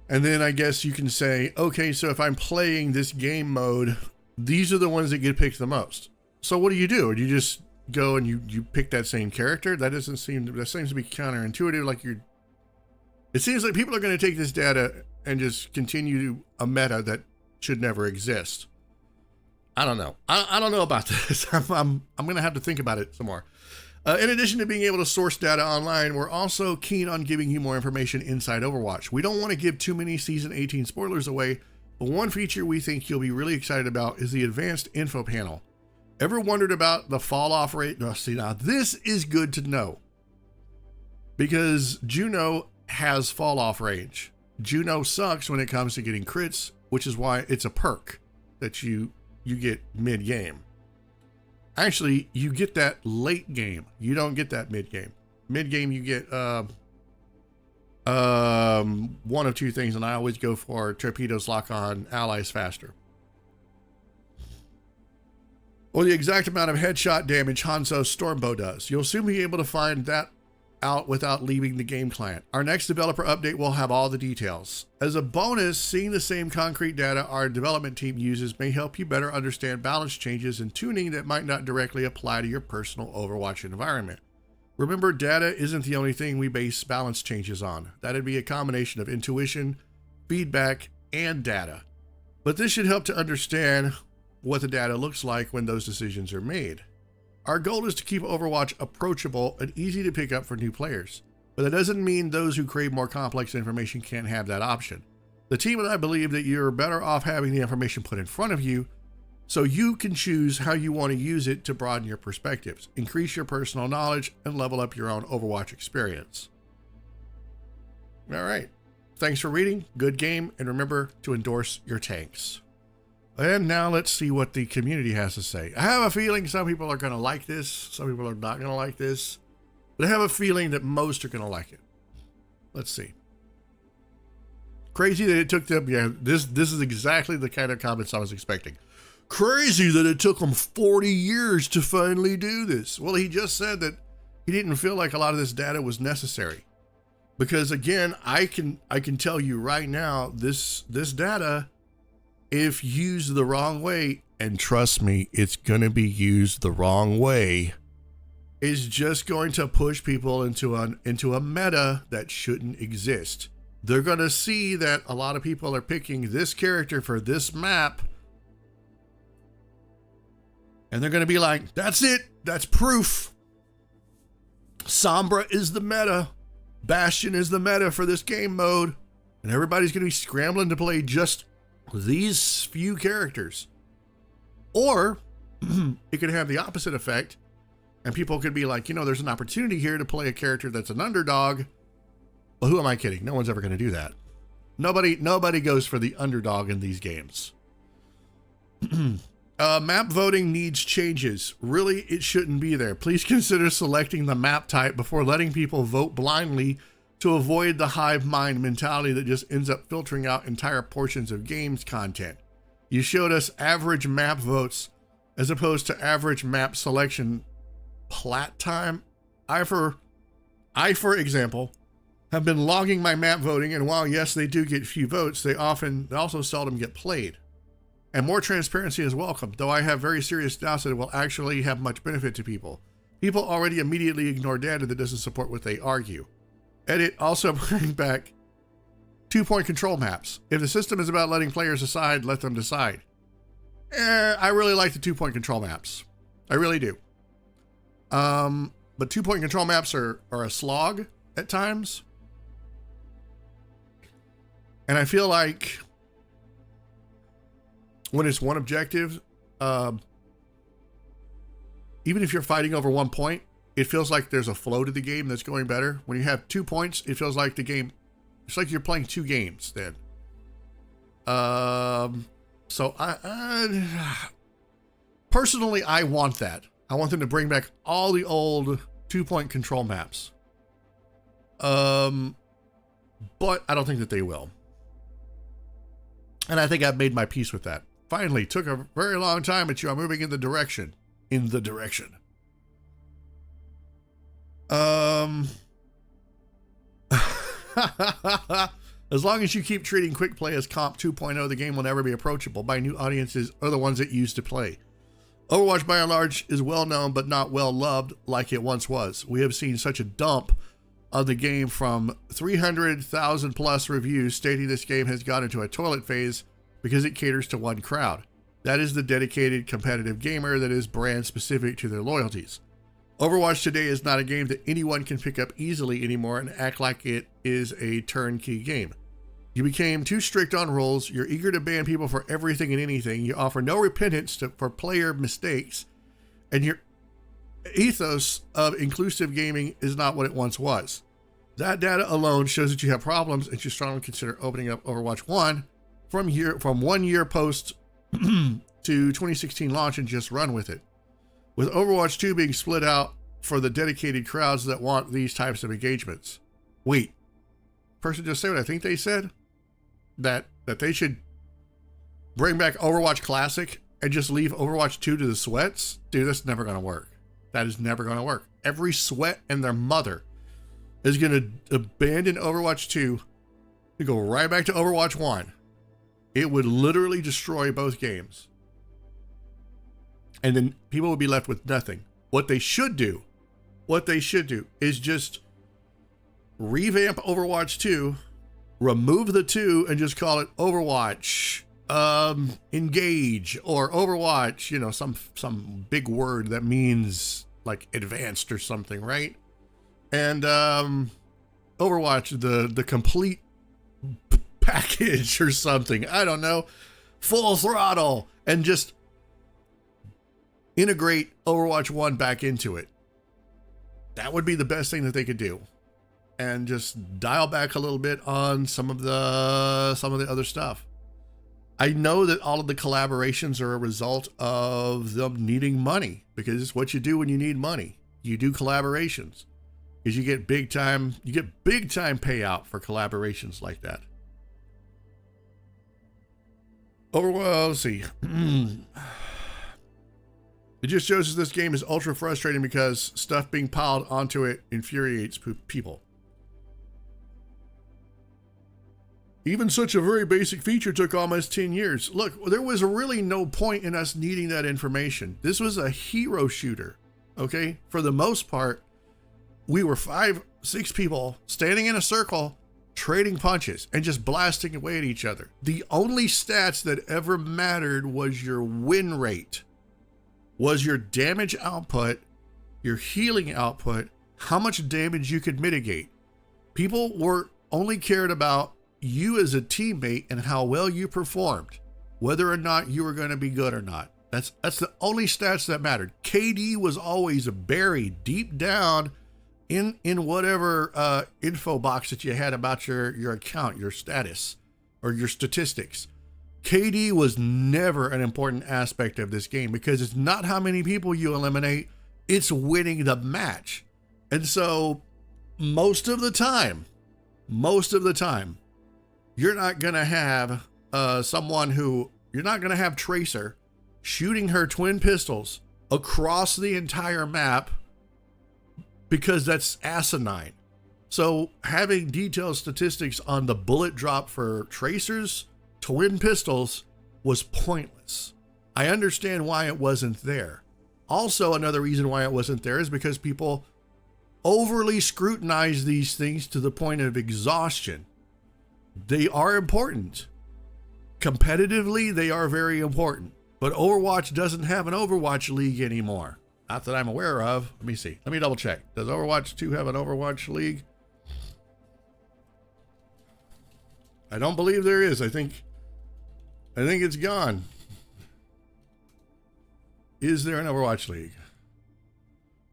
And then I guess you can say, okay, so if I'm playing this game mode, these are the ones that get picked the most. So what do? You just go and you pick that same character? That seems to be counterintuitive. Like it seems like people are going to take this data and just continue a meta that should never exist. I don't know. I don't know about this. I'm going to have to think about it some more. In addition to being able to source data online, we're also keen on giving you more information inside Overwatch. We don't want to give too many Season 18 spoilers away, but one feature we think you'll be really excited about is the advanced info panel. Ever wondered about the fall off rate? No, see, now this is good to know because Juno has fall off range. Juno sucks when it comes to getting crits, which is why it's a perk that you get mid game. Actually, you get that late game. You don't get that mid game. Mid game, you get one of two things, and I always go for torpedoes lock on allies faster. or the exact amount of headshot damage Hanzo's Stormbow does. You'll soon be able to find that out without leaving the game client. Our next developer update will have all the details. As a bonus, seeing the same concrete data our development team uses may help you better understand balance changes and tuning that might not directly apply to your personal Overwatch environment. Remember, data isn't the only thing we base balance changes on. That'd be a combination of intuition, feedback, and data. But this should help to understand what the data looks like when those decisions are made. Our goal is to keep Overwatch approachable and easy to pick up for new players, but that doesn't mean those who crave more complex information can't have that option. The team and I believe that you're better off having the information put in front of you so you can choose how you want to use it to broaden your perspectives, increase your personal knowledge, and level up your own Overwatch experience. All right. Thanks for reading. Good game. And remember to endorse your tanks. And now let's see what the community has to say. I have a feeling some people are going to like this. Some people are not going to like this. But I have a feeling that most are going to like it. Let's see. Crazy that it took them. Yeah, this is exactly the kind of comments I was expecting. Crazy that it took them 40 years to finally do this. Well, he just said that he didn't feel like a lot of this data was necessary. Because again, I can tell you right now, this data, if used the wrong way, and trust me, it's going to be used the wrong way, is just going to push people into a meta that shouldn't exist. They're going to see that a lot of people are picking this character for this map, and they're going to be like, that's it. That's proof. Sombra is the meta. Bastion is the meta for this game mode. And everybody's going to be scrambling to play just these few characters. Or it could have the opposite effect. And people could be like, there's an opportunity here to play a character that's an underdog. Well, who am I kidding? No one's ever going to do that. Nobody goes for the underdog in these games. Map voting needs changes. Really, it shouldn't be there. Please consider selecting the map type before letting people vote blindly to avoid the hive mind mentality that just ends up filtering out entire portions of games content. You showed us average map votes as opposed to average map selection plat time. I, for example, have been logging my map voting, and while yes, they do get few votes, they also seldom get played. And more transparency is welcome, though I have very serious doubts that it will actually have much benefit to people. People already immediately ignore data that doesn't support what they argue. Edit, also bring back 2-point control maps. If the system is about letting players decide, let them decide. I really like the 2-point control maps. I really do. But 2-point control maps are a slog at times. And I feel like when it's one objective, even if you're fighting over 1 point, it feels like there's a flow to the game that's going better. When you have 2 points, it feels like the game, it's like you're playing 2 games then. So I personally, I want that. I want them to bring back all the old 2-point control maps. But I don't think that they will. And I think I've made my peace with that. Finally, took a very long time, but you are moving in the direction. As long as you keep treating quick play as comp 2.0, the game will never be approachable by new audiences or the ones that used to play. Overwatch by and large is well known but not well loved like it once was. We have seen such a dump of the game from 300,000 plus reviews stating this game has gone into a toilet phase because it caters to one crowd. That is the dedicated competitive gamer that is brand specific to their loyalties. Overwatch today is not a game that anyone can pick up easily anymore and act like it is a turnkey game. You became too strict on rules, you're eager to ban people for everything and anything, you offer no repentance for player mistakes, and your ethos of inclusive gaming is not what it once was. That data alone shows that you have problems and should strongly consider opening up Overwatch 1 from 1 year post to 2016 launch and just run with it. With Overwatch 2 being split out for the dedicated crowds that want these types of engagements. Wait, person just said what I think they said? That they should bring back Overwatch Classic and just leave Overwatch 2 to the sweats, dude, that's never going to work. That is never going to work. Every sweat and their mother is going to abandon Overwatch 2 and go right back to Overwatch 1. It would literally destroy both games. And then people would be left with nothing. What they should do is just revamp Overwatch 2, remove the 2 and just call it Overwatch Engage or Overwatch, you know, some big word that means like advanced or something, right? And Overwatch, the complete package or something, I don't know, full throttle, and just integrate Overwatch 1 back into it. That would be the best thing that they could do. And just dial back a little bit on some of the other stuff. I know that all of the collaborations are a result of them needing money, because it's what you do when you need money. You do collaborations because you get big time payout for collaborations like that. Overwatch, let's see. It just shows us this game is ultra frustrating because stuff being piled onto it infuriates people. Even such a very basic feature took almost 10 years. Look, there was really no point in us needing that information. This was a hero shooter, okay? For the most part, we were 5-6 people standing in a circle, trading punches and just blasting away at each other. The only stats that ever mattered was your win rate, was your damage output, your healing output, how much damage you could mitigate. People were only cared about you as a teammate and how well you performed, whether or not you were going to be good or not. That's the only stats that mattered. KD was always buried deep down in whatever info box that you had about your account, your status, or your statistics. KD was never an important aspect of this game because it's not how many people you eliminate, it's winning the match. And so most of the time, you're not going to have you're not going to have Tracer shooting her twin pistols across the entire map, because that's asinine. So having detailed statistics on the bullet drop for Tracer's twin pistols was pointless. I understand why it wasn't there. Also, another reason why it wasn't there is because people overly scrutinize these things to the point of exhaustion. They are important. Competitively, they are very important. But Overwatch doesn't have an Overwatch League anymore. Not that I'm aware of. Let me see. Let me double check. Does Overwatch 2 have an Overwatch League? I don't believe there is. I think it's gone. Is there an Overwatch League?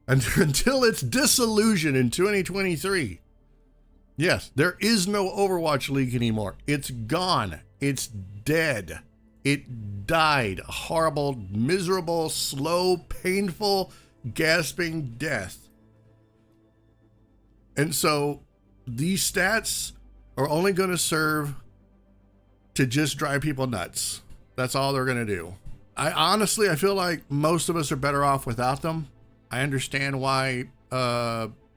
And until its dissolution in 2023. Yes, there is no Overwatch League anymore. It's gone. It's dead. It died a horrible, miserable, slow, painful, gasping death. And so these stats are only going to serve to just drive people nuts. That's all they're going to do. I feel like most of us are better off without them. I understand why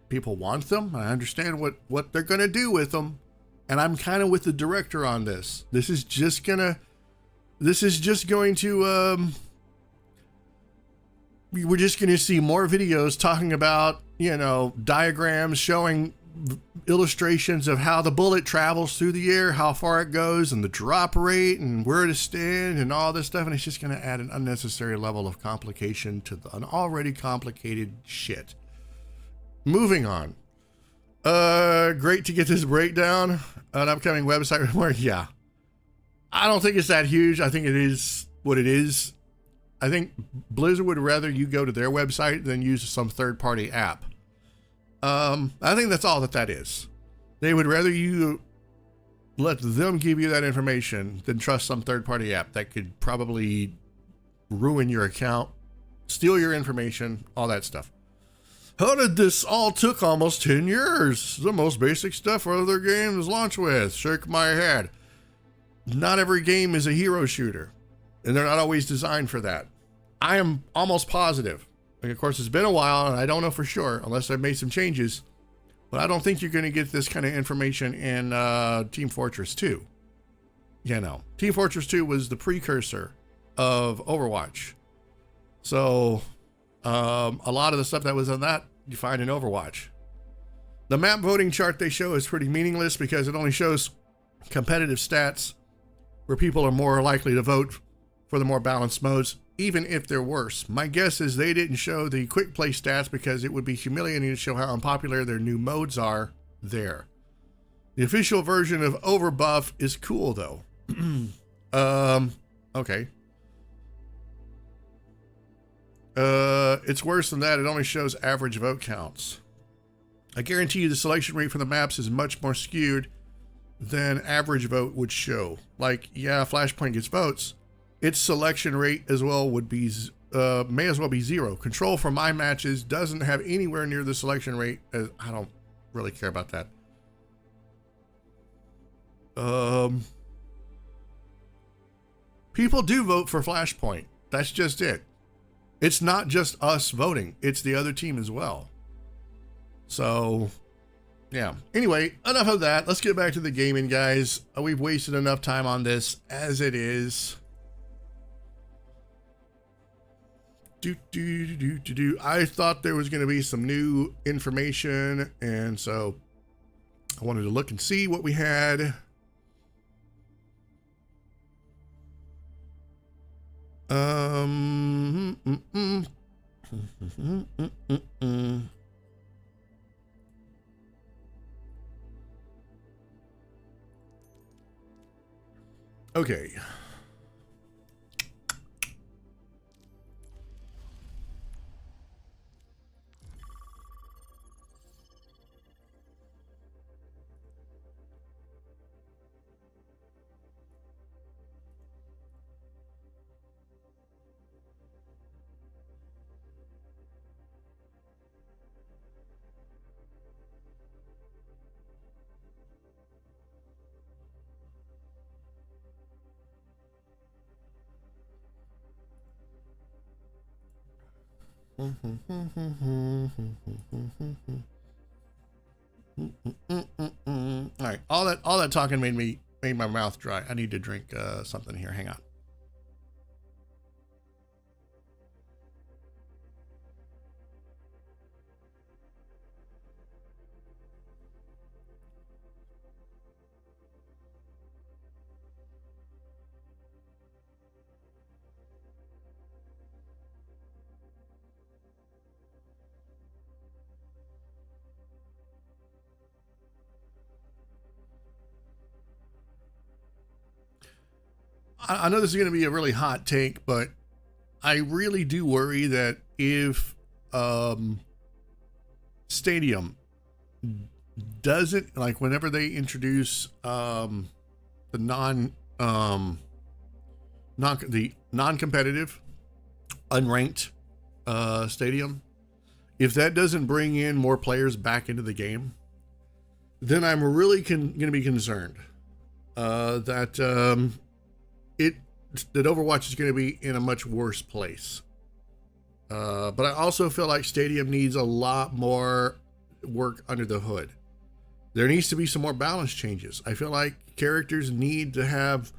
people want them. I understand what they're going to do with them. And I'm kind of with the director on this. This is just going to, we're just going to see more videos talking about, diagrams showing illustrations of how the bullet travels through the air, how far it goes, and the drop rate, and where to stand, and all this stuff. And it's just going to add an unnecessary level of complication to an already complicated shit. Moving on. Great to get this breakdown. An upcoming website report. Yeah. I don't think it's that huge. I think it is what it is. I think Blizzard would rather you go to their website than use some third-party app. I think that's all that is. They would rather you let them give you that information than trust some third-party app that could probably ruin your account, steal your information, all that stuff. How did this all took almost 10 years? The most basic stuff other games launch with. Shake my head. Not every game is a hero shooter. and they're not always designed for that. I am almost positive. Like, of course, it's been a while, and I don't know for sure unless I've made some changes. But I don't think you're going to get this kind of information in Team Fortress 2. You know, Team Fortress 2 was the precursor of Overwatch. So a lot of the stuff that was on that, you find in Overwatch. The map voting chart they show is pretty meaningless because it only shows competitive stats where people are more likely to vote for the more balanced modes, even if they're worse. My guess is they didn't show the quick play stats because it would be humiliating to show how unpopular their new modes are there. The official version of Overbuff is cool though. Okay. It's worse than that. It only shows average vote counts. I guarantee you the selection rate for the maps is much more skewed than average vote would show. Like, yeah, Flashpoint gets votes. Its selection rate as well would be, may as well be 0. Control for my matches doesn't have anywhere near the selection rate. I don't really care about that. People do vote for Flashpoint. That's just it. It's not just us voting. It's the other team as well. So, yeah. Anyway, enough of that. Let's get back to the gaming, guys. We've wasted enough time on this as it is. I thought there was going to be some new information, and so I wanted to look and see what we had. Okay. All right, all that talking made my mouth dry. I need to drink something here. Hang on. I know this is going to be a really hot take, but I really do worry that if Stadium doesn't, like, whenever they introduce the non-competitive unranked Stadium, if that doesn't bring in more players back into the game, then I'm really going to be concerned that Overwatch is going to be in a much worse place. But I also feel like Stadium needs a lot more work under the hood. There needs to be some more balance changes. I feel like characters need to have,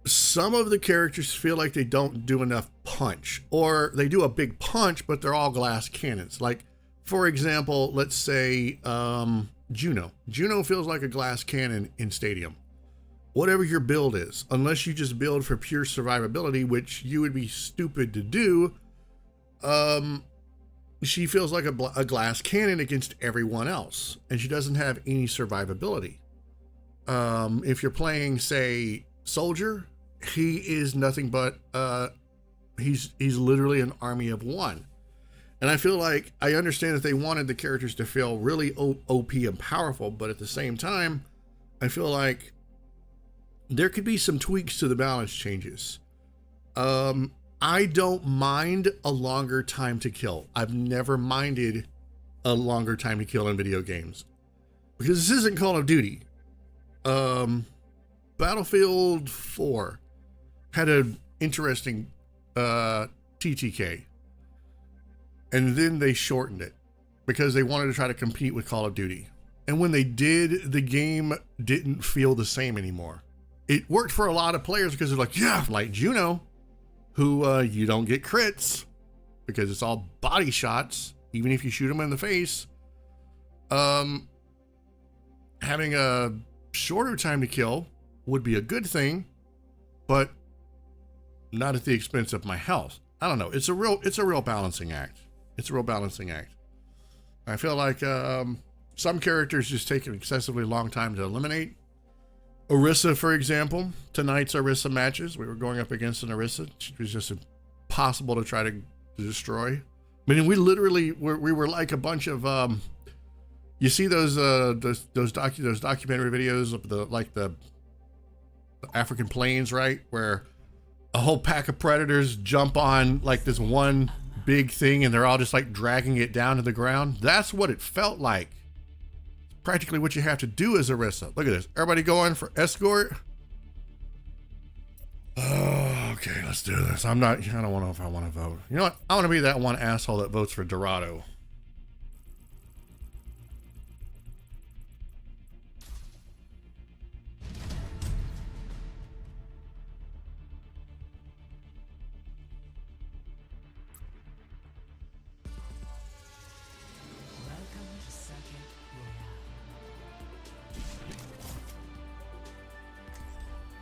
some of the characters feel like they don't do enough punch, or they do a big punch, but they're all glass cannons. Like, for example, let's say Juno. Juno feels like a glass cannon in Stadium. Whatever your build is, unless you just build for pure survivability, which you would be stupid to do, she feels like a glass cannon against everyone else, and she doesn't have any survivability. If you're playing, say, Soldier, he is nothing but he's literally an army of one. And I feel like, I understand that they wanted the characters to feel really OP and powerful, but at the same time, I feel like there could be some tweaks to the balance changes. I don't mind a longer time to kill. I've never minded a longer time to kill in video games, because this isn't Call of Duty. Battlefield 4, had an interesting TTK. And then they shortened it because they wanted to try to compete with Call of Duty. And when they did, the game didn't feel the same anymore. It worked for a lot of players because they're like, yeah, like Juno, who you don't get crits because it's all body shots, even if you shoot them in the face. Having a shorter time to kill would be a good thing, but not at the expense of my health. I don't know. It's a real balancing act. It's a real balancing act. I feel like some characters just take an excessively long time to eliminate. Orisa, for example, tonight's Orisa matches, we were going up against an Orisa. She was just impossible to try to destroy. I mean, we literally we were like a bunch of you see those documentary videos of the African plains, right, where a whole pack of predators jump on like this one big thing and they're all just like dragging it down to the ground. That's what it felt like. Practically what you have to do as Orisa. Look at this. Everybody going for escort. Oh, okay, let's do this. I don't know if I want to vote. You know what? I want to be that one asshole that votes for Dorado.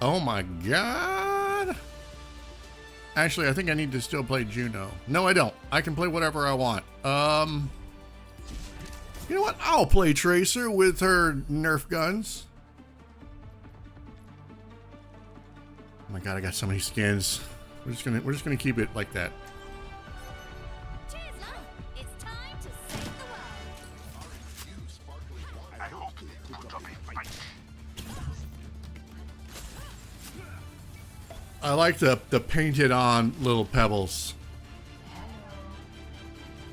Oh my god. Actually, I think I need to still play Juno. No, I don't. I can play whatever I want. You know what? I'll play Tracer with her Nerf guns. Oh my god, I got so many skins. We're just gonna keep it like that. I like the painted on little pebbles.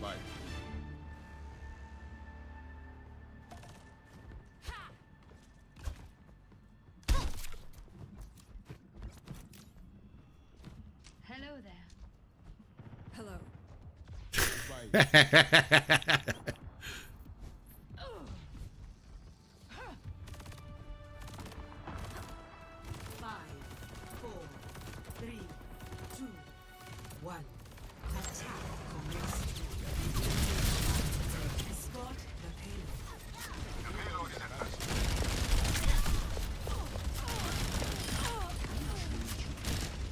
Bye. Hello there. Hello. Bye. 1. Attack commenced. Escort the payload.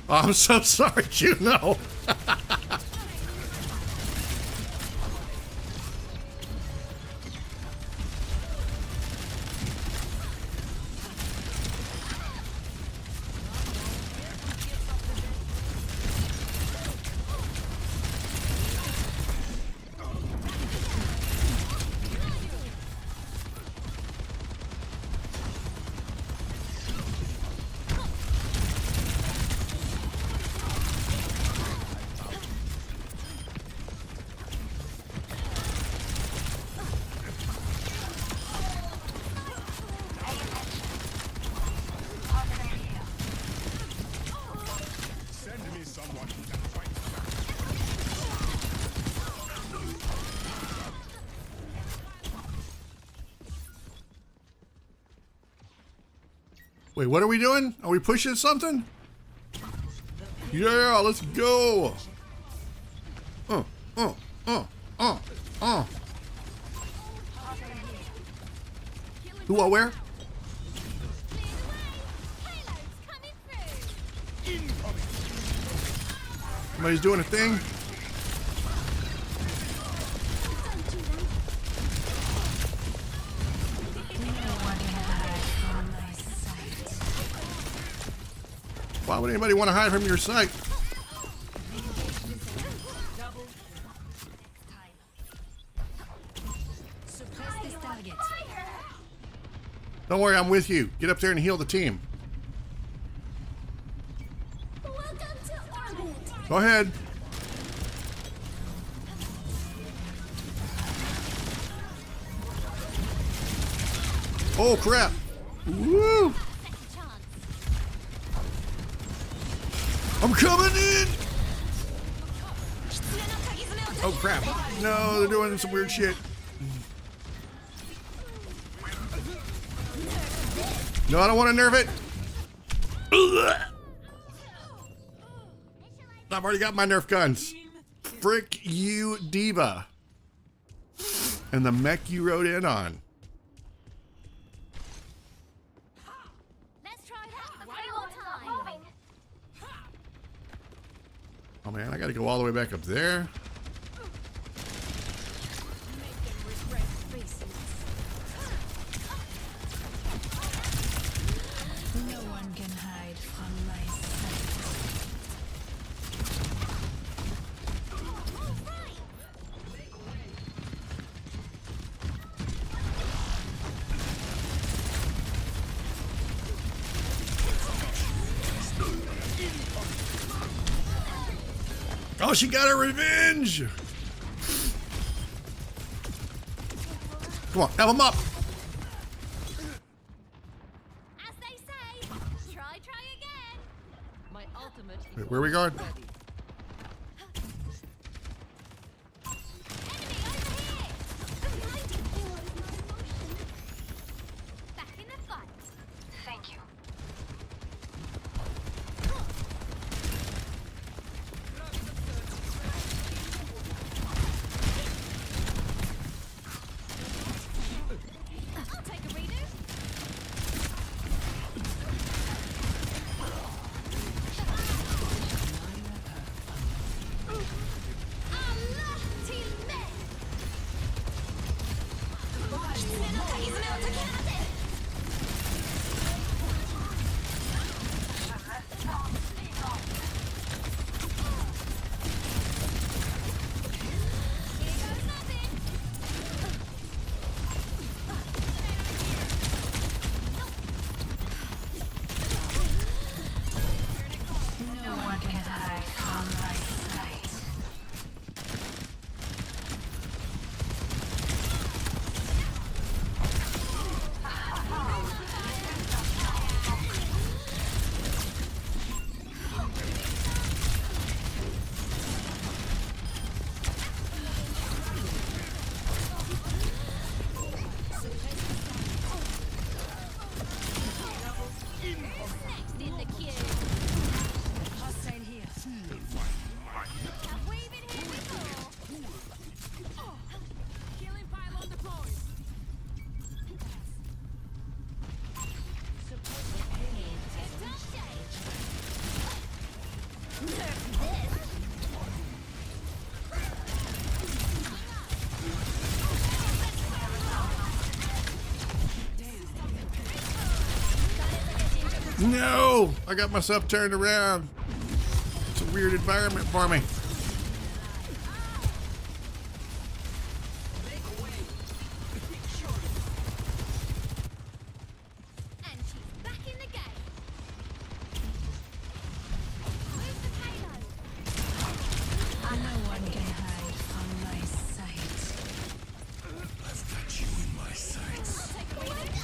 Oh, I'm so sorry, Juno. Wait, what are we doing? Are we pushing something? Yeah, let's go. Who, what, where? Somebody's doing a thing. Why would anybody want to hide from your sight? Don't worry, I'm with you. Get up there and heal the team. Go ahead. Oh crap. Woo! I'm coming in! Oh crap. No, they're doing some weird shit. No, I don't want to nerf it. I've already got my Nerf guns. Frick you, Diva. And the mech you rode in on. Let's try that one more time. Oh man, I gotta go all the way back up there. No one can hide from my sight. Oh, she got her revenge! Come on, have them up! As they say, try again. My ultimate is Wait, where are we going? ready. Enemy over here. Back in the fight. Thank you. I'll take a redo. Allah till me. No one can hide from my sight. Next in the queue. Hostile here. Have we been here before? Killing pylon deployed. Nerf this. No! I got myself turned around. It's a weird environment for me. And she's back in the game. Move the payload. No one can hide from my sight. I've got you in my sights. Take a redo.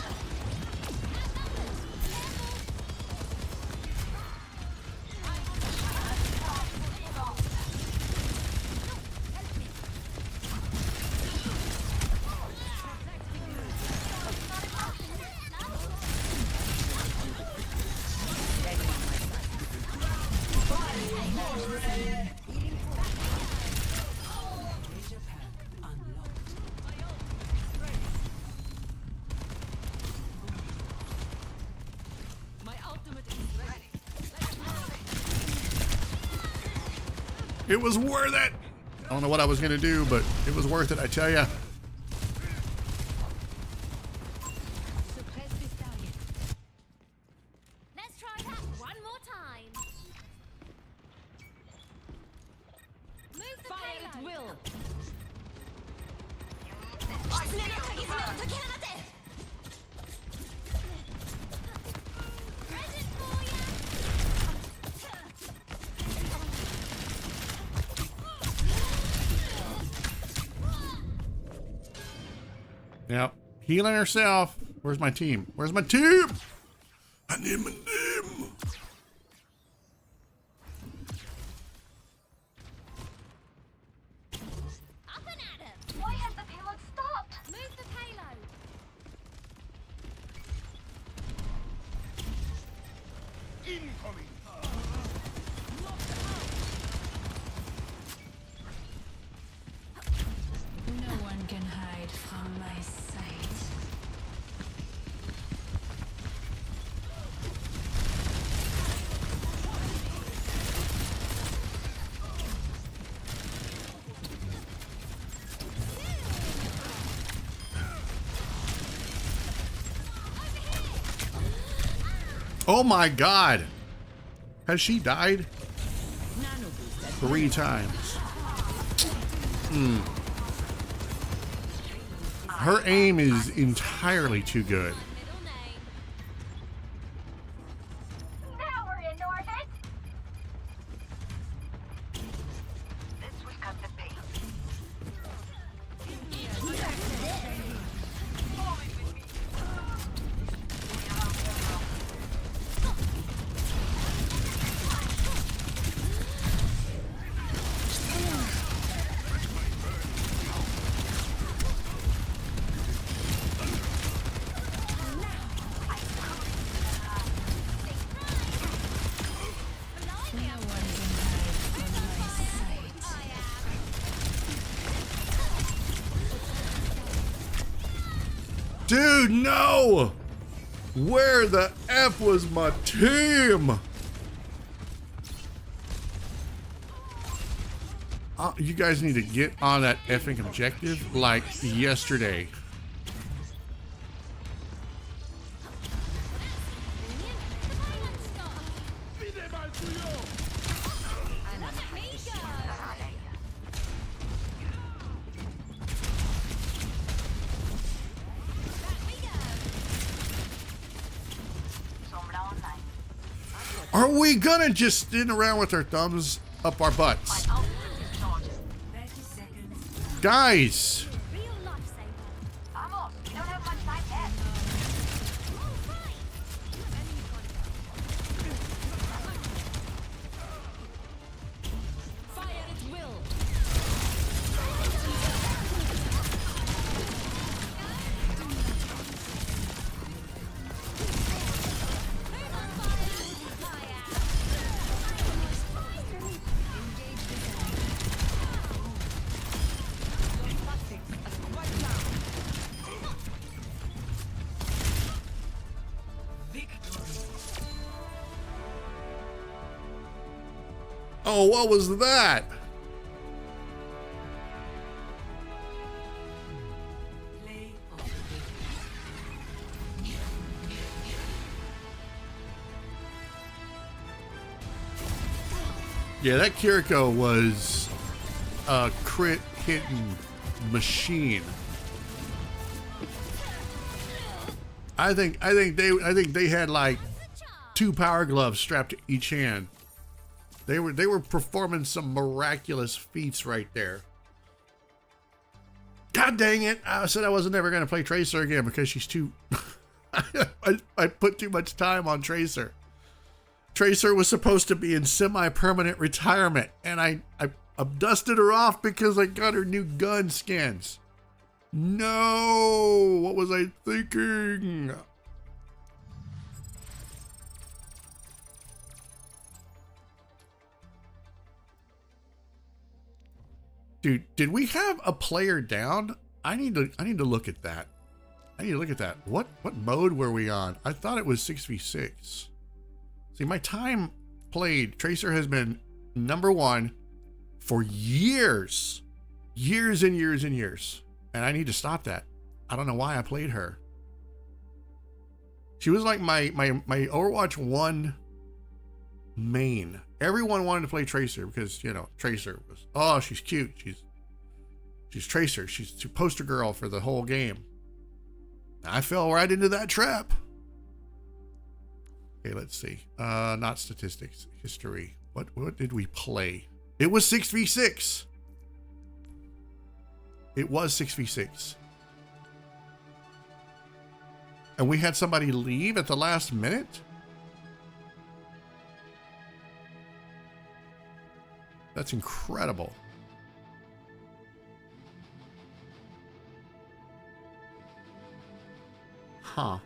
My ultimate is ready. It was worth it! I don't know what I was gonna do, but it was worth it, I tell ya. Suppress this stallion. Let's try that one more time. Move the Fire at payload. will. Present for ya. Yep. Healing herself. Where's my team? Where's my team? I need my team. No one can hide from my sight. Oh my God. Has she died? 3 times. Her aim is entirely too good. Now we're in orbit. This was cut the pace. Dude, no! Where the F was my team? You guys need to get on that effing objective like yesterday. Are we gonna just stand around with our thumbs up our butts? Guys! Vamos, you don't have much time left. Fire at will. Oh, what was that? Yeah, that Kiriko was a crit hitting machine. I think they had like 2 power gloves strapped to each hand. They were performing some miraculous feats right there. God dang it! I said I wasn't ever going to play Tracer again because she's too... I put too much time on Tracer. Tracer was supposed to be in semi-permanent retirement, and I dusted her off because I got her new gun skins. No! What was I thinking? Dude, did we have a player down? I need to look at that. I need to look at that. What mode were we on? I thought it was 6v6. See, my time played, Tracer has been #1 for years. Years and years and years. And I need to stop that. I don't know why I played her. She was like my Overwatch 1 main. Everyone wanted to play Tracer because, you know, Tracer was, oh, she's cute. She's Tracer. She's the poster girl for the whole game. I fell right into that trap. Okay, let's see. Not statistics, history. What did we play? It was 6v6. It was 6v6. And we had somebody leave at the last minute? That's incredible. Huh.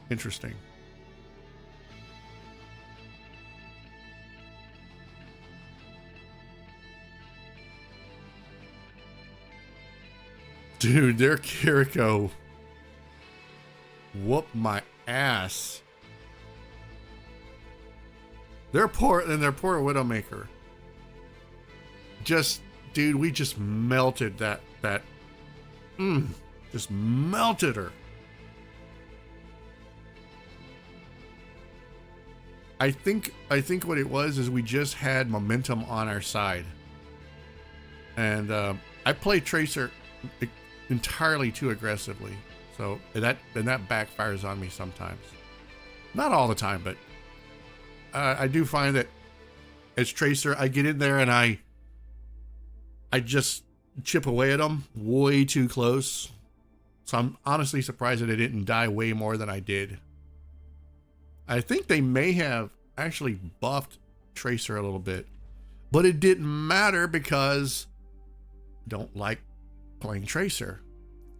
Interesting. Dude, their Kiriko whooped my ass. Their poor Widowmaker. Just, dude, we just melted just melted her. I think what it was is we just had momentum on our side. And I play Tracer entirely too aggressively. So that backfires on me sometimes. Not all the time, but I do find that as Tracer, I get in there and I just chip away at them way too close. So I'm honestly surprised that I didn't die way more than I did. I think they may have actually buffed Tracer a little bit, but it didn't matter because I don't like playing Tracer.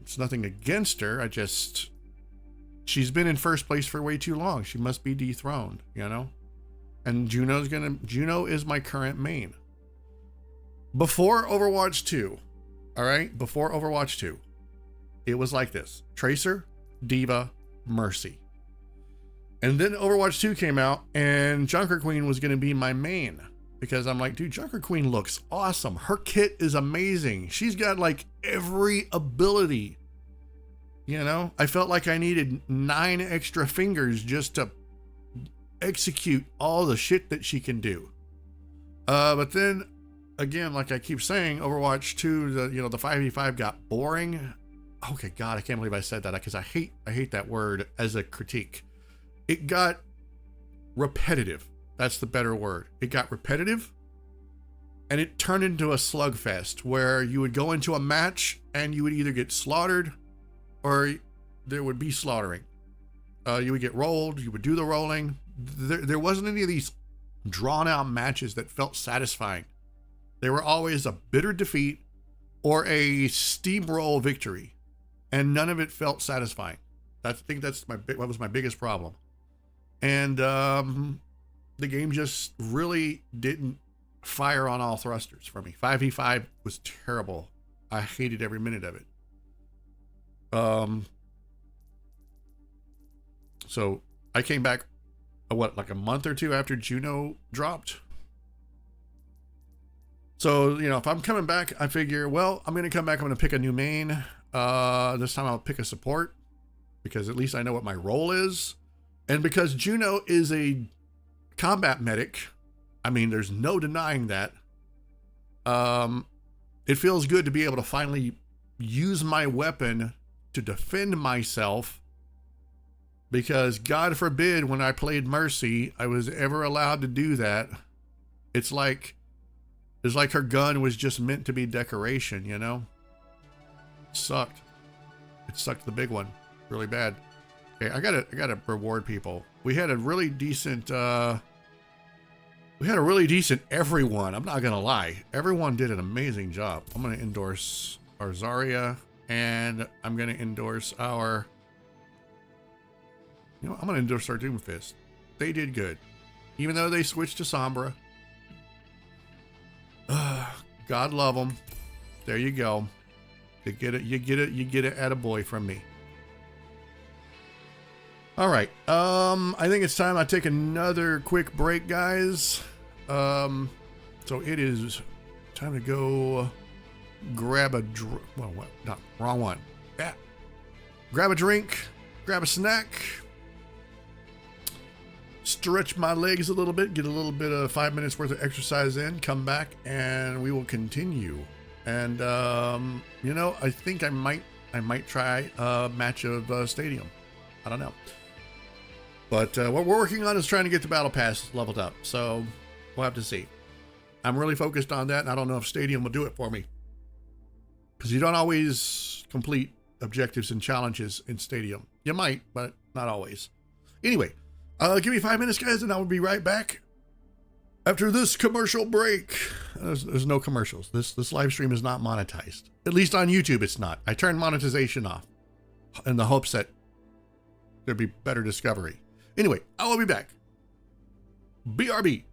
It's nothing against her. She's been in first place for way too long. She must be dethroned, you know? And Juno is my current main. Before Overwatch 2, all right? Before Overwatch 2, it was like this: Tracer, Diva, Mercy. And then Overwatch 2 came out and Junker Queen was going to be my main because I'm like, dude, Junker Queen looks awesome. Her kit is amazing. She's got like every ability. You know, I felt like I needed 9 extra fingers just to execute all the shit that she can do. But then again, like I keep saying, Overwatch 2, the 5v5 got boring. Okay, God, I can't believe I said that because I hate that word as a critique. It got repetitive. That's the better word. It got repetitive and it turned into a slugfest where you would go into a match and you would either get slaughtered or there would be slaughtering. You would get rolled, you would do the rolling. There wasn't any of these drawn out matches that felt satisfying. They were always a bitter defeat or a steamroll victory, and none of it felt satisfying. I think that was my biggest problem. And the game just really didn't fire on all thrusters for me. 5v5 was terrible. I hated every minute of it. So I came back, like a month or two after Juno dropped. So, if I'm coming back, I figure, well, I'm going to come back. I'm going to pick a new main. This time I'll pick a support because at least I know what my role is. And because Juno is a combat medic, I mean, there's no denying that. It feels good to be able to finally use my weapon to defend myself, because God forbid when I played Mercy, I was ever allowed to do that. It's like her gun was just meant to be decoration, you know? It sucked. It sucked the big one really bad. Okay, I gotta reward people. We had a really decent everyone. I'm not gonna lie. Everyone did an amazing job. I'm gonna endorse our Zarya, and I'm gonna endorse our Doomfist. They did good. Even though they switched to Sombra. God love them. There you go. You get it attaboy from me. All right. I think it's time I take another quick break, guys. So it is time to go grab a wrong one. Yeah. Grab a drink, grab a snack, stretch my legs a little bit, get a little bit of 5 minutes worth of exercise in, come back, and we will continue. And I think I might try a match of Stadium. I don't know. But what we're working on is trying to get the battle pass leveled up. So we'll have to see. I'm really focused on that, and I don't know if Stadium will do it for me, because you don't always complete objectives and challenges in Stadium. You might, but not always. Anyway, give me 5 minutes, guys, and I will be right back after this commercial break. There's no commercials. This live stream is not monetized. At least on YouTube, it's not. I turned monetization off in the hopes that there'd be better discovery. Anyway, I will be back. BRB.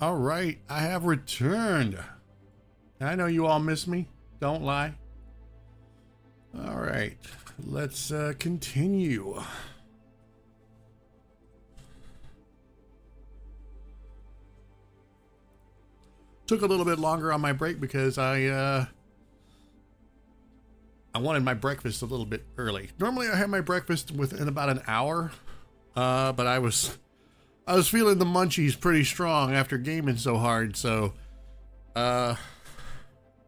All right, I have returned. I know you all miss me. Don't lie. All right, let's continue. Took a little bit longer on my break because I wanted my breakfast a little bit early. Normally I have my breakfast within about an hour, but I was feeling the munchies pretty strong after gaming so hard, so I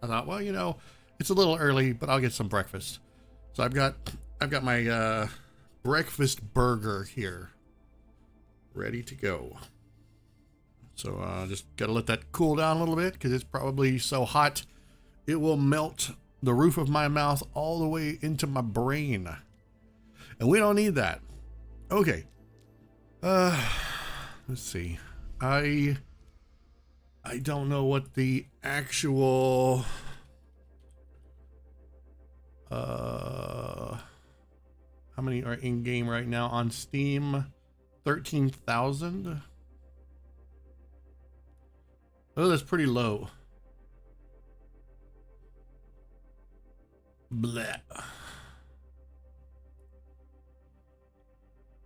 thought, well, you know, it's a little early, but I'll get some breakfast. So I've got my breakfast burger here, ready to go. So just gotta let that cool down a little bit because it's probably so hot it will melt the roof of my mouth all the way into my brain, and we don't need that. Okay. Let's see. I don't know what the actual how many are in game right now on Steam? 13,000. Oh, that's pretty low. Bleh.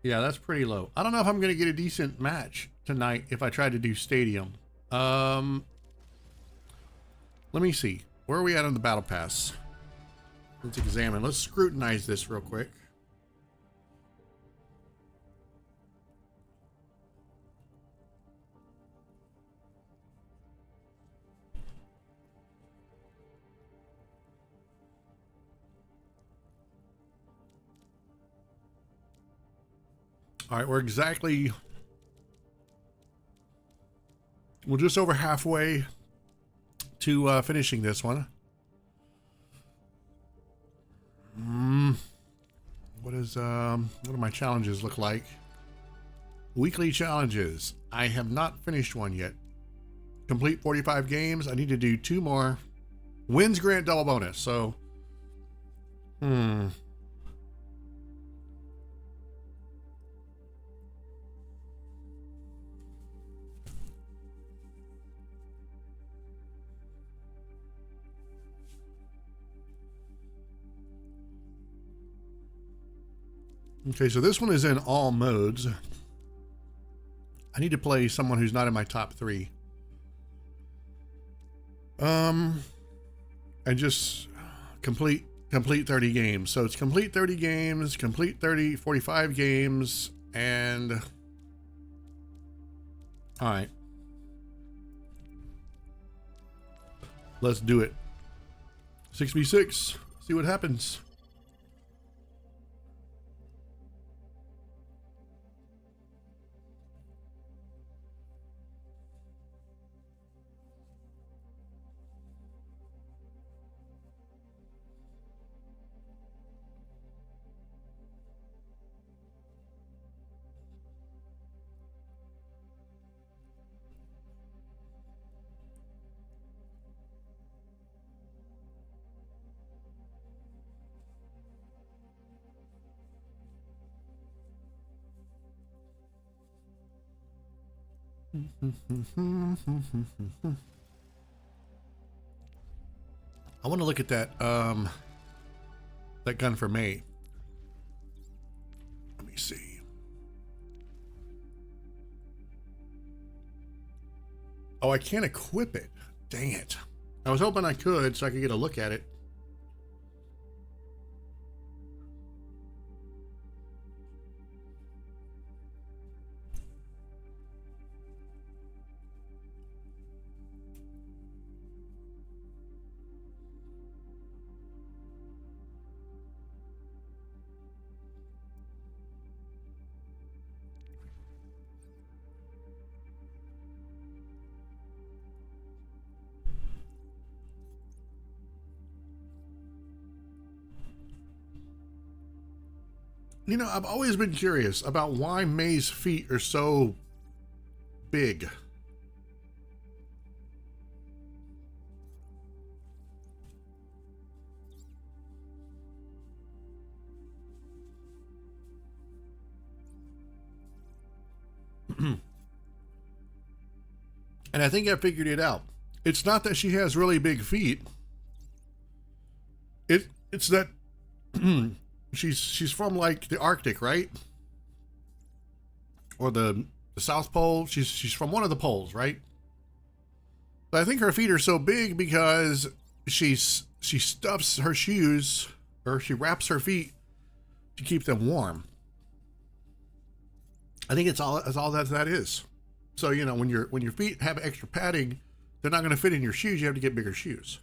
Yeah, that's pretty low. I don't know if I'm gonna get a decent match tonight if I try to do Stadium. Let me see. Where are we at on the Battle Pass? Let's examine. Let's scrutinize this real quick. All right, we're just over halfway to finishing this one. What do my challenges look like? Weekly challenges. I have not finished one yet. Complete 45 games. I need to do 2 more. Wins grant double bonus. So, okay, so this one is in all modes. I need to play someone who's not in my top 3. And just complete 30 games. So it's complete 30 games, complete 45 games, and all right. Let's do it. 6v6. See what happens. I want to look at that that gun for May. Let me see. Oh, I can't equip it. Dang it. I was hoping I could so I could get a look at it. You know, I've always been curious about why May's feet are so big. And I think I figured it out. It's not that she has really big feet. It's that she's from like the Arctic, right? Or the South Pole. She's from one of the poles, right? But I think her feet are so big because she stuffs her shoes, or she wraps her feet to keep them warm. I think it's all that is. So, you know, when your feet have extra padding, they're not going to fit in your shoes. You have to get bigger shoes.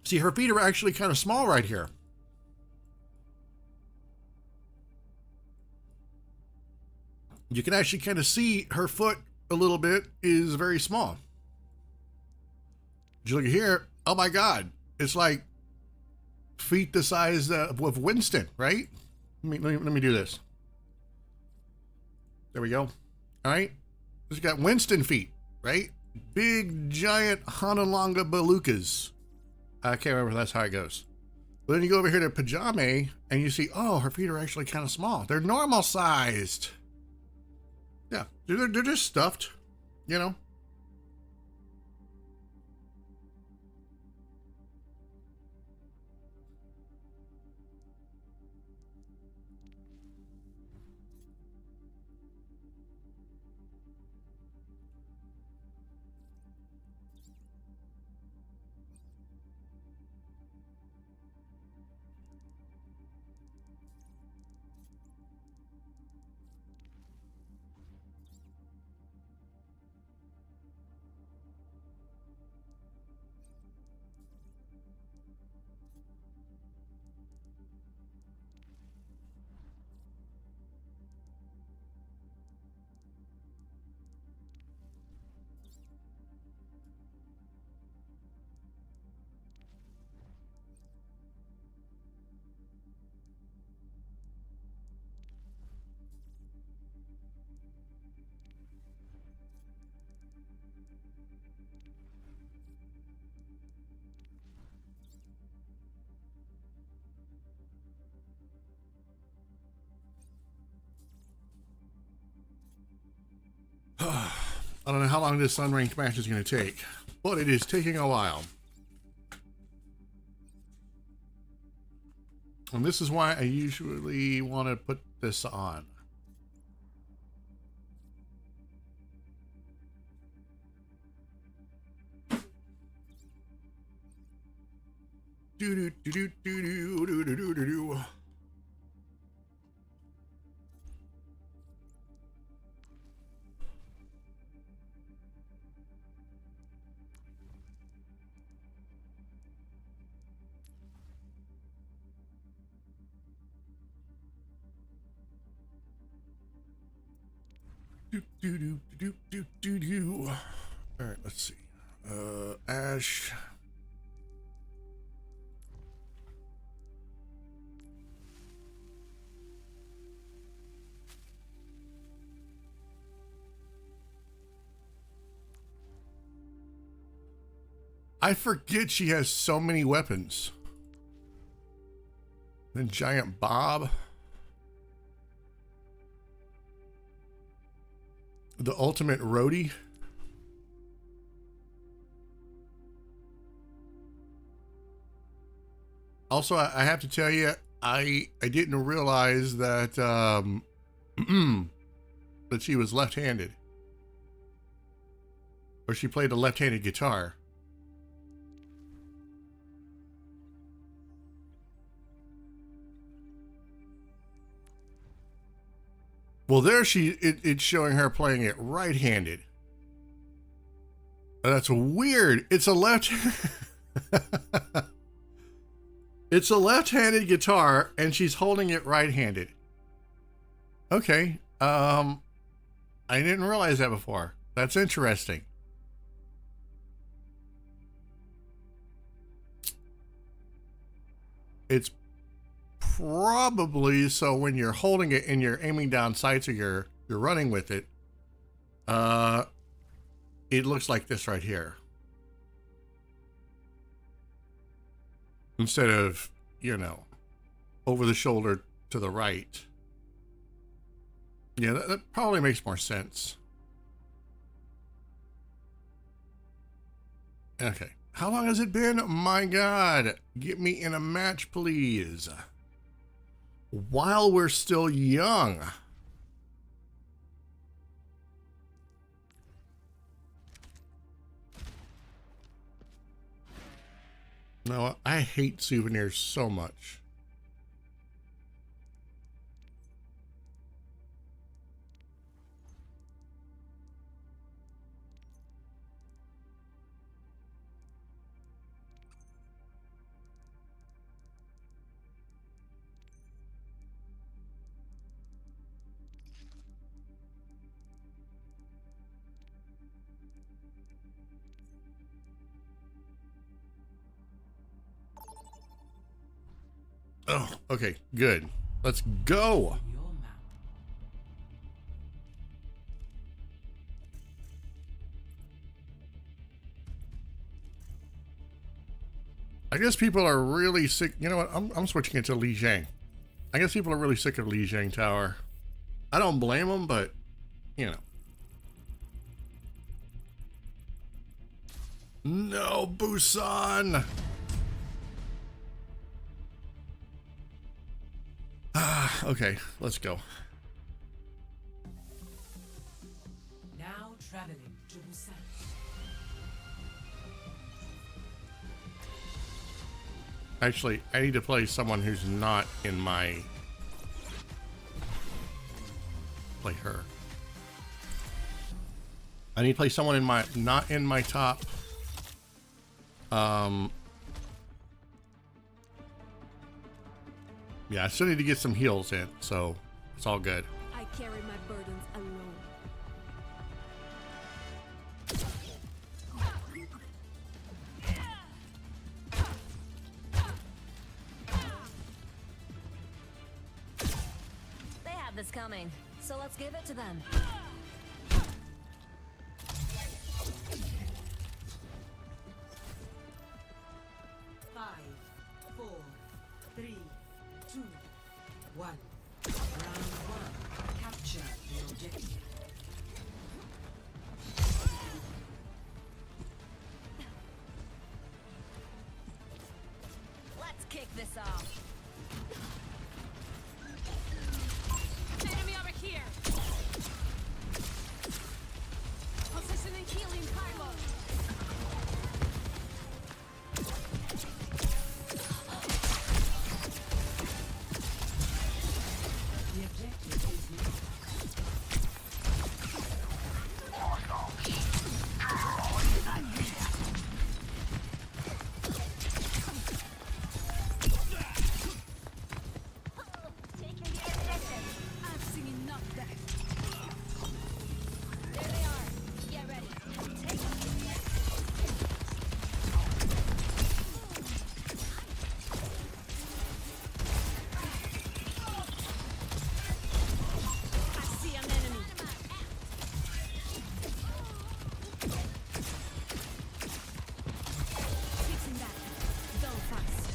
See, her feet are actually kind of small right here. You can actually kind of see her foot a little bit is very small. Did you look at here? Oh my God. It's like feet the size of Winston, right? Let me do this. There we go. All right. It's got Winston feet, right? Big, giant Hanalanga Belugas. I can't remember if that's how it goes. But then you go over here to Pajame and you see, oh, her feet are actually kind of small. They're normal sized. Yeah, they're just stuffed, you know. I don't know how long this unranked match is going to take, but it is taking a while. And this is why I usually want to put this on. Do do do do do do do do do do. Do. All right, let's see. Ash. I forget she has so many weapons. Then Giant Bob. The ultimate roadie. Also, I have to tell you, I didn't realize that that she was left-handed, or she played a left-handed guitar. Well, there it's showing her playing it right-handed. That's weird. It's a it's a left-handed guitar, and she's holding it right-handed. Okay. I didn't realize that before. That's interesting. It's probably so when you're holding it and you're aiming down sights, or you're running with it, it looks like this right here. instead of, you know, over the shoulder to the right. Yeah, that probably makes more sense. Okay. How long has it been? My God. Get me in a match, please. While we're still young. No, I hate souvenirs so much. Oh, okay, good. Let's go. I guess people are really sick. You know what? I'm switching it to Li Jiang. I guess people are really sick of Li Jiang Tower. I don't blame them, but, you know. No, Busan! Okay, let's go. Now traveling to Busan. Actually, I need to play someone who's not in my... Play her. I need to play someone in my... Not in my top... Yeah, I still need to get some heals in, so it's all good. I carry my burdens alone. They have this coming, so let's give it to them. 5, 4, 3, 2, 1. Round 1. Capture the objective. Let's kick this off. Enemy over here. Positioning healing pylon. The objective is new. I've seen enough death. There they are. Get ready. Take I see an enemy. Fixing that. Go fast.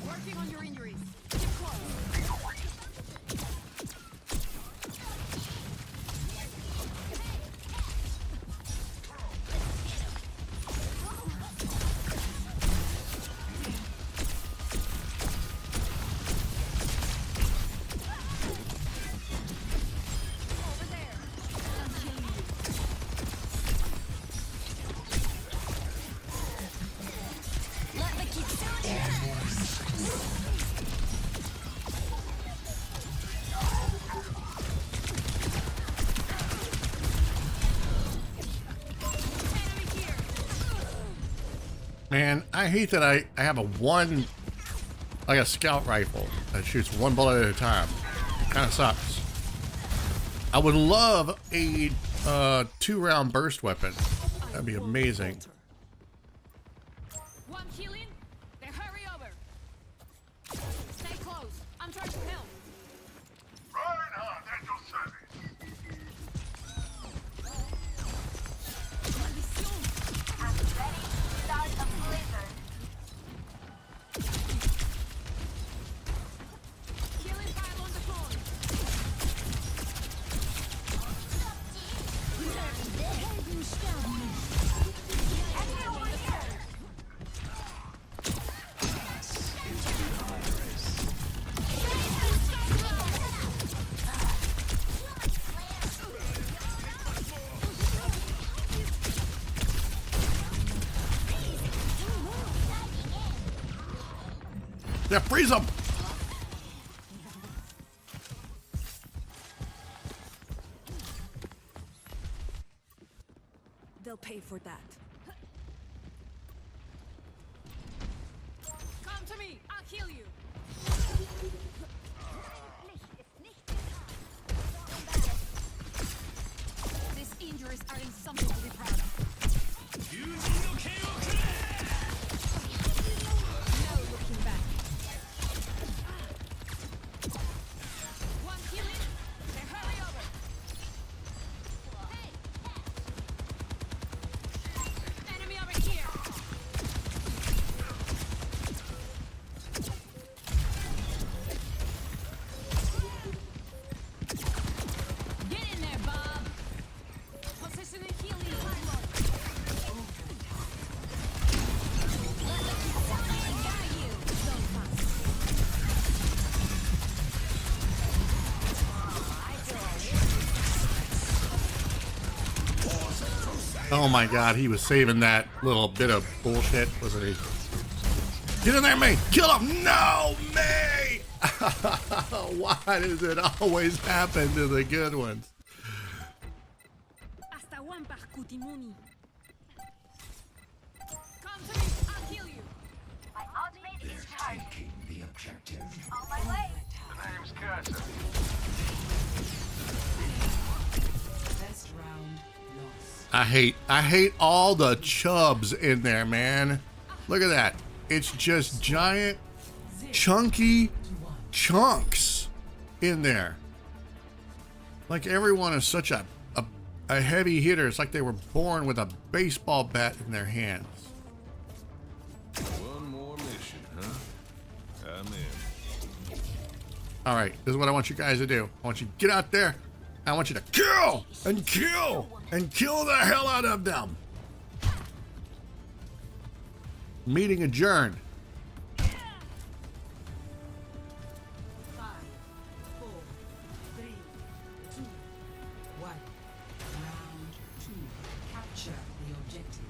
Working on your injuries. Keep close. Over there. I'm killing you. let me keep doing it. Enemy here. Man, I hate that I have a one... Like a scout rifle that shoots one bullet at a time. Kind of sucks. I would love a 2-round burst weapon. That'd be amazing. One healing. Try to help. Reinhardt at your service. I'm ready to start a blizzard. Killing pile on the phone. Enemy over here. Yeah, freeze them. They'll pay for that. Come to me. I'll heal you. These injuries aren't something to be proud of. No looking back. One healing. Then hurry over. Enemy over here. Get in there, Bob. Positioning healing pylon. Got you. So fast. Oh my god, he was saving that little bit of bullshit, wasn't he? Get in there, May! Kill him! No, May! Why does it always happen to the good ones? Hasta one par cutimuni. Come to me. I'll heal you. My ultimate is charged. Taking the objective. On my way. The name's Cursor. Best round lost. I hate all the chubs in there, man. Look at that. It's just giant, chunky chunks in there. Like everyone is such a heavy hitter. It's like they were born with a baseball bat in their hands. One more mission, huh? I'm in. All right, this is what I want you guys to do. I want you to get out there. I want you to kill and kill and kill the hell out of them. Meeting adjourned. 5, 4, 3, 2, 1. Round 2. Capture the objective.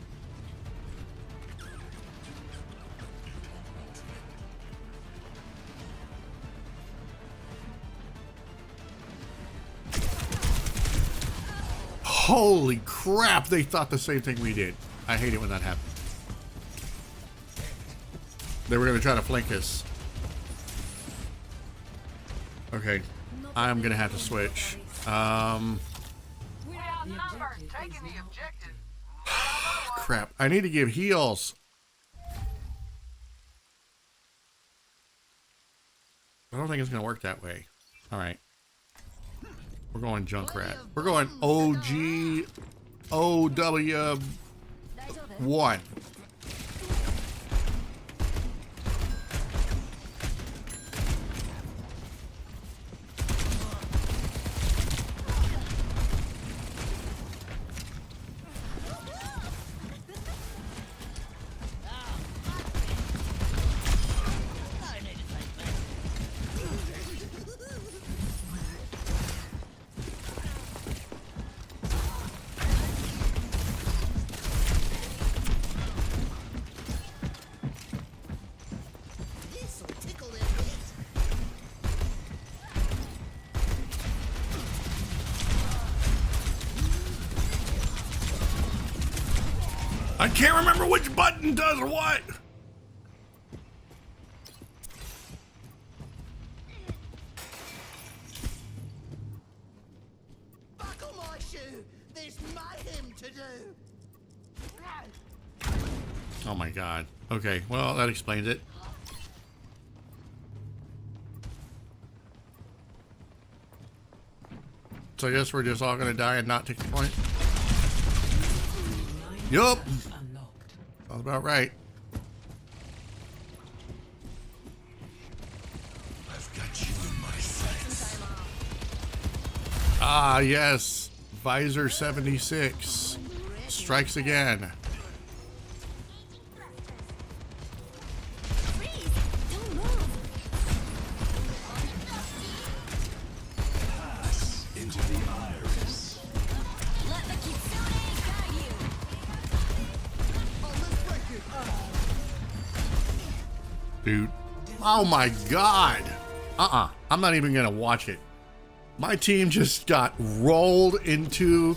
Holy crap, they thought the same thing we did. I hate it when that happens. They were gonna try to flank us. Okay, I'm gonna have to switch. We outnumbered. Taking the objective. Crap, I need to give heals. I don't think it's gonna work that way. All right. We're going Junkrat. We're going OG OW1. I can't remember which button does what. Buckle my shoe. There's mayhem to do. Oh my god. Okay, well, that explains it. So I guess we're just all gonna die and not take the point. Yup. Sounds about right. I've got you in my sights. Ah, yes. Visor 76 strikes again. Into the iris. Let the kitsune guide you. Dude. Oh my god. I'm not even gonna watch it. My team just got rolled into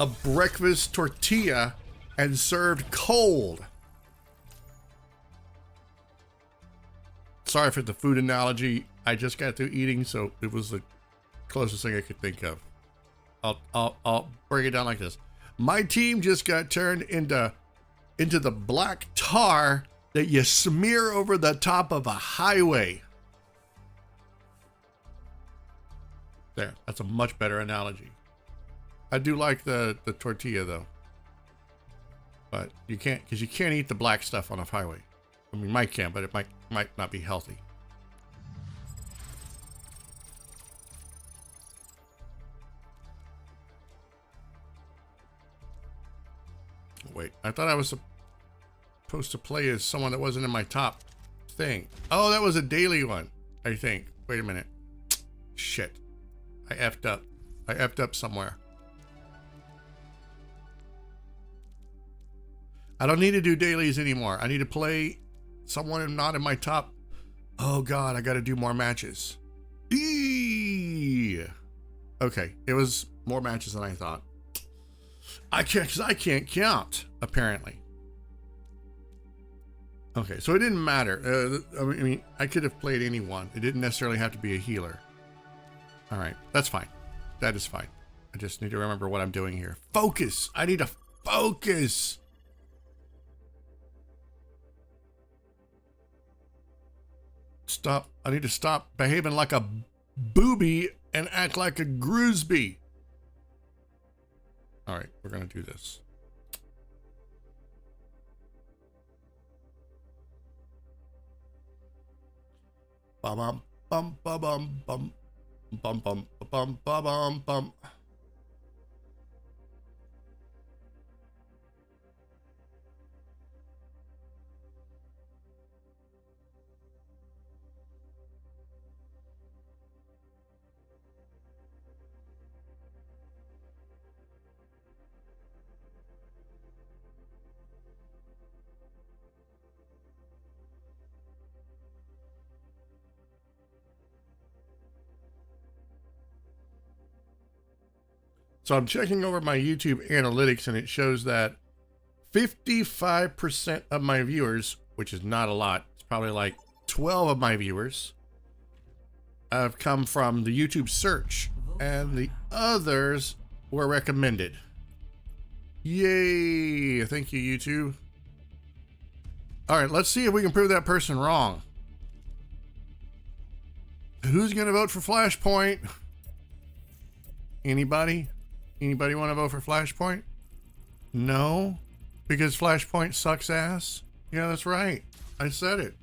a breakfast tortilla and served cold. Sorry for the food analogy. I just got through eating, so it was the closest thing I could think of. I'll break it down like this. My team just got turned into the black tar that you smear over the top of a highway. There, that's a much better analogy. I do like the tortilla though. But you can't, because you can't eat the black stuff on a highway. I mean, might can, but it might not be healthy. Wait, I thought I was supposed to play as someone that wasn't in my top thing. Oh, that was a daily one, I think. Wait a minute. Shit. I effed up. I effed up somewhere. I don't need to do dailies anymore. I need to play someone not in my top. Oh God, I got to do more matches. Eee! Okay, it was more matches than I thought. I can't, because I can't count, apparently. Okay, so it didn't matter. I mean, I could have played anyone. It didn't necessarily have to be a healer. All right, that's fine. That is fine. I just need to remember what I'm doing here. Focus! I need to focus! Stop. I need to stop behaving like a booby and act like a Gruzbee. All right, we're going to do this. Bum bum bum bum bum bum bum bum bum bum bum. So I'm checking over my YouTube analytics and it shows that 55% of my viewers, which is not a lot, it's probably like 12 of my viewers, have come from the YouTube search and the others were recommended. Yay! Thank you, YouTube. All right, let's see if we can prove that person wrong. Who's going to vote for Flashpoint? Anybody? Anybody want to vote for Flashpoint? No? Because Flashpoint sucks ass? Yeah, that's right. I said it.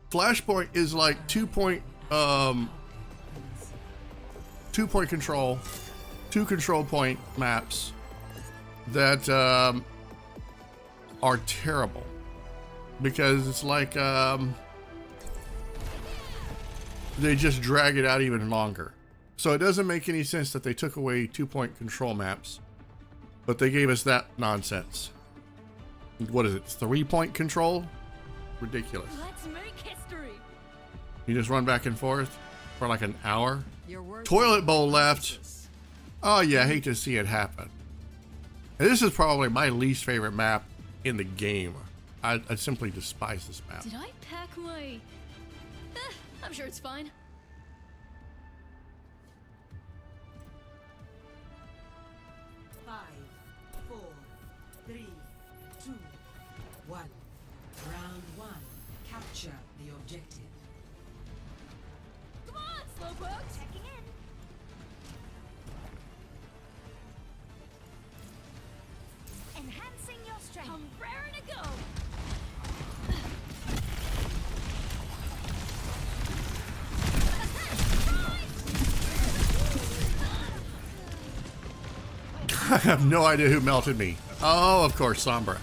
Flashpoint is like 2-point control, 2 control point maps that are terrible. Because it's like they just drag it out even longer. So it doesn't make any sense that they took away 2-point control maps, but they gave us that nonsense. What is it? 3-point control? Ridiculous. Let's make history. You just run back and forth for like an hour. Toilet bowl left. Oh yeah, I hate to see it happen. And this is probably my least favorite map in the game. I simply despise this map. Did I pack my... I'm sure it's fine. Five, 4, 3, 2, 1. Round 1. objective. Come on, Slowpoke! Checking in. Enhancing your strength. I'm raring to go! I have no idea who melted me. Oh, of course, Sombra. A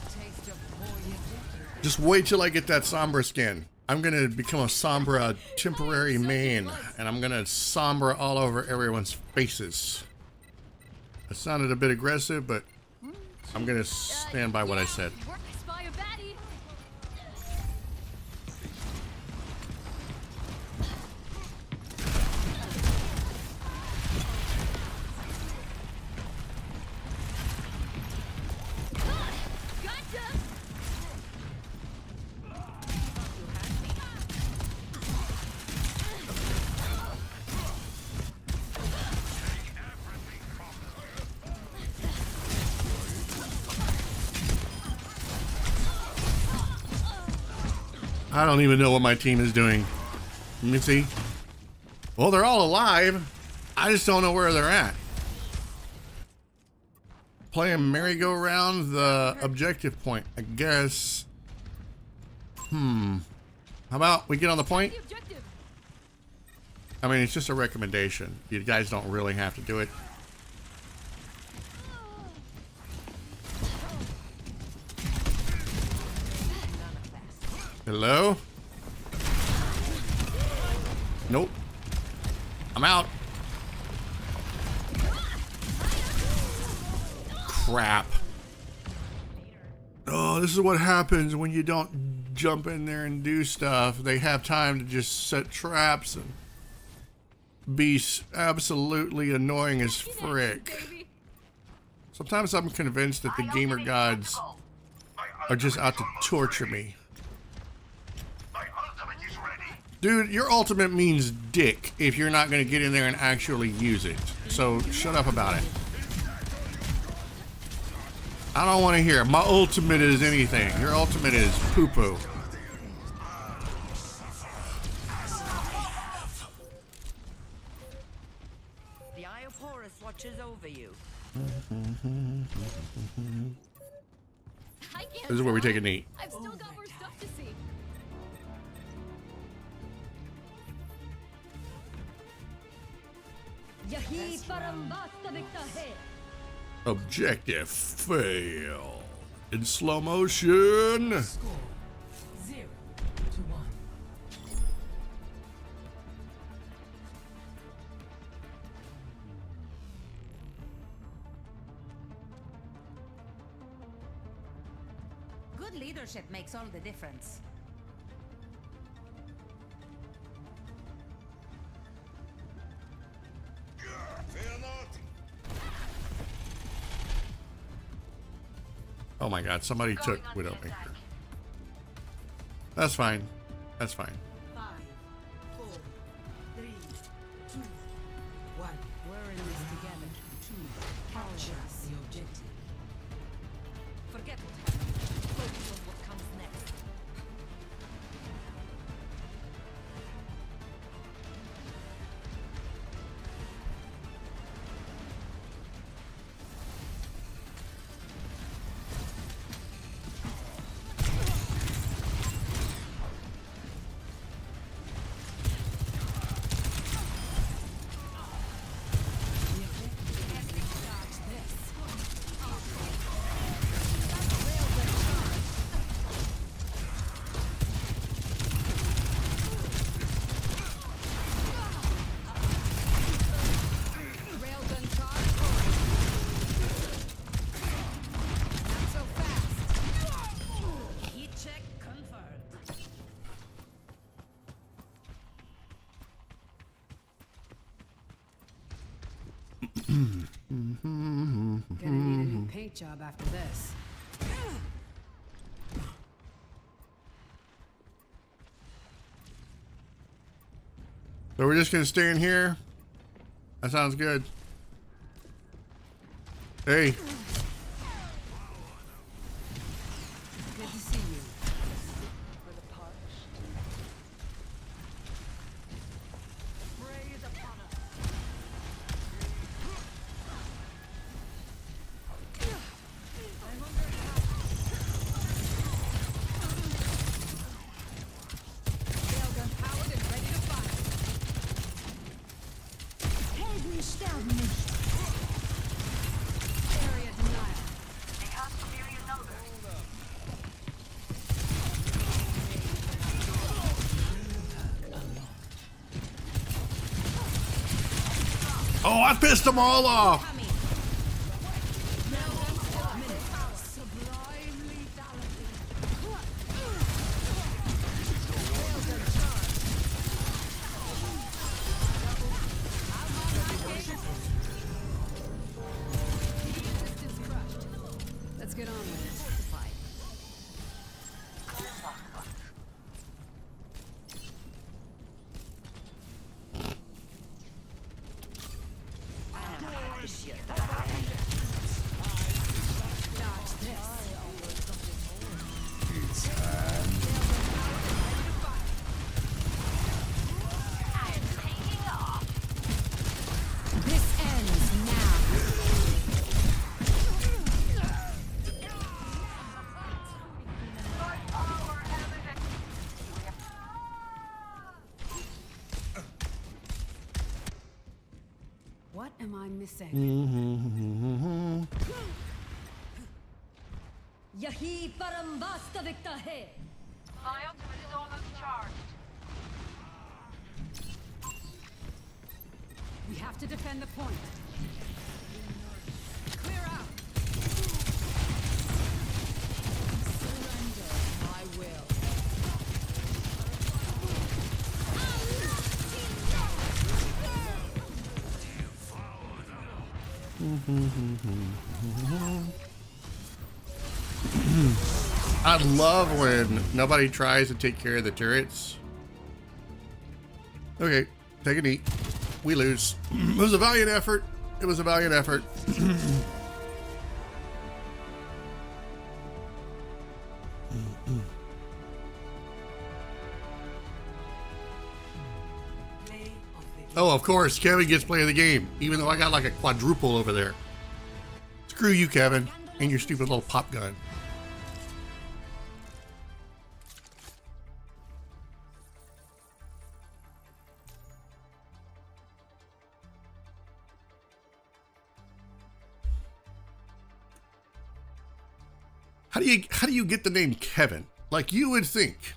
taste of poison. Just wait till I get that Sombra skin. I'm gonna become a Sombra temporary main, and I'm gonna Sombra all over everyone's faces. That sounded a bit aggressive, but I'm gonna stand by what I said. I spy a baddie! Gotcha! I don't even know what my team is doing. Let me see. Well, they're all alive. I just don't know where they're at. Playing merry-go-round the objective point, I guess. How about we get on the point? The objective! I mean, it's just a recommendation. You guys don't really have to do it. Hello? Nope. I'm out. Crap. Oh, this is what happens when you don't jump in there and do stuff. They have time to just set traps and be absolutely annoying as frick. Sometimes I'm convinced that the gamer gods are just out to torture me. Dude, your ultimate means dick if you're not going to get in there and actually use it. So shut up about it. I don't want to hear it. My ultimate is anything. Your ultimate is poo-poo. The Eye of Horus watches over you. I can't This is where we tell. take a knee. I've still got more stuff to see. Objective fail. In slow motion. Score 0-1. Good leadership makes all the difference. Oh my god, somebody took Widowmaker. That's fine. That's fine. 5, 4, 3, 2, 1. We're in this together. 2. Capture the objective. Forget what happened. Focus on what comes next. Gonna need a new paint job after this. So we're just gonna stay in here? That sounds good. Hey. Good to see you. For the parch. Area denial. They have superior numbers. Oh, I pissed them all off. Let's get on with it. This ends now. What am I missing? यही परम वास्तविकता है. My ultimate is almost charged. We have to defend the point. Clear out. Surrender. I will. I love when nobody tries to take care of the turrets. Okay, take a knee. We lose. It was a valiant effort. It was a valiant effort. Oh, of course, Kevin gets play of the game, even though I got like a quadruple over there. Screw you, Kevin, and your stupid little pop gun. How do you get the name Kevin? Like you would think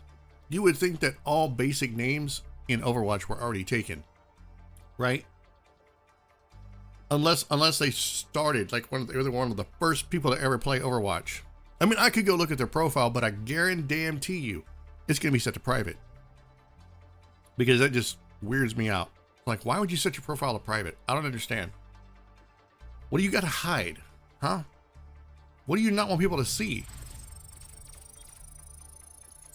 that all basic names in Overwatch were already taken, right? Unless they started like they were one of the first people to ever play Overwatch. I mean, I could go look at their profile, but I guarantee you, it's gonna be set to private because that just weirds me out. Like, why would you set your profile to private? I don't understand. What do you got to hide, huh? What do you not want people to see?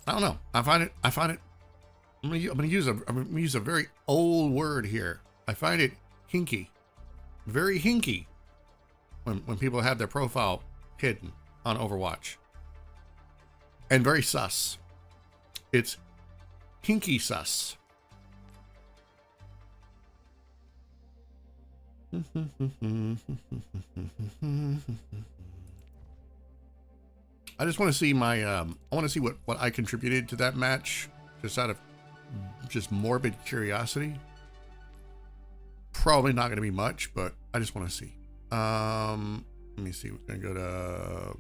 I don't know. I find it. I'm gonna use a very old word here. I find it hinky, very hinky, when people have their profile hidden on Overwatch, and very sus. It's hinky sus. I just want to see my, I want to see what I contributed to that match, just out of just morbid curiosity. Probably not going to be much, but I just want to see. Let me see. We're going to go to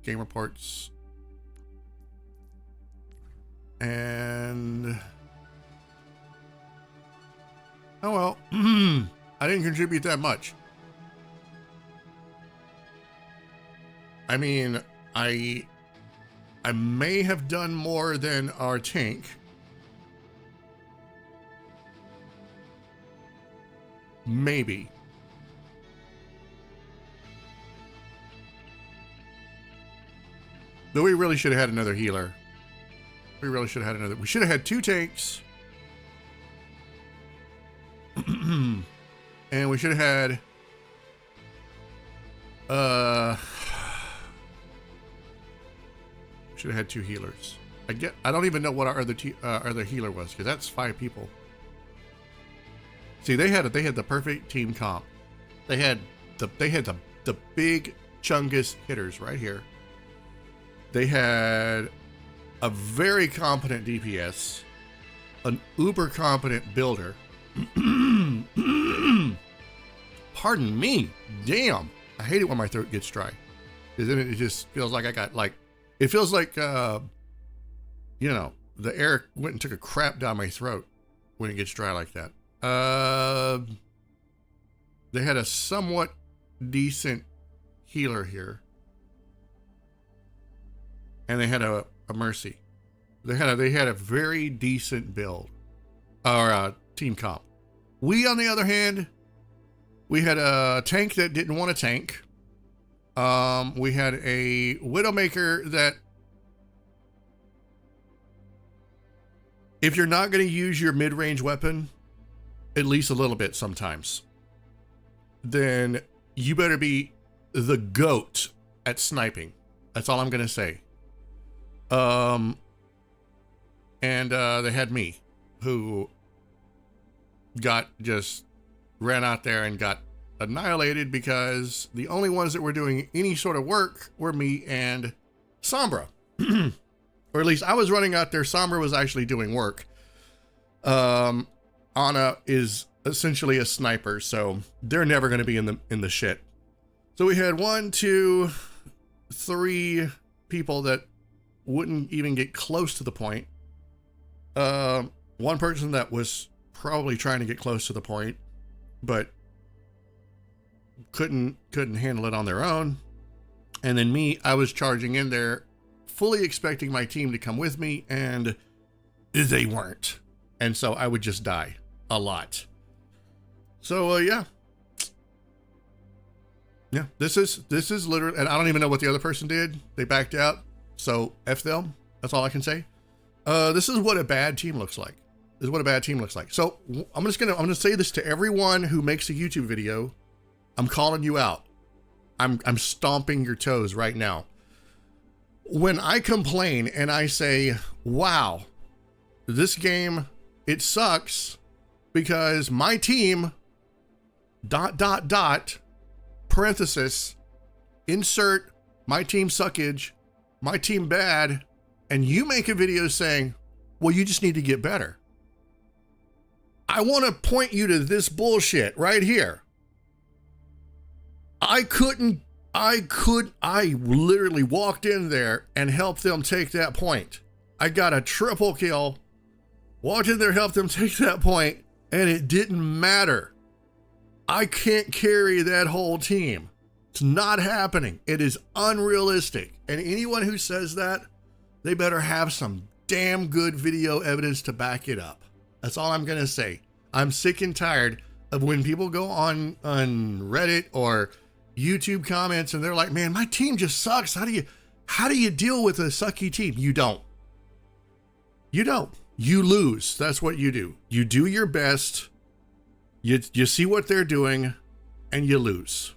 game reports. And, oh well, I didn't contribute that much. I mean, I may have done more than our tank. Maybe. Though we really should have had another healer. We really should have had another. We should have had 2 tanks. And we should have had should have had 2 healers. I don't even know what our other healer was, because that's 5 people. See, they had the perfect team comp. They had the big chungus hitters right here. They had a very competent DPS, an uber competent builder, Pardon me. Damn. I hate it when my throat gets dry. Because then it just feels like I got like, it feels like, you know, the air went and took a crap down my throat when it gets dry like that. They had a somewhat decent healer here. And they had a Mercy. They had a very decent build. Or team comp. We, on the other hand, we had a tank that didn't want to tank. We had a Widowmaker that, if you're not going to use your mid-range weapon, at least a little bit sometimes, then you better be the GOAT at sniping. That's all I'm going to say. And they had me, who ran out there and got annihilated because the only ones that were doing any sort of work were me and Sombra. Or at least I was running out there. Sombra was actually doing work. Ana is essentially a sniper, so they're never going to be in the shit. So we had 1, 2, 3 people that wouldn't even get close to the point. One person that was probably trying to get close to the point, but couldn't handle it on their own. And then me, I was charging in there, fully expecting my team to come with me, and they weren't. And so I would just die a lot. So yeah. This is literally, and I don't even know what the other person did. They backed out. So F them. That's all I can say. This is what a bad team looks like. This is what a bad team looks like. So I'm gonna say this to everyone who makes a YouTube video. I'm calling you out. I'm stomping your toes right now. When I complain and I say, wow, this game, it sucks because my team, ... parenthesis, insert my team suckage, my team bad, and you make a video saying, well, you just need to get better. I want to point you to this bullshit right here. I literally walked in there and helped them take that point. I got a triple kill, walked in there, helped them take that point, and it didn't matter. I can't carry that whole team. It's not happening. It is unrealistic. And anyone who says that, they better have some damn good video evidence to back it up. That's all I'm going to say. I'm sick and tired of when people go on Reddit or YouTube comments and they're like, man, my team just sucks. How do you deal with a sucky team? You don't. You lose. That's what you do. You do your best. You see what they're doing and you lose.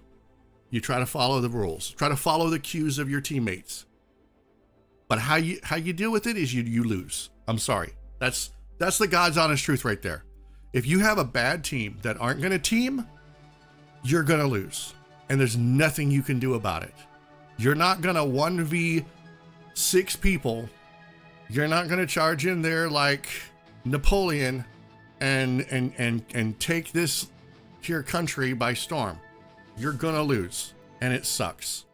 You try to follow the rules, try to follow the cues of your teammates. But how you deal with it is you lose. I'm sorry. That's the God's honest truth right there. If you have a bad team that aren't going to team, you're going to lose. And there's nothing you can do about it. You're not going to 1v6 people. You're not going to charge in there like Napoleon and take this here country by storm. You're going to lose. And it sucks.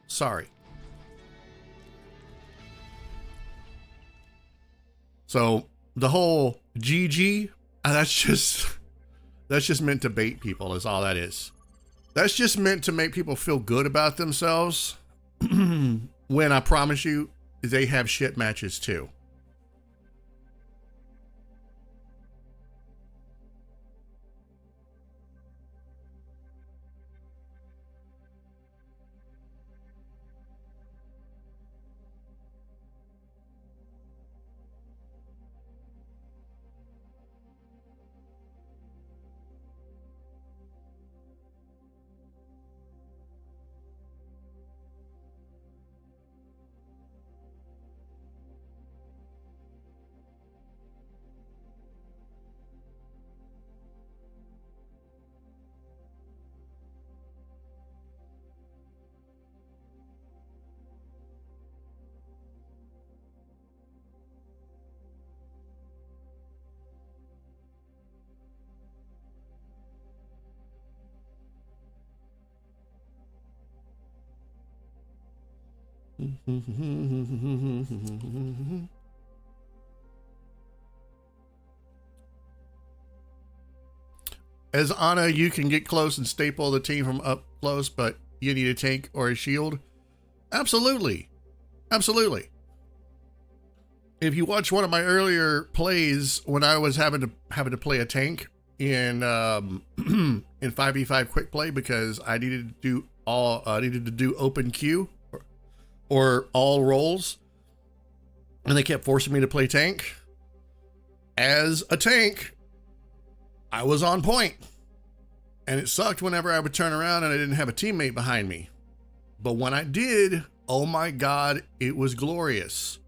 Sorry. So the whole GG, that's just meant to bait people is all that is. That's just meant to make people feel good about themselves when I promise you they have shit matches too. As Ana, you can get close and staple the team from up close, but you need a tank or a shield. Absolutely. Absolutely. If you watch one of my earlier plays when I was having to play a tank in in 5v5 quick play because I needed to do open queue or all roles, and they kept forcing me to play tank. As a tank, I was on point, and it sucked whenever I would turn around and I didn't have a teammate behind me. But when I did, oh my God, it was glorious.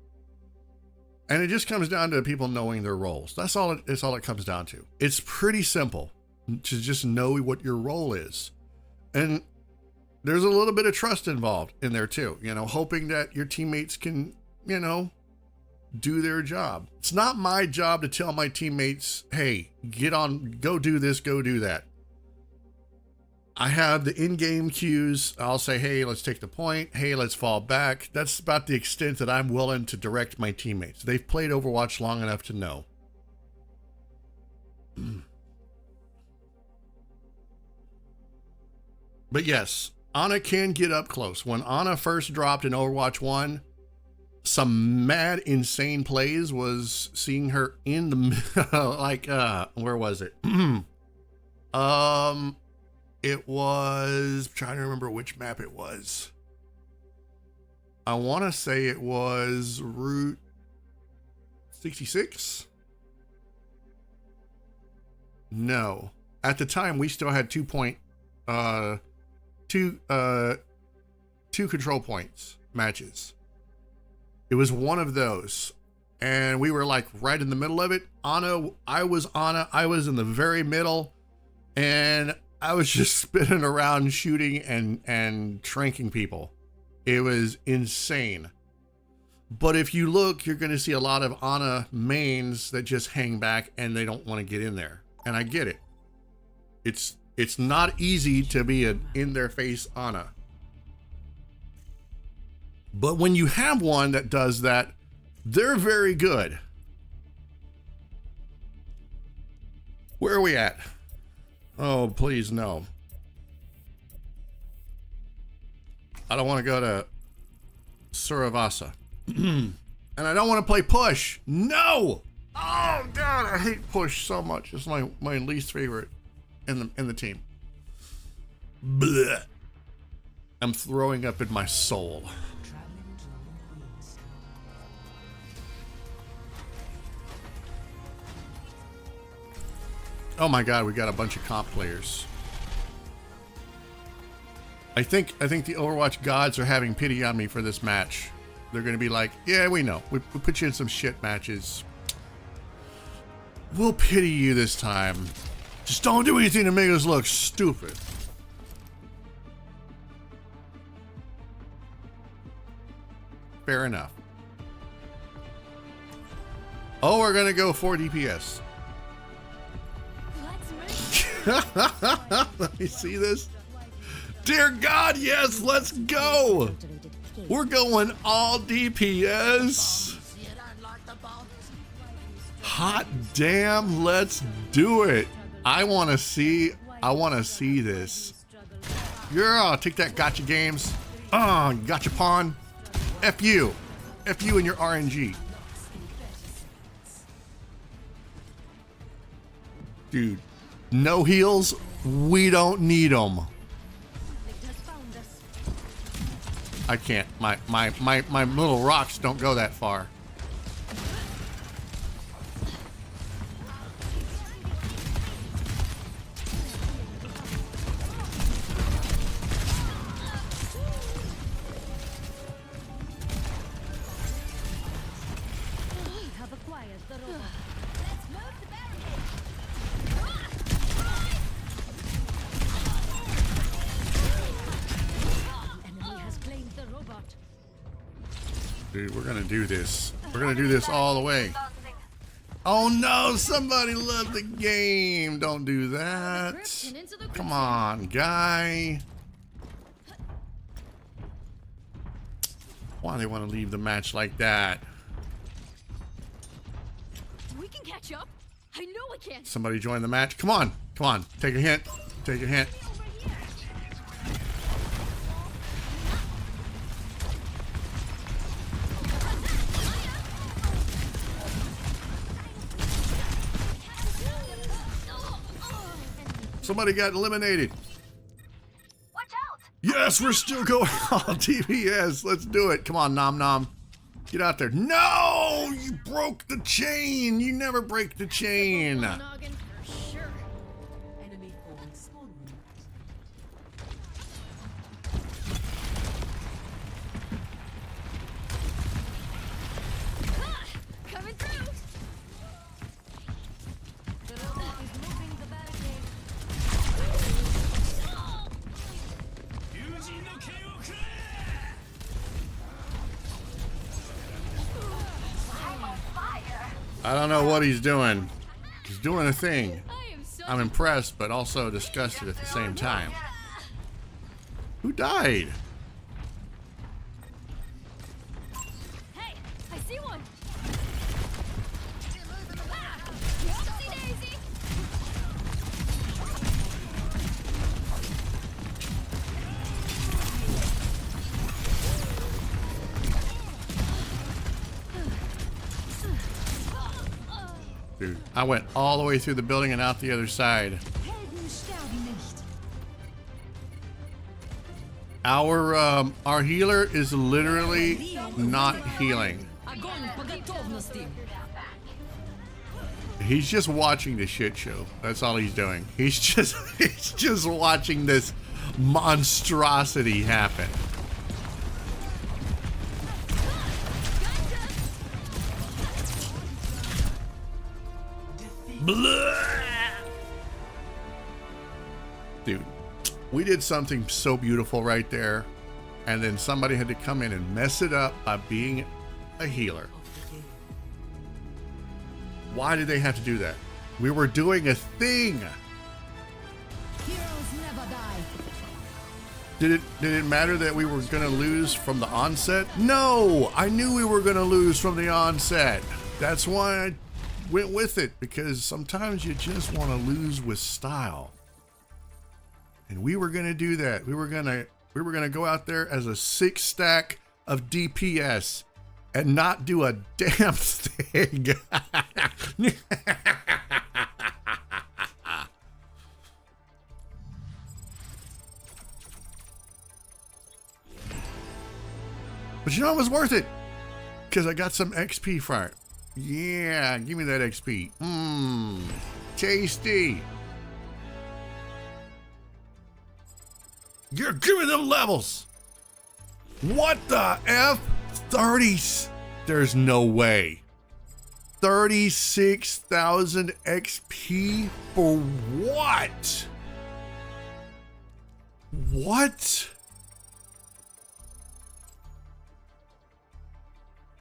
And it just comes down to people knowing their roles. That's all it comes down to. It's pretty simple to just know what your role is. And there's a little bit of trust involved in there too, you know, hoping that your teammates can, you know, do their job. It's not my job to tell my teammates, hey, get on, go do this, go do that. I have the in-game cues. I'll say, hey, let's take the point. Hey, let's fall back. That's about the extent that I'm willing to direct my teammates. They've played Overwatch long enough to know. But yes, Ana can get up close. When Ana first dropped in Overwatch 1, some mad, insane plays was seeing her in the, like, where was it? It was, I'm trying to remember which map it was. I want to say it was Route 66. No, at the time we still had two control points matches. It was one of those, and we were like right in the middle of it. I was in the very middle, and I was just spinning around shooting and tranking people. It was insane. But if you look, you're going to see a lot of Ana mains that just hang back and they don't want to get in there. And I get it. It's not easy to be an in-their-face Ana. But when you have one that does that, they're very good. Where are we at? Oh, please, no. I don't want to go to Suravasa. And I don't want to play push. No! Oh, God, I hate push so much. It's my least favorite in the team. Blech. I'm throwing up in my soul. Oh my God, we got a bunch of comp players. I think the Overwatch gods are having pity on me for this match. They're gonna be like, yeah, we know. We put you in some shit matches. We'll pity you this time. Just don't do anything to make us look stupid. Fair enough. Oh, we're gonna go 4 DPS. Let me see this. Dear God, yes, let's go. We're going all DPS. Hot damn, let's do it. I want to see this. Yeah, take that, gotcha games. Gotcha pawn. F you and your RNG. Dude. No heals, we don't need them. I can't. My little rocks don't go that far. Dude, we're gonna do this. We're gonna do this all the way. Oh no, somebody left the game. Don't do that. Come on, guy. Why do they want to leave the match like that? We can catch up. I know we can. Somebody join the match. Come on. Come on. Take a hint. Take a hint. Somebody got eliminated. Watch out! Yes, we're still going on TBS. Let's do it. Come on, Nom Nom. Get out there. No! You broke the chain. You never break the chain. Noggin for sure. Enemy holding small room. Coming through. The robot is moving the barricade. I don't know what he's doing. He's doing a thing. I am so I'm impressed, but also disgusted at the same time. Who died? Hey, I see one. Whoopsie daisy. Dude, I went all the way through the building and out the other side. Helden sterben nicht. Our healer is literally not healing. Огонь по готовности. He's just watching the shit show. That's all he's doing. He's just watching this monstrosity happen. Blah! Dude, we did something so beautiful right there, and then somebody had to come in and mess it up by being a healer. Why did they have to do that? We were doing a thing. Heroes never die. Did it matter that we were gonna lose from the onset? No, I knew we were gonna lose from the onset. That's why I went with it, because sometimes you just want to lose with style. And we were gonna do that. We were gonna go out there as a 6-stack of DPS and not do a damn thing. But you know, it was worth it, because I got some XP for it. Yeah, give me that XP. Mmm, tasty. You're giving them levels. What the F? 30. There's no way. 36,000 XP for what? What?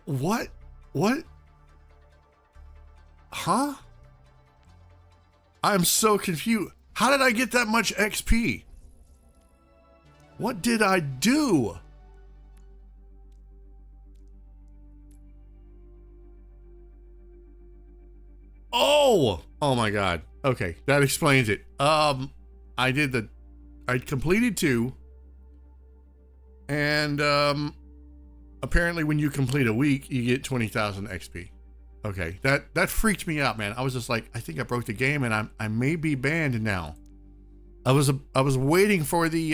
What? What? Huh? I'm so confused. How did I get that much XP? What did I do? Oh my God. Okay, that explains it. I completed 2, and apparently when you complete a week, you get 20,000 XP. Okay, that freaked me out, man. I was just like, I think I broke the game, and I may be banned now. I was waiting for the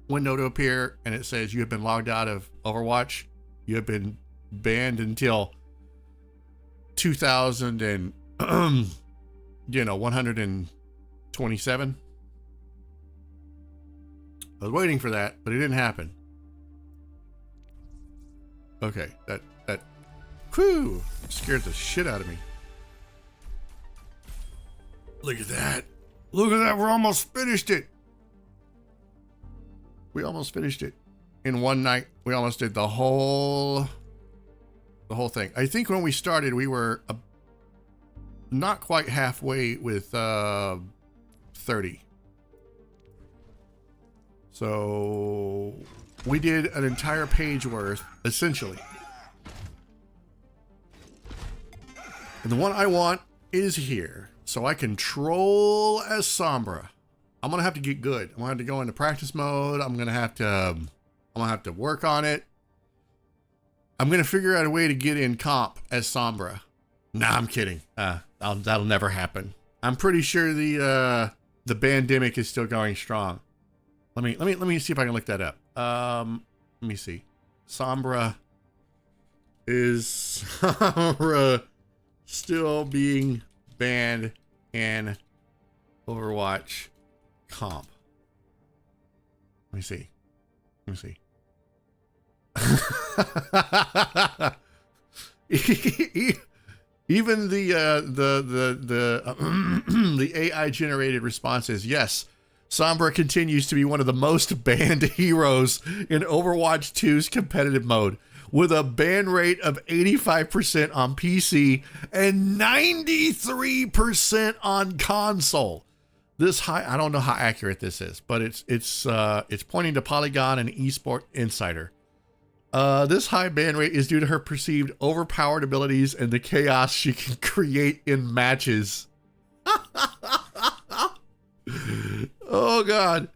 window to appear, and it says you have been logged out of Overwatch. You have been banned until 2000 and 127. I was waiting for that, but it didn't happen. Okay, that whew, scared the shit out of me. Look at that. Look at that. We're almost finished it. We almost finished it in one night. We almost did the whole thing. I think when we started, we were not quite halfway with 30. So We did an entire page worth, essentially. And the one I want is here. So I can troll as Sombra. I'm gonna have to get good. I'm gonna have to go into practice mode. I'm gonna have to work on it. I'm gonna figure out a way to get in comp as Sombra. Nah, I'm kidding. That'll never happen. I'm pretty sure the pandemic is still going strong. Let me see if I can look that up. Let me see. Sombra still being banned in Overwatch comp. Let me see. Even the AI generated responses, yes, Sombra continues to be one of the most banned heroes in Overwatch 2's competitive mode, with a ban rate of 85% on PC and 93% on console. This high, I don't know how accurate this is, but it's pointing to Polygon and Esport Insider. This high ban rate is due to her perceived overpowered abilities and the chaos she can create in matches. Oh God.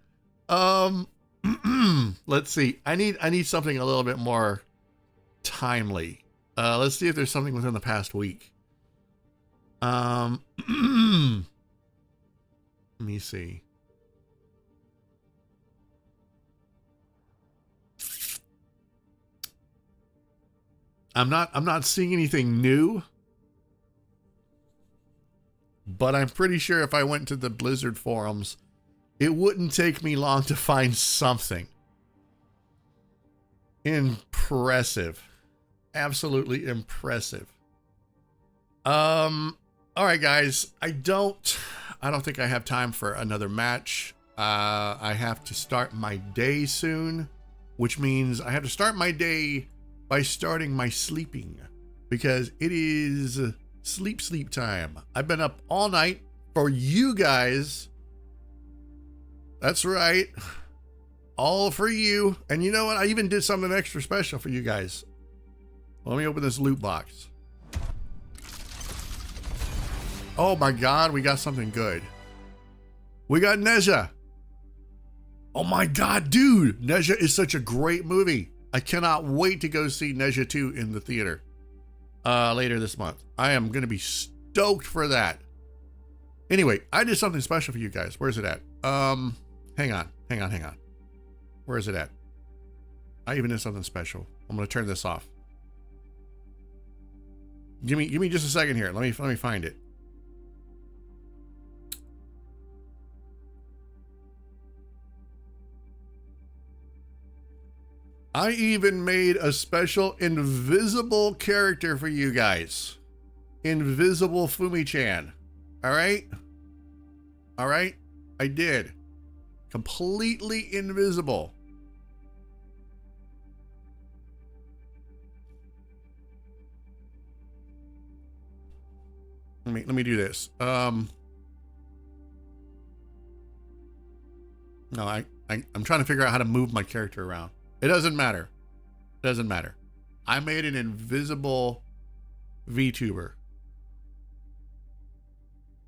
Let's see. I need something a little bit more timely. Let's see if there's something within the past week. Let me see. I'm not seeing anything new, but I'm pretty sure if I went to the Blizzard forums, it wouldn't take me long to find something. Impressive. Absolutely impressive. All right, guys. I don't think I have time for another match. I have to start my day soon, which means I have to start my day by starting my sleeping, because it is sleep time. I've been up all night for you guys. That's right. All for you. And you know what? I even did something extra special for you guys. Let me open this loot box. Oh my God, we got something good. We got Nezha. Oh my God, dude. Nezha is such a great movie. I cannot wait to go see Nezha 2 in the theater later this month. I am going to be stoked for that. Anyway, I did something special for you guys. Where's it at? Hang on. Where is it at? I even did something special. I'm going to turn this off. Give me just a second here. Let me find it. I even made a special invisible character for you guys. Invisible Fumi-chan. All right? I did. Completely invisible. Let me do this. No, I'm trying to figure out how to move my character around. It doesn't matter. I made an invisible VTuber.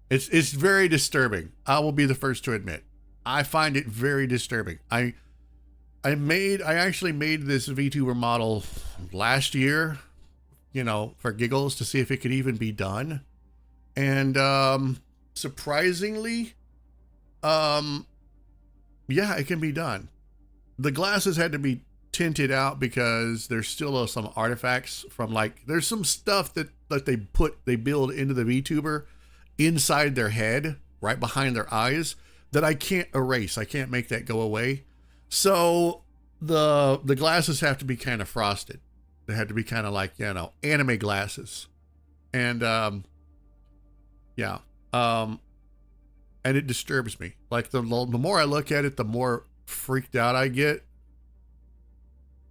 It's very disturbing. I will be the first to admit. I find it very disturbing. I actually made this VTuber model last year, you know, for giggles, to see if it could even be done. And surprisingly, yeah, it can be done. The glasses had to be tinted out because there's still some artifacts from, like, there's some stuff that they build into the VTuber inside their head, right behind their eyes, that I can't erase. I can't make that go away. So the glasses have to be kind of frosted. They had to be kind of like, you know, anime glasses. And yeah. And it disturbs me. Like the more I look at it, the more freaked out I get.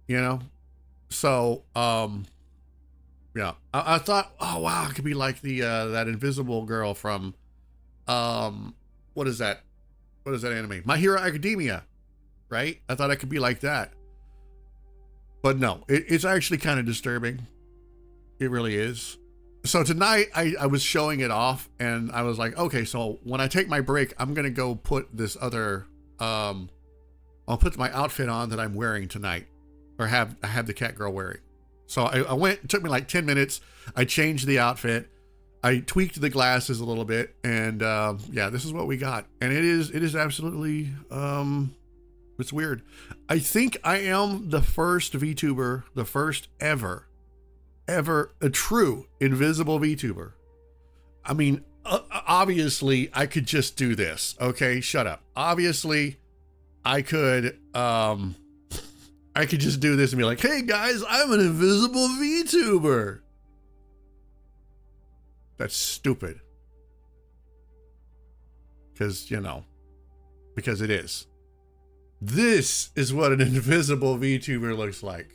You know? So yeah. I thought, oh wow, it could be like the that invisible girl from what is that? What is that anime? My Hero Academia, right? I thought I could be like that. But no, it's actually kind of disturbing. It really is. So tonight I was showing it off and I was like, okay, so when I take my break, I'm going to go put this other, I'll put my outfit on that I'm wearing tonight, or I have the Catgirl wearing. So I went, it took me like 10 minutes. I changed the outfit. I tweaked the glasses a little bit, and yeah, this is what we got. And it is absolutely, it's weird. I think I am the first VTuber, the first ever a true invisible VTuber. I mean, obviously I could just do this. Okay, shut up. Obviously I could just do this and be like, hey guys, I'm an invisible VTuber. That's stupid. Because, you know, because it is. This is what an invisible VTuber looks like.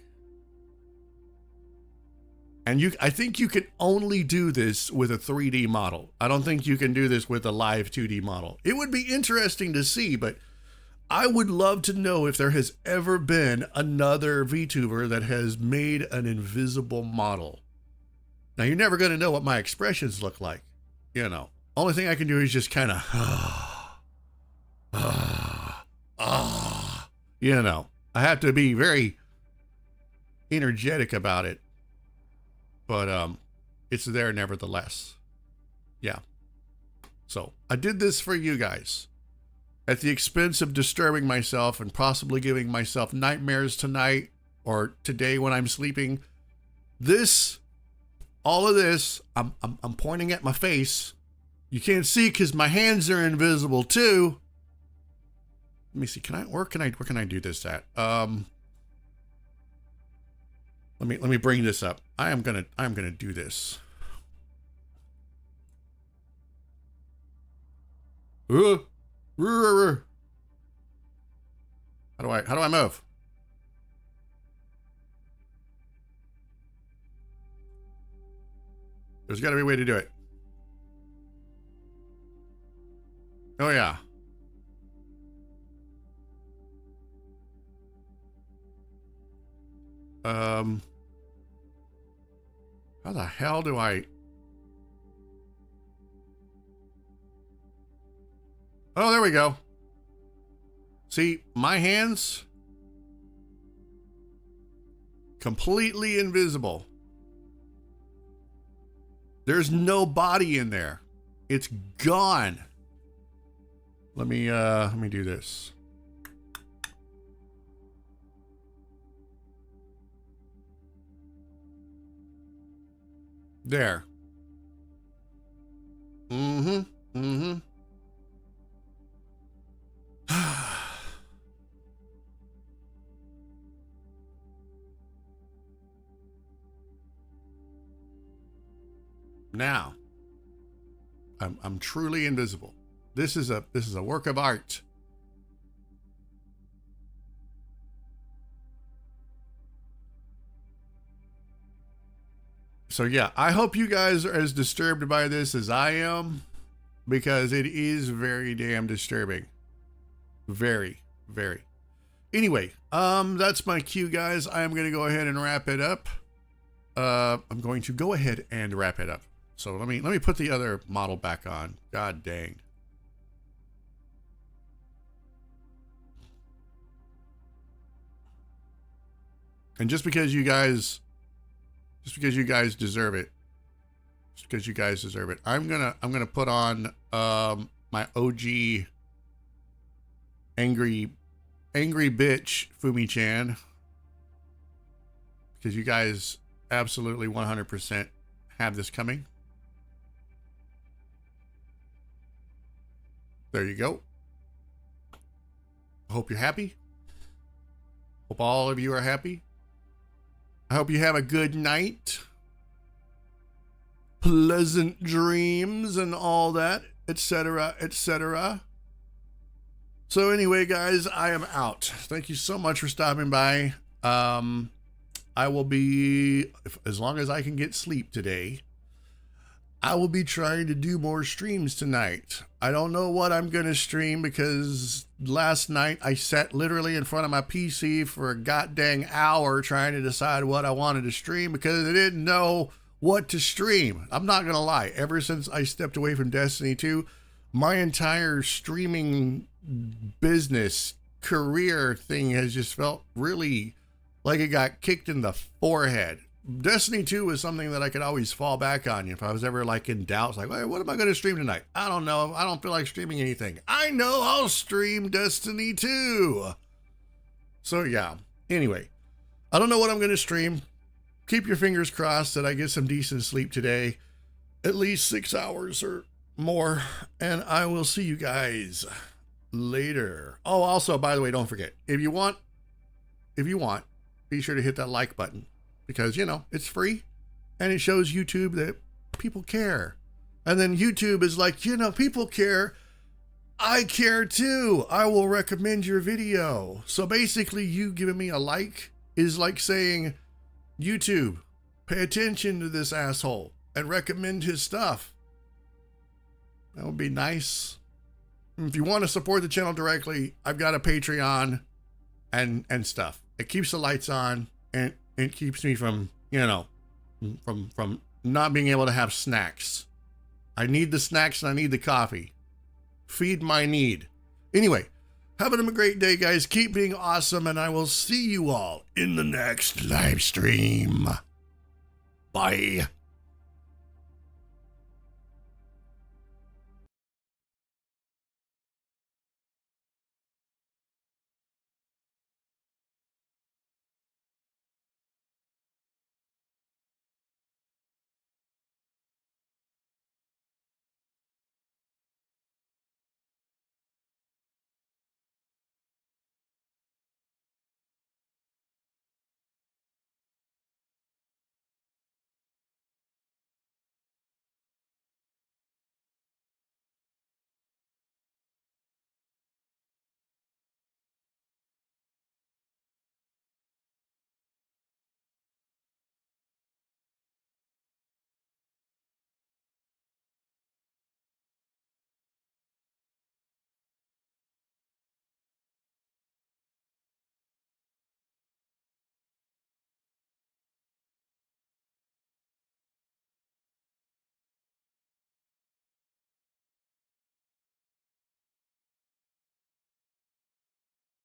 And I think you can only do this with a 3D model. I don't think you can do this with a live 2D model. It would be interesting to see, but I would love to know if there has ever been another VTuber that has made an invisible model. Now, you're never going to know what my expressions look like. You know, only thing I can do is just kind of, you know, I have to be very energetic about it. But it's there nevertheless. Yeah. So I did this for you guys at the expense of disturbing myself and possibly giving myself nightmares tonight or today when I'm sleeping. All of this, I'm pointing at my face. You can't see because my hands are invisible too. Let me see. Where can I do this at? Let me bring this up. I'm gonna do this. How do I move? There's got to be a way to do it. Oh yeah. How the hell do I? Oh, there we go. See, my hands completely invisible. There's no body in there. It's gone. Let me do this. There. Now, I'm truly invisible. This is a work of art. So yeah, I hope you guys are as disturbed by this as I am, because it is very damn disturbing. Very, very. Anyway, that's my cue, guys. I am going to go ahead and wrap it up. I'm going to go ahead and wrap it up. So let me put the other model back on. God dang. And just because you guys deserve it, I'm gonna put on my OG angry bitch Fumi-chan, because you guys absolutely 100% have this coming. There you go. I hope you're happy. Hope all of you are happy. I hope you have a good night. Pleasant dreams and all that, etc., etc. So anyway, guys, I am out. Thank you so much for stopping by. I will be, as long as I can get sleep today, I will be trying to do more streams tonight. I don't know what I'm going to stream because last night I sat literally in front of my PC for a goddamn hour trying to decide what I wanted to stream because I didn't know what to stream. I'm not going to lie. Ever since I stepped away from Destiny 2, my entire streaming business career thing has just felt really like it got kicked in the forehead. Destiny 2 was something that I could always fall back on if I was ever like in doubt. It's like, hey, what am I going to stream tonight? I don't know. I don't feel like streaming anything. I know I'll stream Destiny 2. So yeah, anyway, I don't know what I'm going to stream. Keep your fingers crossed that I get some decent sleep today, at least 6 hours or more, and I will see you guys later. Oh, also, by the way, don't forget, if you want, be sure to hit that like button. Because, you know, it's free and it shows YouTube that people care. And then YouTube is like, you know, people care. I care too. I will recommend your video. So basically, you giving me a like is like saying, YouTube, pay attention to this asshole and recommend his stuff. That would be nice. If you want to support the channel directly, I've got a Patreon and stuff. It keeps the lights on and it keeps me from, you know, from not being able to have snacks. I need the snacks and I need the coffee. Feed my need. Anyway, having a great day, guys. Keep being awesome, and I will see you all in the next live stream. Bye.